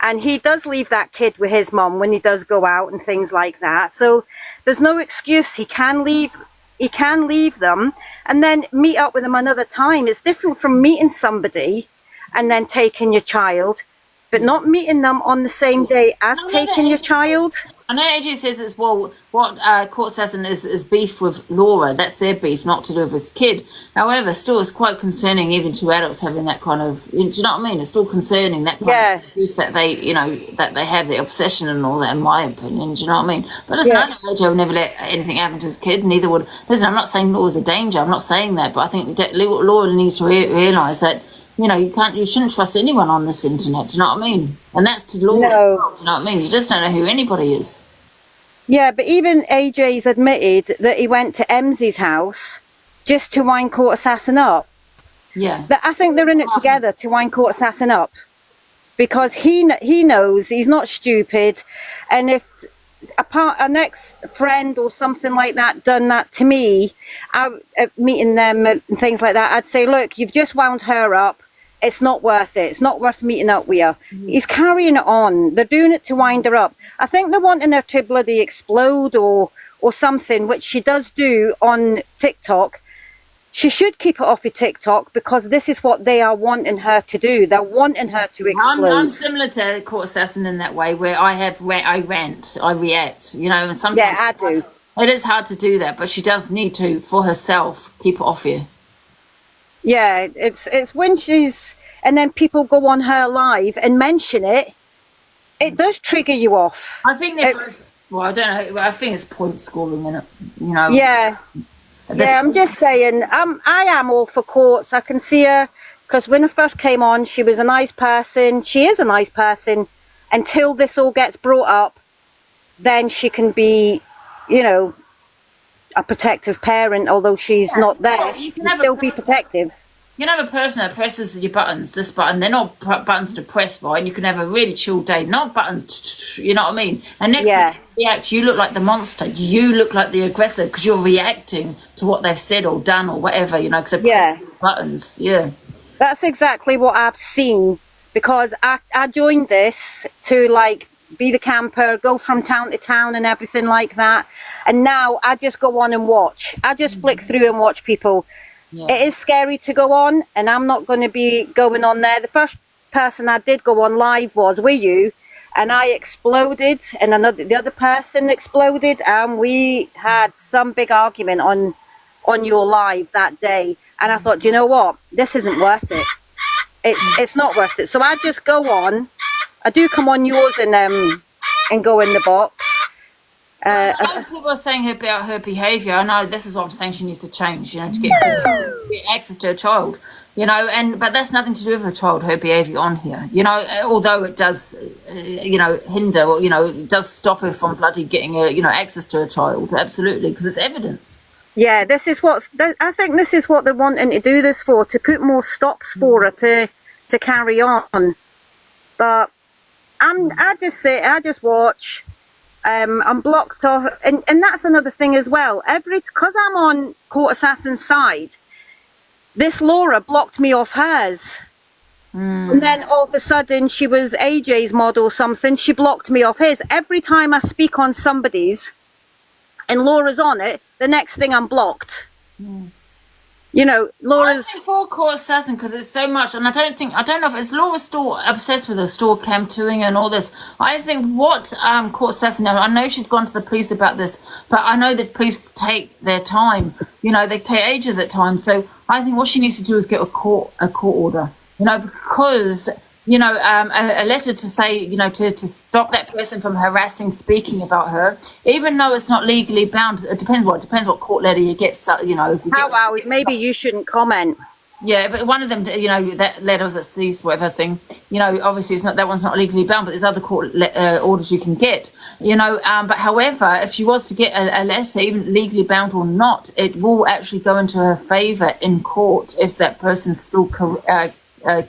And he does leave that kid with his mum when he does go out and things like that. So there's no excuse. He can leave them and then meet up with them another time. It's different from meeting somebody and then taking your child, but not meeting them on the same day as taking your child. I know AJ says it's, well, what Court Assassin is beef with Laura. That's their beef, not to do with his kid. However, still, it's quite concerning even to adults having that kind of, do you know what I mean? It's still concerning, that kind of beef that they, you know, that they have, the obsession and all that, in my opinion. Do you know what I mean? But listen, I know AJ would never let anything happen to his kid, neither would, listen, I'm not saying Laura's a danger. I'm not saying that, but I think Laura needs to realise that, you know, you shouldn't trust anyone on this internet. Do you know what I mean? And that's to Laura. No. Do you know what I mean? You just don't know who anybody is. Yeah, but even AJ's admitted that he went to Emsie's house just to wind Court Assassin up. Yeah. I think they're in it together to wind Court Assassin up, because he knows he's not stupid, and if an ex-friend or something like that done that to me, meeting them and things like that, I'd say, look, you've just wound her up. It's not worth it. It's not worth meeting up with her. He's carrying it on. They're doing it to wind her up. I think they're wanting her to bloody explode or something, which she does do on TikTok. She should keep it off of TikTok, because this is what they are wanting her to do. They're wanting her to explode. I'm similar to Court Assassin in that way, where I rant, I react, you know, and sometimes I do. It is hard to do that, but she does need to, for herself, keep it off you. Yeah, it's when she's, and then people go on her live and mention it, it does trigger you off. I think they're both, well, I don't know, I think it's point scoring in it, you know. Yeah. Yeah, I'm just saying, I am all for Courts. I can see her, because when I first came on, she was a nice person. She is a nice person until this all gets brought up. Then she can be, you know, a protective parent, although she's not there. She can still be protective. You can have a person that presses your buttons, this button, they're not buttons to press, right? And you can have a really chill day, not buttons, you know what I mean? And next time you react, you look like the monster. You look like the aggressor, because you're reacting to what they've said or done or whatever, you know, because they're pressing buttons. Yeah. That's exactly what I've seen, because I joined this to, like, be the camper, go from town to town and everything like that. And now I just go on and watch. I just flick through and watch people. Yeah. It is scary to go on, and I'm not going to be going on there. The first person I did go on live was with you, and I exploded, and the other person exploded, and we had some big argument on your live that day. And I thought, do you know what? This isn't worth it. It's not worth it. So I just go on. I do come on yours and go in the box. People are saying about her behaviour. I know this is what I'm saying. She needs to change, you know, to get access to her child, you know. But that's nothing to do with her child, her behaviour on here, you know. Although it does, you know, hinder, or, you know, it does stop her from bloody getting you know, access to her child. Absolutely, because it's evidence. Yeah, this is I think this is what they're wanting to do this for, to put more stops for her to carry on. But I just watch. I'm blocked off, and that's another thing as well. Because I'm on Court Assassin's side, this Laura blocked me off hers. And then all of a sudden she was AJ's mod or something, she blocked me off his. Every time I speak on somebody's and Laura's on it, the next thing I'm blocked. You know, Laura's... I think for Court Assassin, because it's so much, and I don't know if it's Laura still obsessed with her store cam touring and all this. I think what Court Assassin, I know she's gone to the police about this, but I know that police take their time. You know, they take ages at times. So I think what she needs to do is get a court order. You know, because, you know, a letter to say, you know, to stop that person from harassing, speaking about her, even though it's not legally bound. It depends what court letter you get. So, you know, if you maybe you shouldn't comment. Yeah, but one of them, you know, that letter was at cease, whatever thing. You know, obviously it's not, that one's not legally bound, but there's other court orders you can get. You know, but however, if she was to get a letter, even legally bound or not, it will actually go into her favour in court if that person still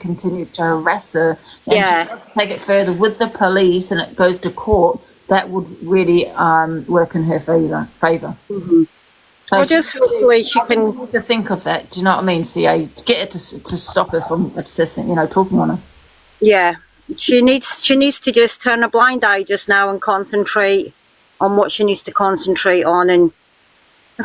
continues to harass her, and she does take it further with the police and it goes to court, that would really work in her favour. Mm-hmm. So well, just hopefully she can to think of that. Do you know what I mean? CA, to get her to stop her from obsessing, you know, talking on her. Yeah, she needs to just turn a blind eye just now and concentrate on what she needs to concentrate on, and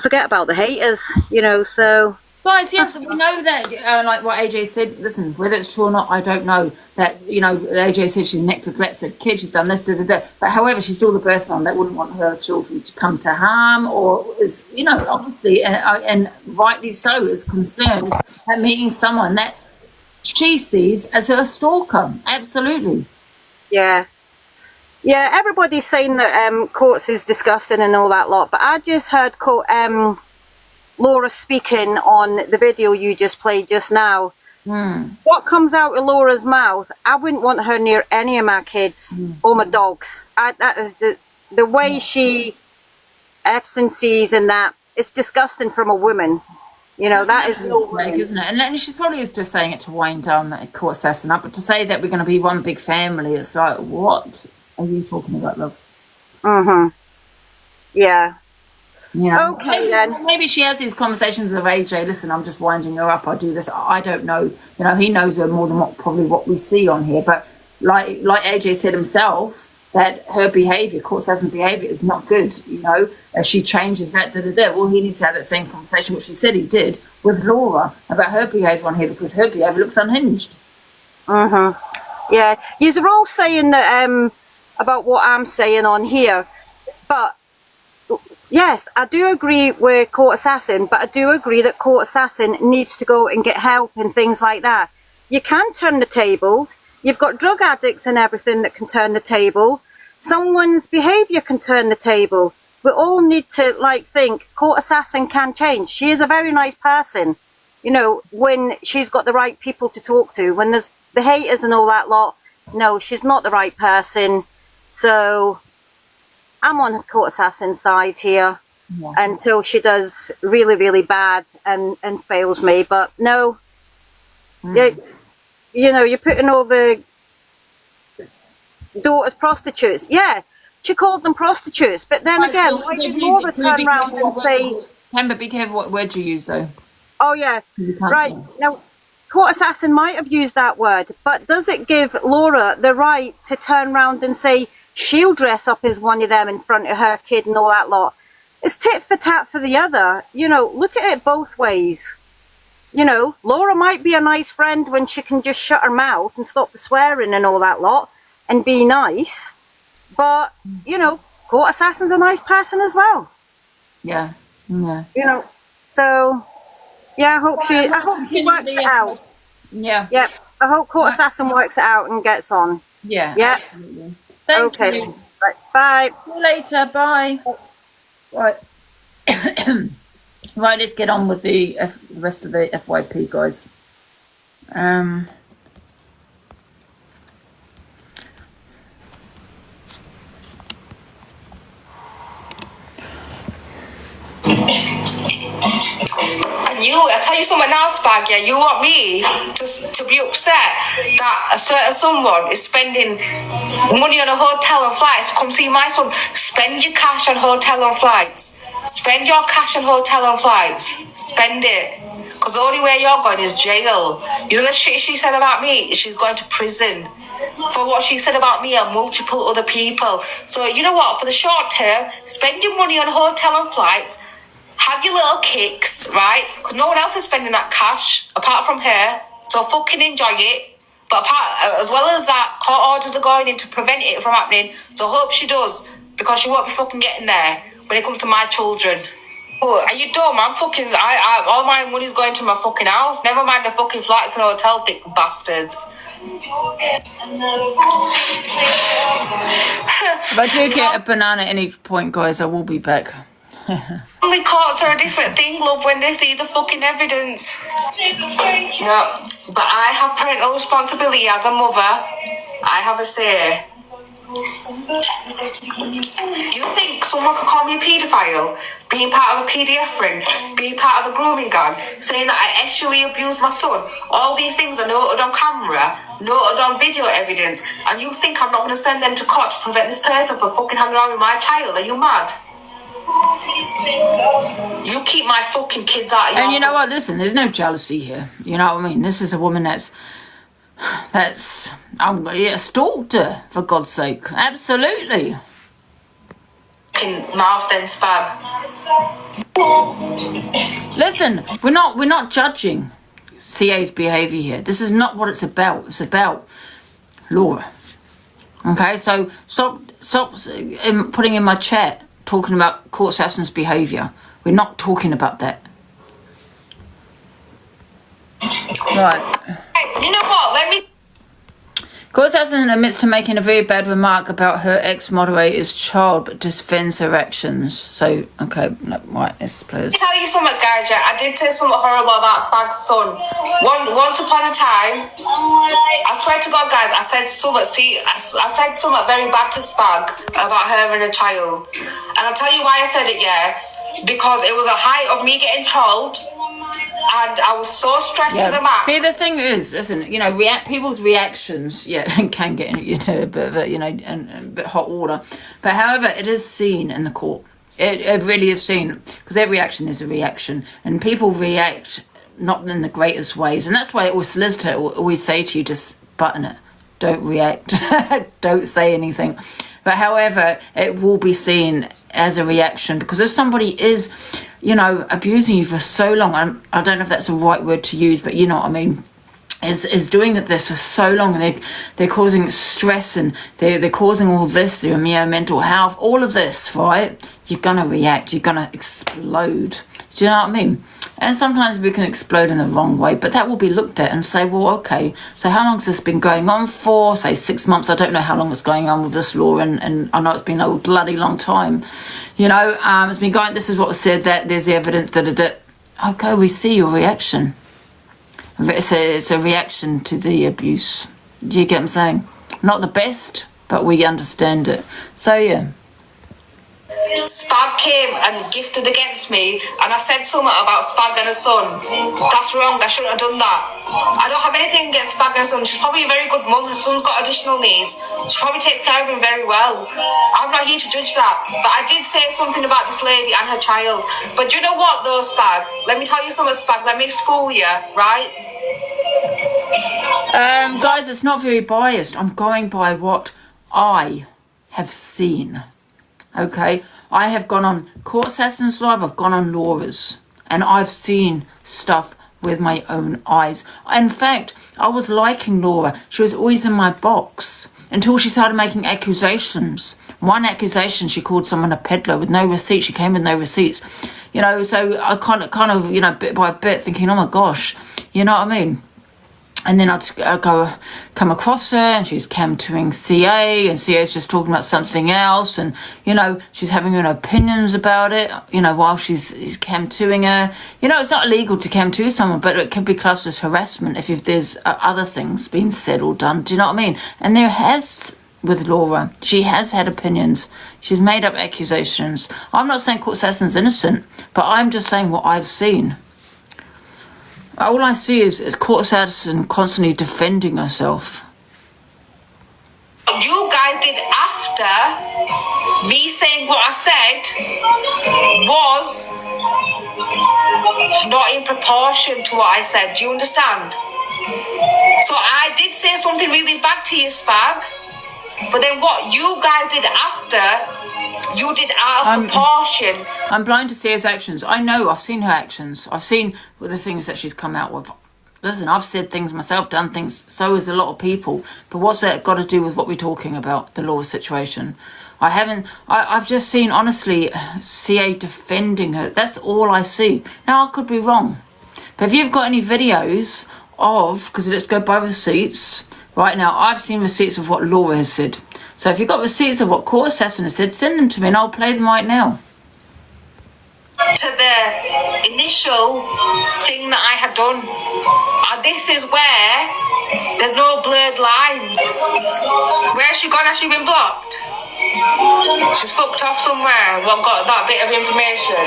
forget about the haters. You know, so. Guys, yes, we know that, like what AJ said, listen, whether it's true or not, I don't know. That, you know, AJ said she's neglects her kid, she's done this, but however, she's still the birth mom that wouldn't want her children to come to harm, or is, you know, obviously, and rightly so, is concerned at meeting someone that she sees as her stalker. Absolutely. Yeah. Yeah, everybody's saying that courts is disgusting and all that lot, but I just heard Laura speaking on the video you just played just now. What comes out of Laura's mouth, I wouldn't want her near any of my kids or my dogs. That is the way she absences and that, it's disgusting from a woman. You know, that is no way. Isn't it? And she probably is just saying it to wind down Court Assassin up, but to say that we're going to be one big family, it's like, what are you talking about, love? Yeah. You know, okay, then. Maybe she has these conversations with AJ. Listen, I'm just winding her up. I do this. I don't know. You know, he knows her more than what we see on here. But like AJ said himself, that her behaviour, Court Assassin behaviour, is not good. You know, if she changes that, well, he needs to have that same conversation, which he said he did with Laura about her behaviour on here, because her behaviour looks unhinged. Yeah, you're all saying that about what I'm saying on here, but. Yes, I do agree with Court Assassin, but I do agree that Court Assassin needs to go and get help and things like that. You can turn the tables. You've got drug addicts and everything that can turn the table. Someone's behaviour can turn the table. We all need to, like, think Court Assassin can change. She is a very nice person, you know, when she's got the right people to talk to. When there's the haters and all that lot, no, she's not the right person. So... I'm on Court Assassin's side here until she does really, really bad and fails me. But no, you know, you're putting all the daughters prostitutes. Yeah, she called them prostitutes. But then again, why did Laura turn around and say... Remember, be careful what word you use, though. Oh, yeah. Right. Now, Court Assassin might have used that word, but does it give Laura the right to turn around and say... she'll dress up as one of them in front of her kid and all that lot? It's tit for tat for the other. You know, look at it both ways. You know, Laura might be a nice friend when she can just shut her mouth and stop the swearing and all that lot and be nice. But, you know, Court Assassin's a nice person as well. Yeah. Yeah. You know, so, yeah, I hope she works it out. Yeah. Yeah, I hope Court Assassin works it out and gets on. Yeah. Yeah. Absolutely. Okay. Right. Bye. See you later. Bye. Right. Right, let's get on with the rest of the FYP, guys. And I tell you something else, Bagger, you want me to be upset that a certain someone is spending money on a hotel and flights to come see my son. Spend your cash on hotel and flights. Spend your cash on hotel and flights. Spend it. Because the only way you're going is jail. You know the shit she said about me? She's going to prison for what she said about me and multiple other people. So you know what? For the short term, spend your money on hotel and flights. have your little kicks, right? Because no one else is spending that cash apart from her. So fucking enjoy it. But as well as that, court orders are going in to prevent it from happening. So I hope she does, because she won't be fucking getting there when it comes to my children. Oh, are you dumb? I'm fucking. All my money's going to my fucking house. Never mind the fucking flights and hotel, thick bastards. If I do get a banana at any point, guys, I will be back. Only courts are a different thing, love, when they see the fucking evidence. No, but I have parental responsibility as a mother. I have a say. You think someone could call me a paedophile, being part of a PDF ring, being part of a grooming gang, saying that I actually abused my son? All these things are noted on camera, noted on video evidence, and you think I'm not going to send them to court to prevent this person from fucking hanging around with my child? Are you mad? You keep my fucking kids out of your... And you know what, listen, there's no jealousy here. You know what I mean? This is a woman that's stalked her, for God's sake. Absolutely. Mouth then spag. Listen, we're not judging CA's behaviour here. This is not what it's about. It's about Laura. Okay, so stop putting in my chat talking about Court Assassin's behaviour. We're not talking about that. Right. Hey, you know what? Let me... Court Assassin admits to making a very bad remark about her ex-moderator's child, but defends her actions. So, okay, no, right, let's play this. Let me tell you something, guys. Yeah, I did say something horrible about Spag's son. Once upon a time, I swear to God, guys, I said something. See, I said something very bad to Spag about her and a child. And I'll tell you why I said it, yeah? Because it was a height of me getting trolled. And I was so stressed to the max. See, the thing is, listen, you know, people's reactions, can get into a bit of, a bit hot water. But however, it is seen in the court. It really is seen, because their reaction is a reaction, and people react not in the greatest ways, and that's why it was solicitor will always say to you, just button it, don't react, don't say anything. But however, it will be seen as a reaction, because if somebody is, abusing you for so long, I don't know if that's the right word to use, but you know what I mean, is doing this for so long, and they're causing stress, and they're causing all this, their mental health, all of this, right? You're gonna react, you're gonna explode. Do you know what I mean? And sometimes we can explode in the wrong way, but that will be looked at and say, well, okay, so how long has this been going on for? Say 6 months. I don't know how long it's going on with this law, and I know it's been a bloody long time. It's been going, this is what was said, that there's the evidence, okay, we see your reaction. It's a reaction to the abuse. Do you get what I'm saying? Not the best, but we understand it. So, yeah. Spag came and gifted against me, and I said something about Spag and her son. That's wrong, I shouldn't have done that. I don't have anything against Spag and her son. She's probably a very good mum. Her son's got additional needs. She probably takes care of him very well. I'm not here to judge that. But I did say something about this lady and her child. But you know what though, Spag? Let me tell you something, Spag. Let me school you, right? Guys, it's not very biased. I'm going by what I have seen. Okay, I have gone on Court Assassin's Live, I've gone on Laura's, and I've seen stuff with my own eyes. In fact, I was liking Laura. She was always in my box until she started making accusations. One accusation, she called someone a peddler with no receipts. She came with no receipts. So I kind of, bit by bit thinking, oh my gosh, you know what I mean? And then I'd come across her, and she's cam-toing CA, and CA's just talking about something else, and, she's having her opinions about it, while he's cam-toing her. It's not illegal to cam-to someone, but it can be classed as harassment if there's other things being said or done. Do you know what I mean? And there has, with Laura, she has had opinions. She's made up accusations. I'm not saying Court Assassin's innocent, but I'm just saying what I've seen. All I see is Court Assassin constantly defending herself. You guys did after me saying what I said was not in proportion to what I said. Do you understand? So I did say something really bad to you, Spag. But then what you guys did after You did out of proportion. I'm blind to CA's actions. I know, I've seen her actions. I've seen the things that she's come out with. Listen, I've said things myself, done things, so has a lot of people. But what's that got to do with what we're talking about, the law situation? I've just seen, honestly, CA defending her. That's all I see. Now, I could be wrong. But if you've got any videos of, because let's go by receipts, right now, I've seen receipts of what Laura has said. So if you've got receipts of what Court Assassin has said, send them to me and I'll play them right now. To the initial thing that I had done. And this is where there's no blurred lines. Where's she gone? Has she been blocked? She's fucked off somewhere. Well, got that bit of information.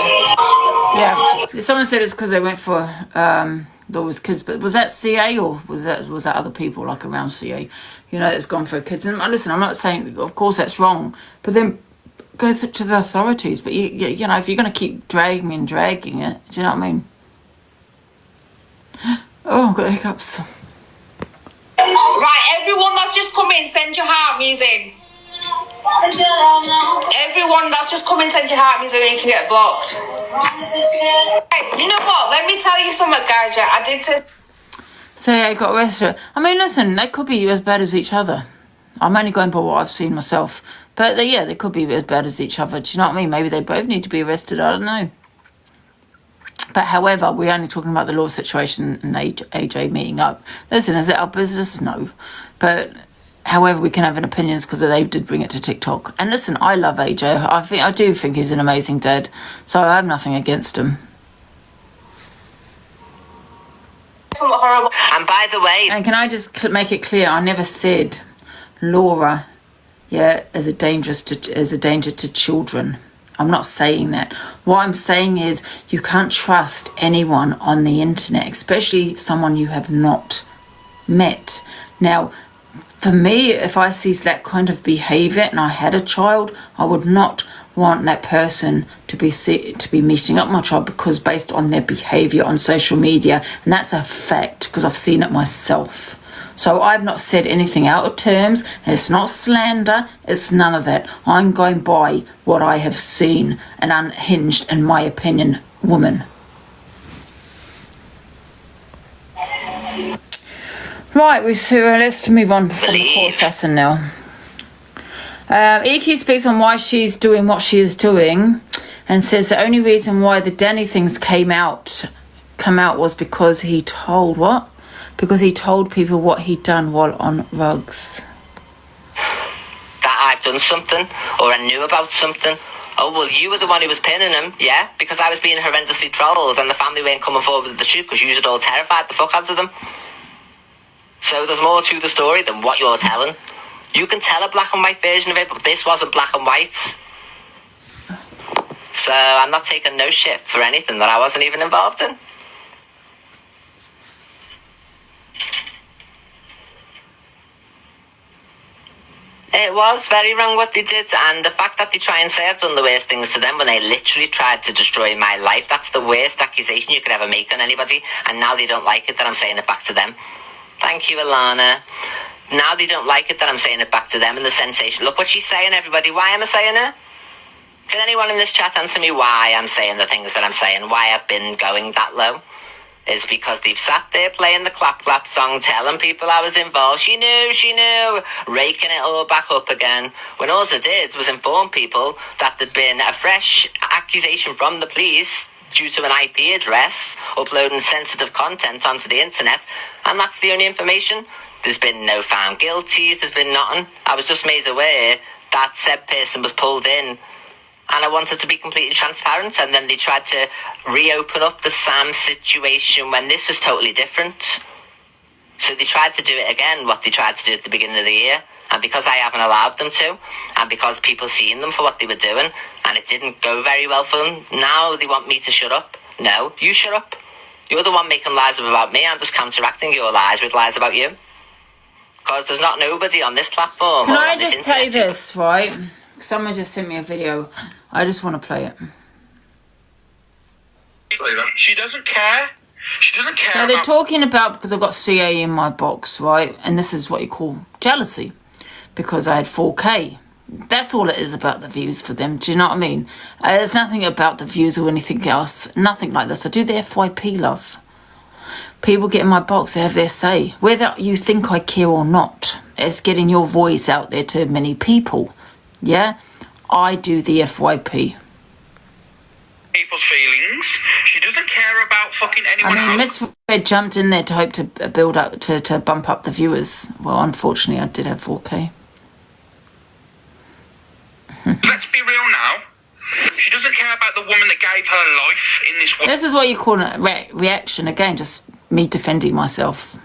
Yeah. Someone said it's because they went for Laura's kids, but was that CA or was that other people like around CA? You know, that's gone for kids. And listen, I'm not saying, of course, that's wrong, but then go to the authorities. But you know, if you're going to keep dragging it, do you know what I mean? Oh, I've got hiccups. Right, everyone that's just come in, send your heart music. Everyone that's just come in, send your heart music, and you can get blocked. Right, you know what? Let me tell you something, guys. I did Say I got arrested. I mean, listen, they could be as bad as each other. I'm only going by what I've seen myself. But they could be as bad as each other. Do you know what I mean? Maybe they both need to be arrested. I don't know. But however, we're only talking about the law situation and AJ meeting up. Listen, is it our business? No. But however, we can have an opinions because they did bring it to TikTok. And listen, I love AJ. I do think he's an amazing dad. So I have nothing against him. horrible. And by the way... And can I just make it clear, I never said Laura, as a danger to children. I'm not saying that. What I'm saying is you can't trust anyone on the internet, especially someone you have not met. Now, for me, if I see that kind of behaviour and I had a child, I would not want that person to be meeting up my child because based on their behaviour on social media, and that's a fact because I've seen it myself. So I've not said anything out of terms. It's not slander. It's none of that. I'm going by what I have seen, an unhinged, in my opinion, woman. Right, let's move on from the Court Assassin now. EQ speaks on why she's doing what she is doing and says the only reason why the Danny things come out was because he told what? Because he told people what he'd done while on rugs. That I've done something, or I knew about something. Oh, well, you were the one who was pinning him, yeah? Because I was being horrendously trolled and the family weren't coming forward with the truth because you had all terrified the fuck out of them. So there's more to the story than what you're telling. You can tell a black and white version of it, but this wasn't black and white. So I'm not taking no shit for anything that I wasn't even involved in. It was very wrong what they did, and the fact that they try and say I've done the worst things to them when they literally tried to destroy my life, that's the worst accusation you could ever make on anybody, and now they don't like it that I'm saying it back to them. Thank you, Alana. Now they don't like it that I'm saying it back to them and the sensation. Look what she's saying, everybody. Why am I saying it? Can anyone in this chat answer me why I'm saying the things that I'm saying? Why I've been going that low? Is because they've sat there playing the clap clap song, telling people I was involved. She knew, raking it all back up again. When all I did was inform people that there'd been a fresh accusation from the police due to an IP address uploading sensitive content onto the internet, and that's the only information. There's been no found guilty, there's been nothing. I was just made aware that said person was pulled in, and I wanted to be completely transparent, and then they tried to reopen up the Sam situation when this is totally different. So they tried to do it again, what they tried to do at the beginning of the year, and because I haven't allowed them to, and because people seen them for what they were doing, and it didn't go very well for them, now they want me to shut up. No, you shut up. You're the one making lies up about me. I'm just counteracting your lies with lies about you. Because there's not nobody on this platform. Can I just play this, right? Someone just sent me a video. I just want to play it. She doesn't care. She doesn't care. Now they're talking about, because I've got CA in my box, right? And this is what you call jealousy. Because I had 4K, That's all it is about the views for them. Do you know what I mean? It's nothing about the views or anything else. Nothing like this. I do the FYP, love. People get in my box, they have their say. Whether you think I care or not, it's getting your voice out there to many people. Yeah? I do the FYP. People's feelings. She doesn't care about fucking anyone else. Miss Fred jumped in there to hope to build up, to bump up the viewers. Well, unfortunately, I did have 4K. Let's be real now. She doesn't care about the woman that gave her life in this world. This is what you call a reaction. Again, just me defending myself.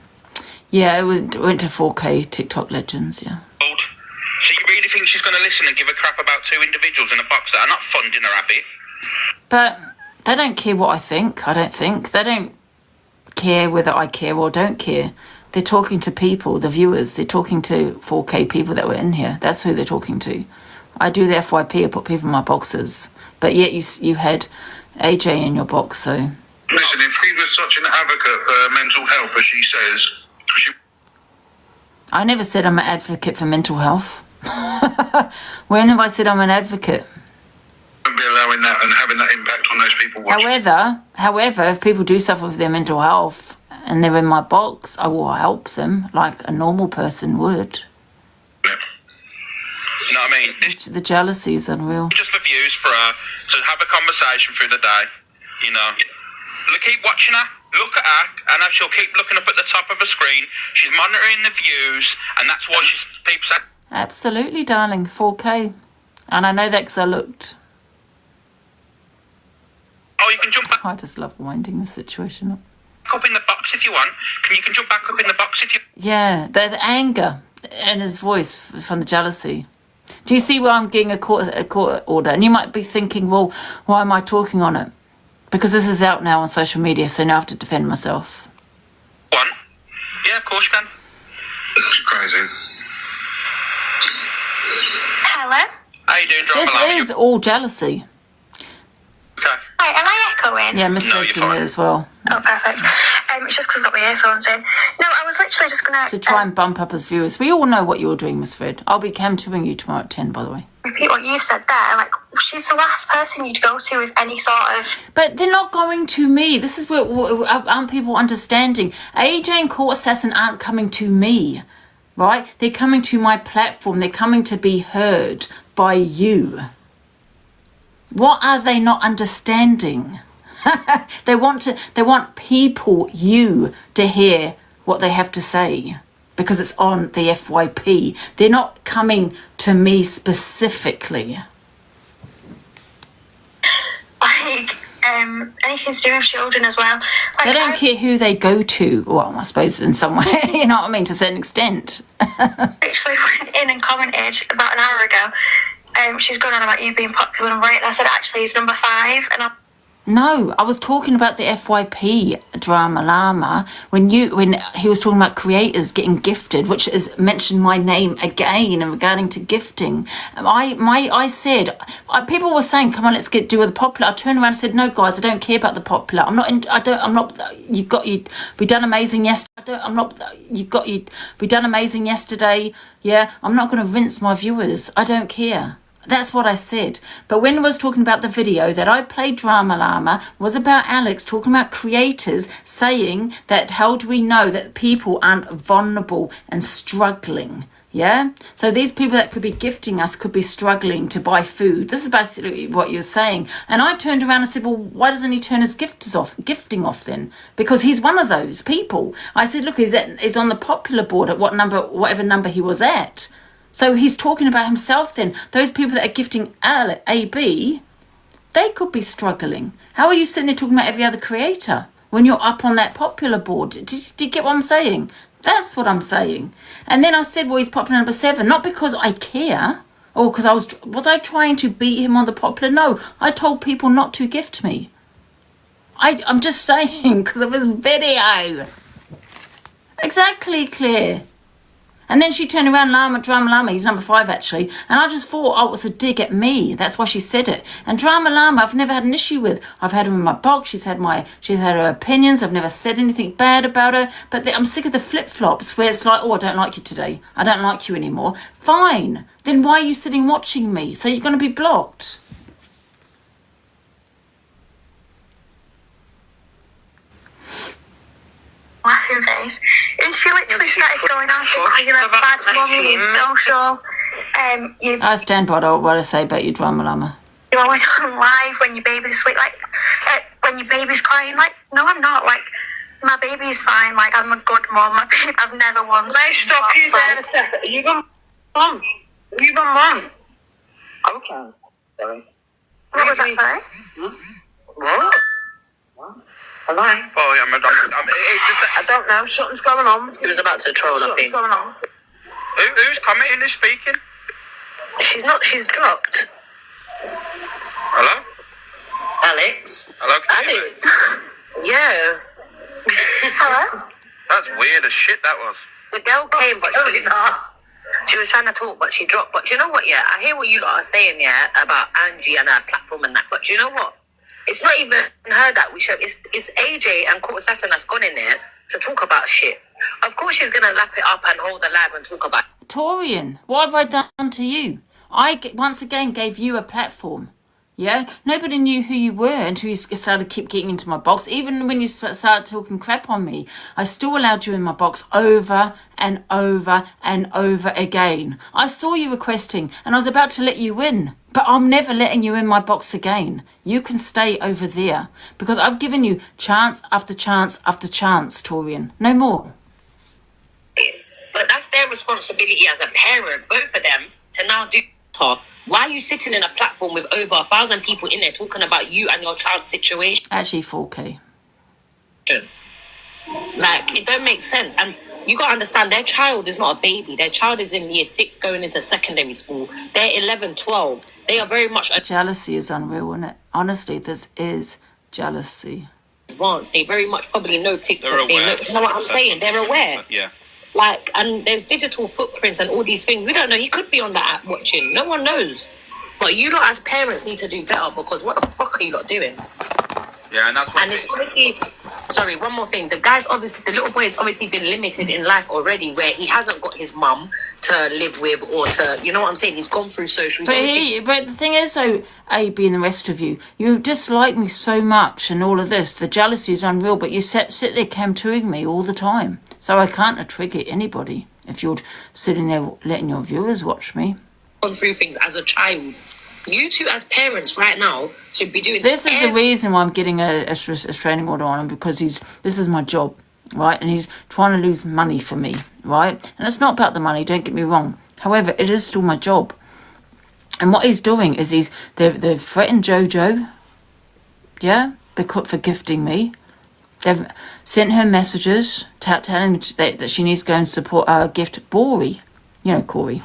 Yeah, it went to 4K TikTok legends, yeah. So you really think she's going to listen and give a crap about two individuals in a box that are not funding her habit? But they don't care what I think, I don't think. They don't care whether I care or don't care. They're talking to people, the viewers. They're talking to 4K people that were in here. That's who they're talking to. I do the FYP, I put people in my boxes. But yet you had AJ in your box, so... Listen, if she was such an advocate for mental health, as she says... I never said I'm an advocate for mental health. When have I said I'm an advocate? Be allowing that and having that impact on those people watching. However, if people do suffer with their mental health and they're in my box, I will help them like a normal person would. You know what I mean? The jealousy is unreal. Just for views, for her to have a conversation through the day, you know. Keep watching her, look at her, and she'll keep looking up at the top of her screen. She's monitoring the views, and that's why people say... Absolutely, darling, 4K. And I know that because I looked. Oh, you can jump back I just love winding the situation up. up in the box if you want. You can jump back up in the box if you... Yeah, the anger in his voice from the jealousy. Do you see where I'm getting a court order? And you might be thinking, well, why am I talking on it? Because this is out now on social media, so now I have to defend myself. One? Yeah, of course you can. It's crazy. Hello? How you doing, Drama? This is all jealousy. Okay. Hi, am I echoing? Yeah, Miss Fred's in there as well. Oh, perfect. It's just because I've got my earphones in. No, I was literally just going To try and bump up as viewers. We all know what you're doing, Miss Fred. I'll be cam-2ing you tomorrow at 10, by the way. repeat what you've said there. Like, she's the last person you'd go to with any sort of... But they're not going to me. This is where aren't people understanding? AJ and Court Assassin aren't coming to me, right? They're coming to my platform. They're coming to be heard by you. What are they not understanding? They want people, you, to hear what they have to say because it's on the FYP. They're not coming to me specifically. Like, anything to do with children as well. Like, they don't care who they go to. Well, I suppose in some way, you know what I mean, to a certain extent. Actually went in and commented about an hour ago. She's gone on about you being popular and right, and I said actually he's number 5, and No, I was talking about the FYP drama llama when he was talking about creators getting gifted, which is mentioned my name again and regarding to gifting. I said people were saying, "Come on, let's do with the popular." I turned around and said, "No, guys, I don't care about the popular. I'm not. We done amazing yesterday. We done amazing yesterday. Yeah, I'm not going to rinse my viewers. I don't care." That's what I said. But when I was talking about the video that I played Drama Llama was about Alex talking about creators saying that how do we know that people aren't vulnerable and struggling? Yeah? So these people that could be gifting us could be struggling to buy food. This is basically what you're saying. And I turned around and said, well, why doesn't he turn his gifting off then? Because he's one of those people. I said, look, he's on the popular board at whatever number he was at. So he's talking about himself then. Those people that are gifting AB, they could be struggling. How are you sitting there talking about every other creator when you're up on that popular board? Do you get what I'm saying? That's what I'm saying. And then I said, well, he's popular number 7. Not because I care or because was I trying to beat him on the popular? No, I told people not to gift me. I'm just saying because of his video. Exactly, Claire. And then she turned around, Drama Llama, he's number 5 actually, and I just thought, oh, it was a dig at me. That's why she said it. And Drama Llama, I've never had an issue with. I've had her in my box. She's had her opinions. I've never said anything bad about her. But I'm sick of the flip-flops where it's like, oh, I don't like you today. I don't like you anymore. Fine. Then why are you sitting watching me? So you're going to be blocked. Laughing face, and she literally started going on saying, "Oh, you're a bad mummy, you're social. I stand by what I say about you, Drama Llama. You're always on live when your baby's asleep. Like, when your baby's crying. Like, no, I'm not. Like, my baby's fine. Like, I'm a good mum. I've never once. Nice stop you there. You got mum. You got mum. Okay. Sorry. What was that? Sorry. What? Hello? Oh, yeah, I don't know. Something's going on. He was about to troll, I Something's think. going on. Who's commenting and speaking? She's not. She's dropped. Hello? Alex. Hello, can you hear me? Yeah. Hello. That's weird as shit, that was. The girl came, but she was trying to talk, but she dropped. But do you know what? Yeah, I hear what you lot are saying. Yeah, about Angie and her platform and that. But do you know what? It's not even her that we show. It's AJ and Court Assassin that's gone in there to talk about shit. Of course, she's gonna lap it up and hold the live and talk about. Torian, what have I done to you? I once again gave you a platform. Yeah, nobody knew who you were until you started keep getting into my box. Even when you started talking crap on me, I still allowed you in my box over and over and over again. I saw you requesting and I was about to let you in, but I'm never letting you in my box again. You can stay over there because I've given you chance after chance after chance, Torian. No more. But that's their responsibility as a parent, both of them, to now do. Why are you sitting in a platform with over 1,000 people in there talking about you and your child's situation? Actually, 4K. Like, it don't make sense. And you got to understand, their child is not a baby. Their child is in year 6 going into secondary school. They're 11, 12. They are very much... Jealousy is unreal, isn't it? Honestly, this is jealousy. Advanced. They very much probably know TikTok. They're aware. You know what I'm saying? They're aware. Yeah. Like, and there's digital footprints and all these things. We don't know. He could be on that app watching. No one knows. But you lot as parents need to do better because what the fuck are you lot doing? Yeah, and that's what... And it's obviously... Sorry, one more thing. The little boy has obviously been limited in life already where he hasn't got his mum to live with or to... You know what I'm saying? He's gone through social... But the thing is, though, AB and the rest of you dislike me so much and all of this. The jealousy is unreal, but you sit there cam-2ing me all the time. So I can't trigger anybody if you're sitting there letting your viewers watch me. Gone through things as a child. You two as parents right now should be doing... This is the reason why I'm getting a restraining order on him, because this is my job, right? And he's trying to lose money for me, right? And it's not about the money, don't get me wrong. However, it is still my job. And what he's doing is they've threatened JoJo, yeah, for gifting me. They've sent her messages telling her that she needs to go and support gift Bori. You know, Corey.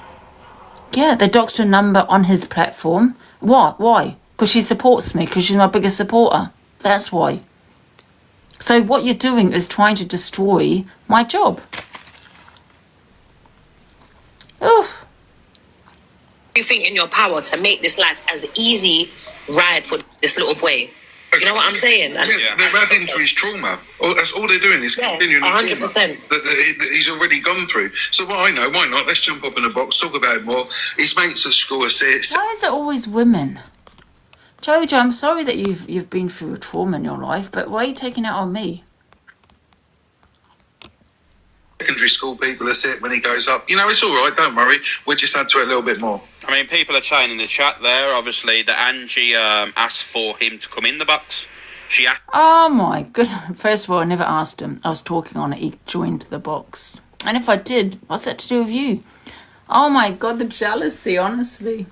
Yeah, they doxed her number on his platform. What? Why? Because she supports me, because she's my biggest supporter. That's why. So what you're doing is trying to destroy my job. Oof. You think in your power to make this life as easy ride for this little boy. You know what I'm saying? And they're adding to his trauma. That's all they're doing is continuing the 100%. trauma that he's already gone through. So what I know, why not? Let's jump up in a box, talk about it more. His mates at school are Why is it always women? Jojo, I'm sorry that you've been through a trauma in your life, but why are you taking it on me? secondary school people are sick when he goes up. You know, it's all right, don't worry. We'll just add to it a little bit more. I mean, people are saying in the chat there, obviously, that Angie asked for him to come in the box. She asked... Oh, my goodness. First of all, I never asked him. I was talking on it. He joined the box. And if I did, what's that to do with you? Oh, my God, the jealousy, honestly.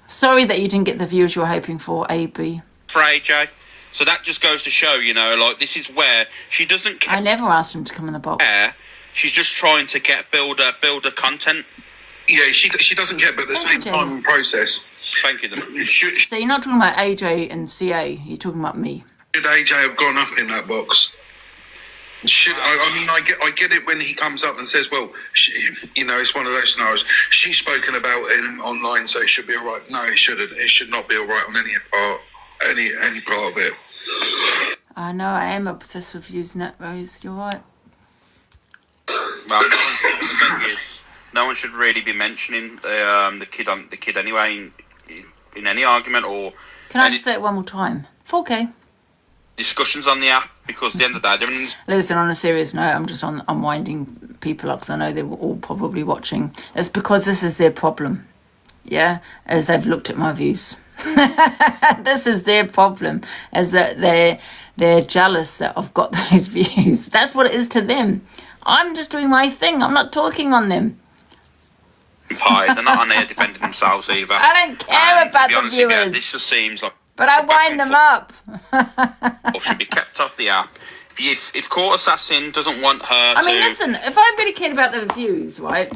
Sorry that you didn't get the views you were hoping for, AB. For AJ. So that just goes to show, you know, like, this is where she doesn't care. I never asked him to come in the box. She's just trying to build a content. Yeah, she doesn't get, but at the same time and process. Thank you. So you're not talking about AJ and CA, you're talking about me. Should AJ have gone up in that box? I mean, I get it when he comes up and says, well, it's one of those scenarios. She's spoken about him online, so it should be all right. No, it shouldn't. It should not be all right on any part of it. I know, I am obsessed with views, Net Rose. You're right. Well, the thing is, no one should really be mentioning the kid anyway in any argument or. Can I just say it one more time? 4K. Discussions on the app, because at the end of the day, Listen, on a serious note, I'm just winding people up because I know they were all probably watching. It's because this is their problem, yeah, as they've looked at my views. This is their problem, as that they're jealous that I've got those views. That's what it is to them. I'm just doing my thing. I'm not talking on them. they're not on there defending themselves either. I don't care about the viewers. This just seems like. But I wind them up. Or should be kept off the app. If Court Assassin doesn't want her to... I mean, listen, if I really cared about the views, right,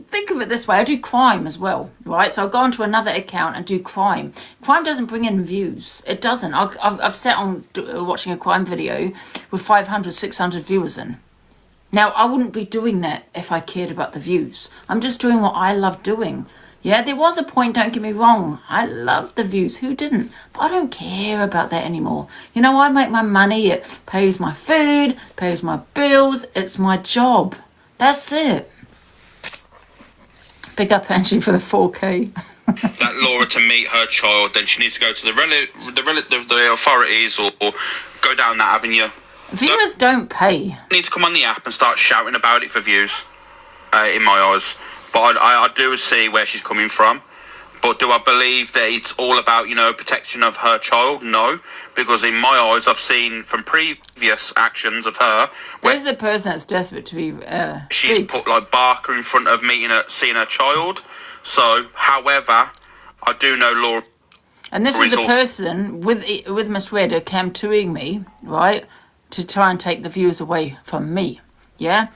think of it this way. I do crime as well, right? So I'll go onto another account and do crime. Crime doesn't bring in views. It doesn't. I've sat on watching a crime video with 500, 600 viewers in. Now, I wouldn't be doing that if I cared about the views. I'm just doing what I love doing. Yeah, there was a point, don't get me wrong. I loved the views. Who didn't? But I don't care about that anymore. You know, I make my money. It pays my food, pays my bills. It's my job. That's it. Big up Angie for the 4K. that Laura to meet her child, then she needs to go to the authorities or go down that avenue. Viewers don't pay. Need to come on the app and start shouting about it for views, in my eyes. But I do see where she's coming from. But do I believe that it's all about, protection of her child? No. Because in my eyes, I've seen from previous actions of her... Where's the person that's desperate to be... she's put, Barker in front of seeing her child. So, however, I do know Laura... And this is a person with Miss Red cam 2ing me, right, to try and take the views away from me, yeah?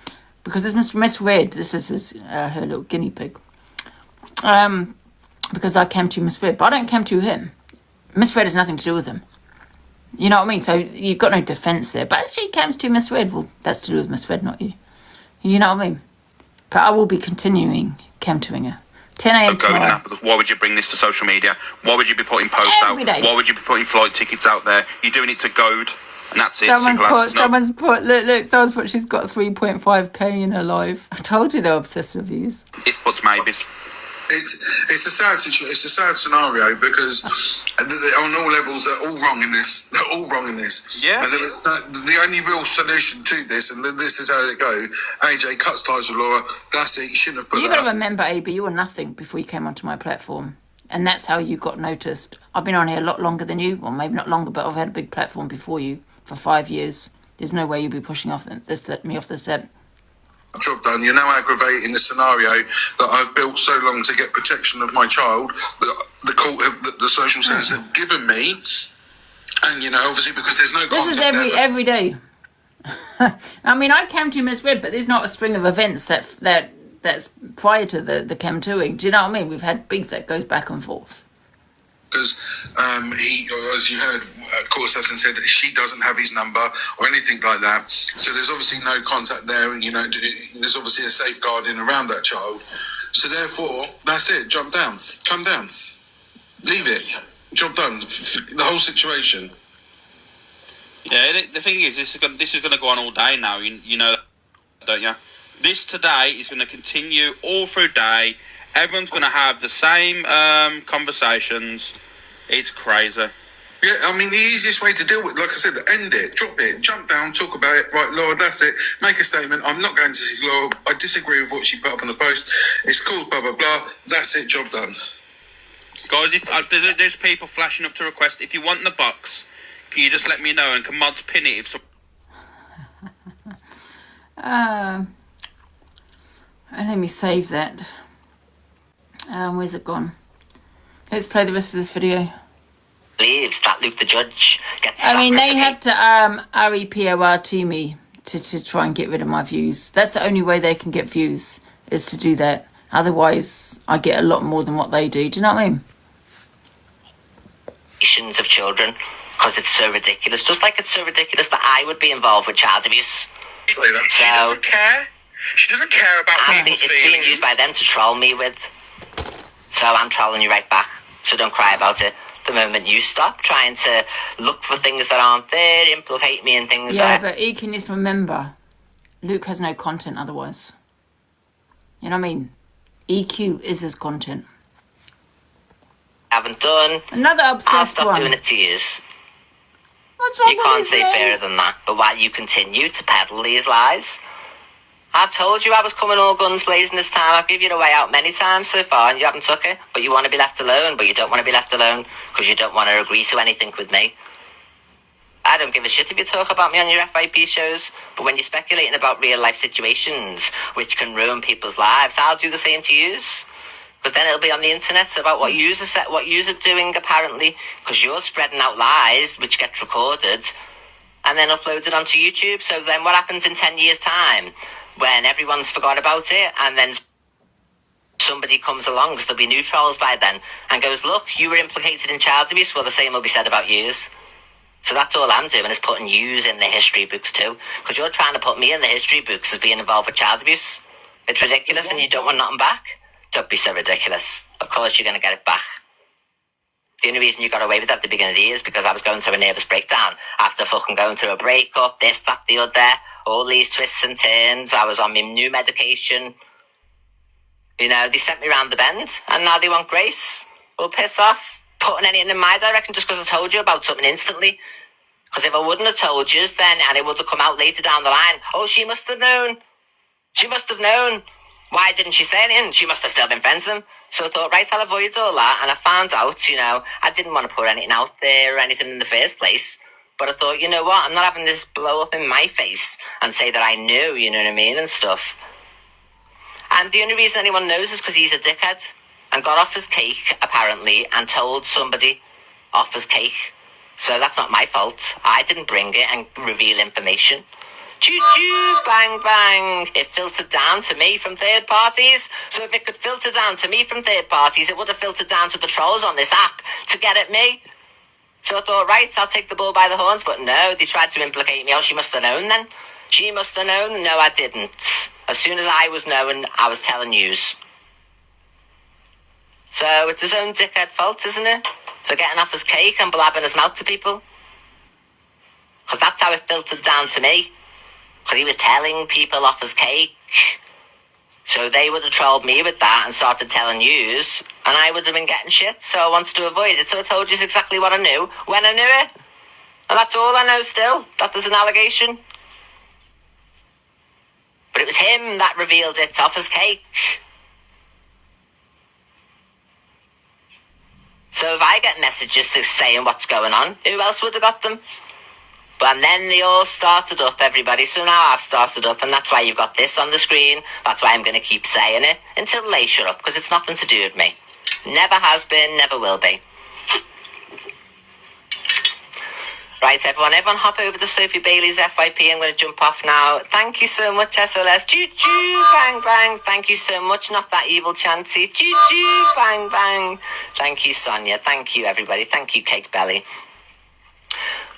Because this Miss Red, this is her little guinea pig. Because I came to Miss Red, but I don't came to him. Miss Red has nothing to do with him. You know what I mean? So you've got no defence there. But she comes to Miss Red. Well, that's to do with Miss Red, not you. You know what I mean? But I will be continuing cam-toing her. 10 a.m. tomorrow. Because why would you bring this to social media? Why would you be putting posts Every out? day. Why would you be putting flight tickets out there? You're doing it to goad. And that's it. Someone's put she's got 3.5k in her life. I told you they're obsessed with views. If buts, maybes. It's a sad situation. It's a sad scenario because on all levels they're all wrong in this. They're all wrong in this. Yeah. And the only real solution to this, and this is how it goes. AJ cuts ties with Laura. That's it. You shouldn't have put that. You got to remember, AB, you were nothing before you came onto my platform. And that's how you got noticed. I've been on here a lot longer than you. Well, maybe not longer, but I've had a big platform before you for 5 years. There's no way you'll be pushing me off the set. Job done. You're now aggravating the scenario that I've built so long to get protection of my child that the court, the social services have given me. And, obviously because there's no This is every day. I mean, I came to Miss Red, but there's not a string of events that's prior to the cam 2ing. Do you know what I mean? We've had beef that goes back and forth. Because he, as you heard, Court Assassin said that she doesn't have his number or anything like that. So there's obviously no contact there. There's obviously a safeguarding around that child. So therefore, that's it. Jump down. Come down. Leave it. Job done. The whole situation. Yeah, the thing is, this is going to go on all day now. You know that, don't you? This today is going to continue all through day. Everyone's going to have the same conversations. It's crazy. Yeah, I mean, the easiest way to deal with, like I said, end it, drop it, jump down, talk about it. Right, Laura, that's it. Make a statement. I'm not going to see Laura. I disagree with what she put up on the post. It's called blah, blah, blah. That's it, job done. Guys, if there's people flashing up to request, if you want the box, can you just let me know and can mods pin it if some... Let me save that. Where's it gone? Let's play the rest of this video. Believes that Luke the Judge gets I mean, they have to report me to try and get rid of my views. That's the only way they can get views, is to do that. Otherwise, I get a lot more than what they do. Do you know what I mean? Of children, because it's so ridiculous. Just like it's so ridiculous that I would be involved with child abuse. She doesn't care. She doesn't care about people's it's being used by them to troll me with. So I'm trolling you right back. So don't cry about it. The moment you stop trying to look for things that aren't there, implicate me in things Yeah, that... but EQ needs to remember, Luke has no content otherwise. You know what I mean? EQ is his content. Haven't done. Another obsessed I'll stop one. doing it to years. What's wrong You with can't his say name? fairer than that. But while you continue to peddle these lies, I've told you I was coming all guns blazing this time. I've given you the way out many times so far and you haven't took it. But you want to be left alone, but you don't want to be left alone because you don't want to agree to anything with me. I don't give a shit if you talk about me on your FYP shows, but when you're speculating about real life situations which can ruin people's lives, I'll do the same to yous. Because then it'll be on the internet about what yous are doing apparently, because you're spreading out lies which get recorded and then uploaded onto YouTube. So then what happens in 10 years' time when everyone's forgot about it and then somebody comes along, because there'll be new trolls by then, and goes, look, you were implicated in child abuse, well, the same will be said about yous. So that's all I'm doing, is putting yous in the history books too, because you're trying to put me in the history books as being involved with child abuse. It's ridiculous, and you don't want nothing back. Don't be so ridiculous. Of course you're going to get it back. The only reason you got away with that at the beginning of the year is because I was going through a nervous breakdown after fucking going through a breakup, this, that, the other, all these twists and turns. I was on my new medication. You know, they sent me round the bend, and now they want grace. Well, piss off. Putting anything in my direction just because I told you about something instantly. Because if I wouldn't have told you then, and it would have come out later down the line, oh, she must have known. She must have known. Why didn't she say anything? She must have still been friends with them. So I thought, right, I'll avoid all that. And I found out, you know, I didn't want to put anything out there or anything in the first place. But I thought, you know what, I'm not having this blow up in my face and say that I knew, you know what I mean, and stuff. And the only reason anyone knows is because he's a dickhead and got off his cake, apparently, and told somebody off his cake. So that's not my fault. I didn't bring it and reveal information. Choo-choo, bang, bang. It filtered down to me from third parties. So if it could filter down to me from third parties, it would have filtered down to the trolls on this app to get at me. So I thought, right, I'll take the bull by the horns. But no, they tried to implicate me. Oh, she must have known then. She must have known. No, I didn't. As soon as I was knowing, I was telling yous. So it's his own dickhead fault, isn't it? For getting off his cake and blabbing his mouth to people. Because that's how it filtered down to me. Because he was telling people off his cake. So they would have trolled me with that and started telling yous, and I would have been getting shit, so I wanted to avoid it. So I told you exactly what I knew when I knew it. And that's all I know still, that there's an allegation. But it was him that revealed it off his cake. So if I get messages saying what's going on, who else would have got them? And then they all started up, everybody. So now I've started up, and that's why you've got this on the screen. That's why I'm going to keep saying it until they shut up, because it's nothing to do with me. Never has been, never will be. Right, everyone hop over to Sophie Bailey's FYP. I'm going to jump off now. Thank you so much, SLS. Choo-choo, bang, bang. Thank you so much. Not that evil Chancy. Choo-choo, bang, bang. Thank you, Sonia. Thank you, everybody. Thank you, Cake Belly.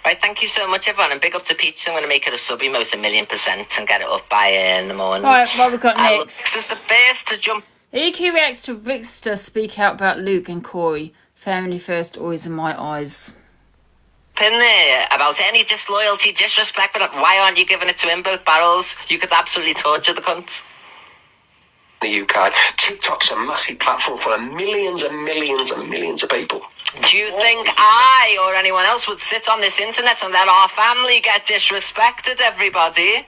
Right, thank you so much, everyone, and big up to Peach. I'm going to make it a sub emote 1,000,000% and get it up by in the morning. Right, what we got next? This is the first to jump. EQ reacts to Rickster speak out about Luke and Corey. Family first, always in my eyes. In there about any disloyalty, disrespect, but why aren't you giving it to him both barrels? You could absolutely torture the cunt. The UK. TikTok's a massive platform for millions and millions and millions of people. Do you think I or anyone else would sit on this internet and let our family get disrespected, everybody?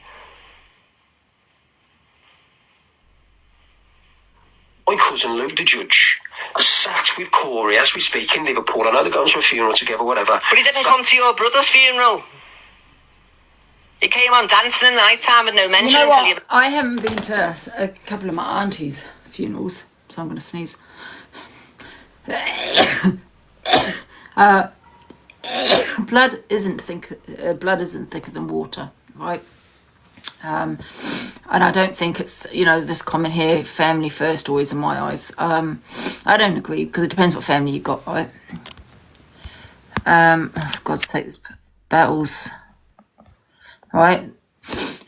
My cousin Luke, the judge, sat with Corey as we speak in Liverpool. I know they're going to a funeral together, whatever. But he didn't come to your brother's funeral. He came on dancing in the night time with no mention. You know what? I haven't been to a couple of my auntie's funerals, so I'm going to sneeze. Blood isn't thicker than water, right? And I don't think it's, you know, this comment here, family first always in my eyes. I don't agree, because it depends what family you got, right? For God's sake, this battles, right?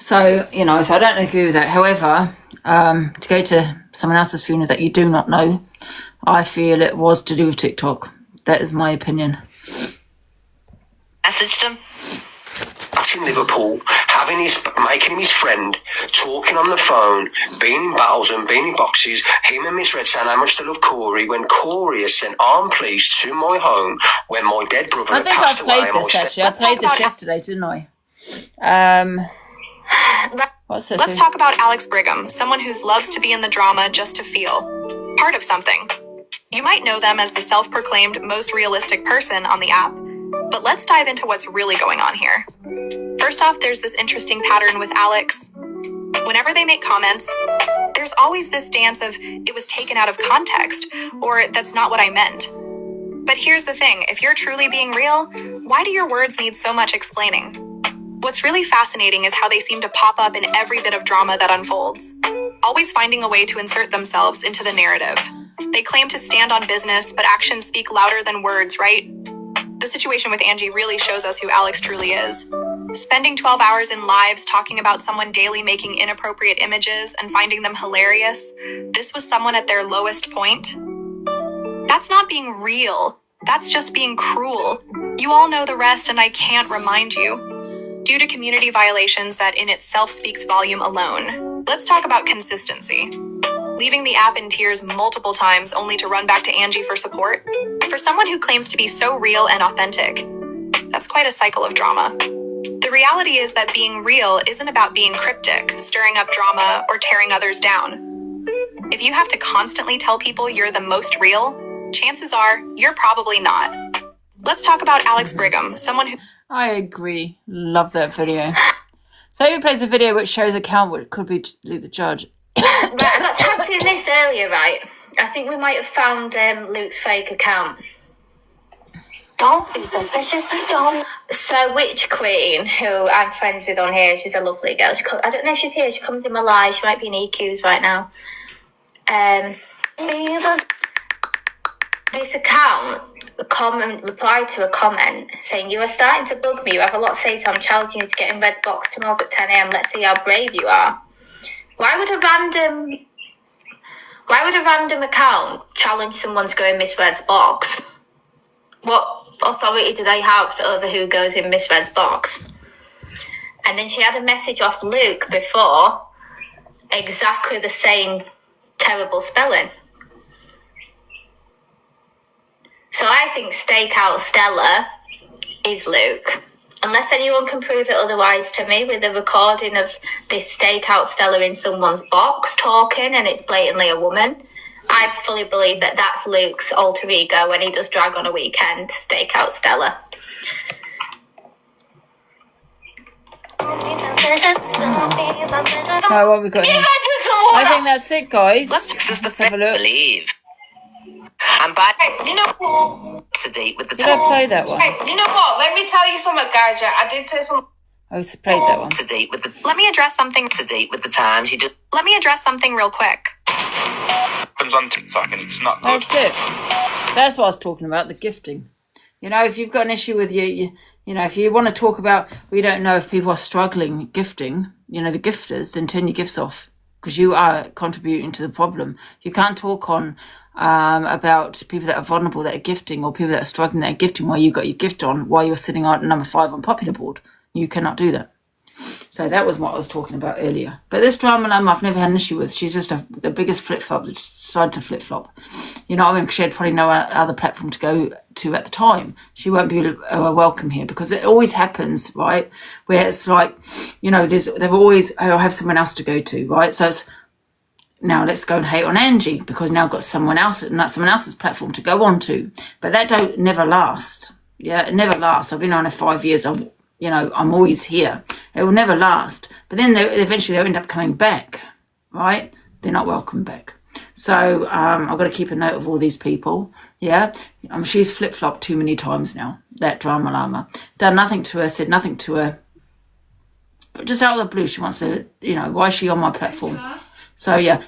So, you know, so I don't agree with that. However, to go to someone else's funeral that you do not know, I feel it was to do with TikTok. That is my opinion. Messaged him. That's in Liverpool, making him his friend, talking on the phone, being in battles and being in boxes, him and Miss Red saying how much they love Corey, when Corey has sent armed police to my home when my dead brother had passed away. I played this yesterday, didn't I? Let's talk about Alex Brigham, someone who loves to be in the drama just to feel part of something. You might know them as the self-proclaimed most realistic person on the app, but let's dive into what's really going on here. First off, there's this interesting pattern with Alex. Whenever they make comments, there's always this dance of, it was taken out of context, or that's not what I meant. But here's the thing, if you're truly being real, why do your words need so much explaining? What's really fascinating is how they seem to pop up in every bit of drama that unfolds, always finding a way to insert themselves into the narrative. They claim to stand on business, but actions speak louder than words, right? The situation with Angie really shows us who Alex truly is. Spending 12 hours in lives talking about someone daily making inappropriate images and finding them hilarious, this was someone at their lowest point. That's not being real. That's just being cruel. You all know the rest, and I can't remind you. Due to community violations that in itself speaks volume alone. Let's talk about consistency. Leaving the app in tears multiple times only to run back to Angie for support? For someone who claims to be so real and authentic, that's quite a cycle of drama. The reality is that being real isn't about being cryptic, stirring up drama, or tearing others down. If you have to constantly tell people you're the most real, chances are you're probably not. Let's talk about Alex Brigham, someone who... I agree. Love that video. So he plays a video which shows a count which could be Luke the Judge. Right, I got tagged in this earlier, right? I think we might have found Luke's fake account. Don't be suspicious, don't. So Witch Queen, who I'm friends with on here, she's a lovely girl. I don't know if she's here. She comes in my live. She might be in EQs right now. This account replied to a comment saying, "You are starting to bug me. You have a lot to say, so I'm challenging you to get in Red Box tomorrow at 10 a.m. Let's see how brave you are." Why would a random account challenge someone to go in Miss Red's box? What authority do they have over who goes in Miss Red's box? And then she had a message off Luke before, exactly the same terrible spelling. So I think Stakeout Stella is Luke. Unless anyone can prove it otherwise to me with a recording of this Stakeout Stella in someone's box talking and it's blatantly a woman, I fully believe that that's Luke's alter ego when he does drag on a weekend, Stakeout Stella. So what have we got here? I think that's it, guys. Let's have a look. I'm back. You know, to date with the Did I play that one? You know what? Let me tell you something, guys. I did say something. I played that one. To date with the. Let me address something. To date with the times. You just. Let me address something real quick. Happens on TikTok and it's not good. That's it. That's what I was talking about, the gifting. You know, if you've got an issue with you know, if you want to talk about, we don't know if people are struggling gifting, you know, the gifters, then turn your gifts off because you are contributing to the problem. You can't talk on about people that are vulnerable that are gifting or people that are struggling that are gifting while you got your gift on while you're sitting on number 5 on popular board. You cannot do that. So that was what I was talking about earlier. But this drama lamb I've never had an issue with. She's just the biggest flip-flop that decided to flip-flop. You know what I mean? Because she had probably no other platform to go to at the time. She won't be welcome here because it always happens, right? Where it's like, you know, they've always, I'll have someone else to go to, right? So it's, now let's go and hate on Angie because now I've got someone else and that's someone else's platform to go on to. But that never last. Yeah, it never lasts. I've been on it 5 years. I'm always here. It will never last. But then eventually they'll end up coming back, right? They're not welcome back. So I've got to keep a note of all these people. Yeah, she's flip-flopped too many times now, that drama llama. Done nothing to her, said nothing to her. But just out of the blue, she wants to, you know, why is she on my platform? So, yeah.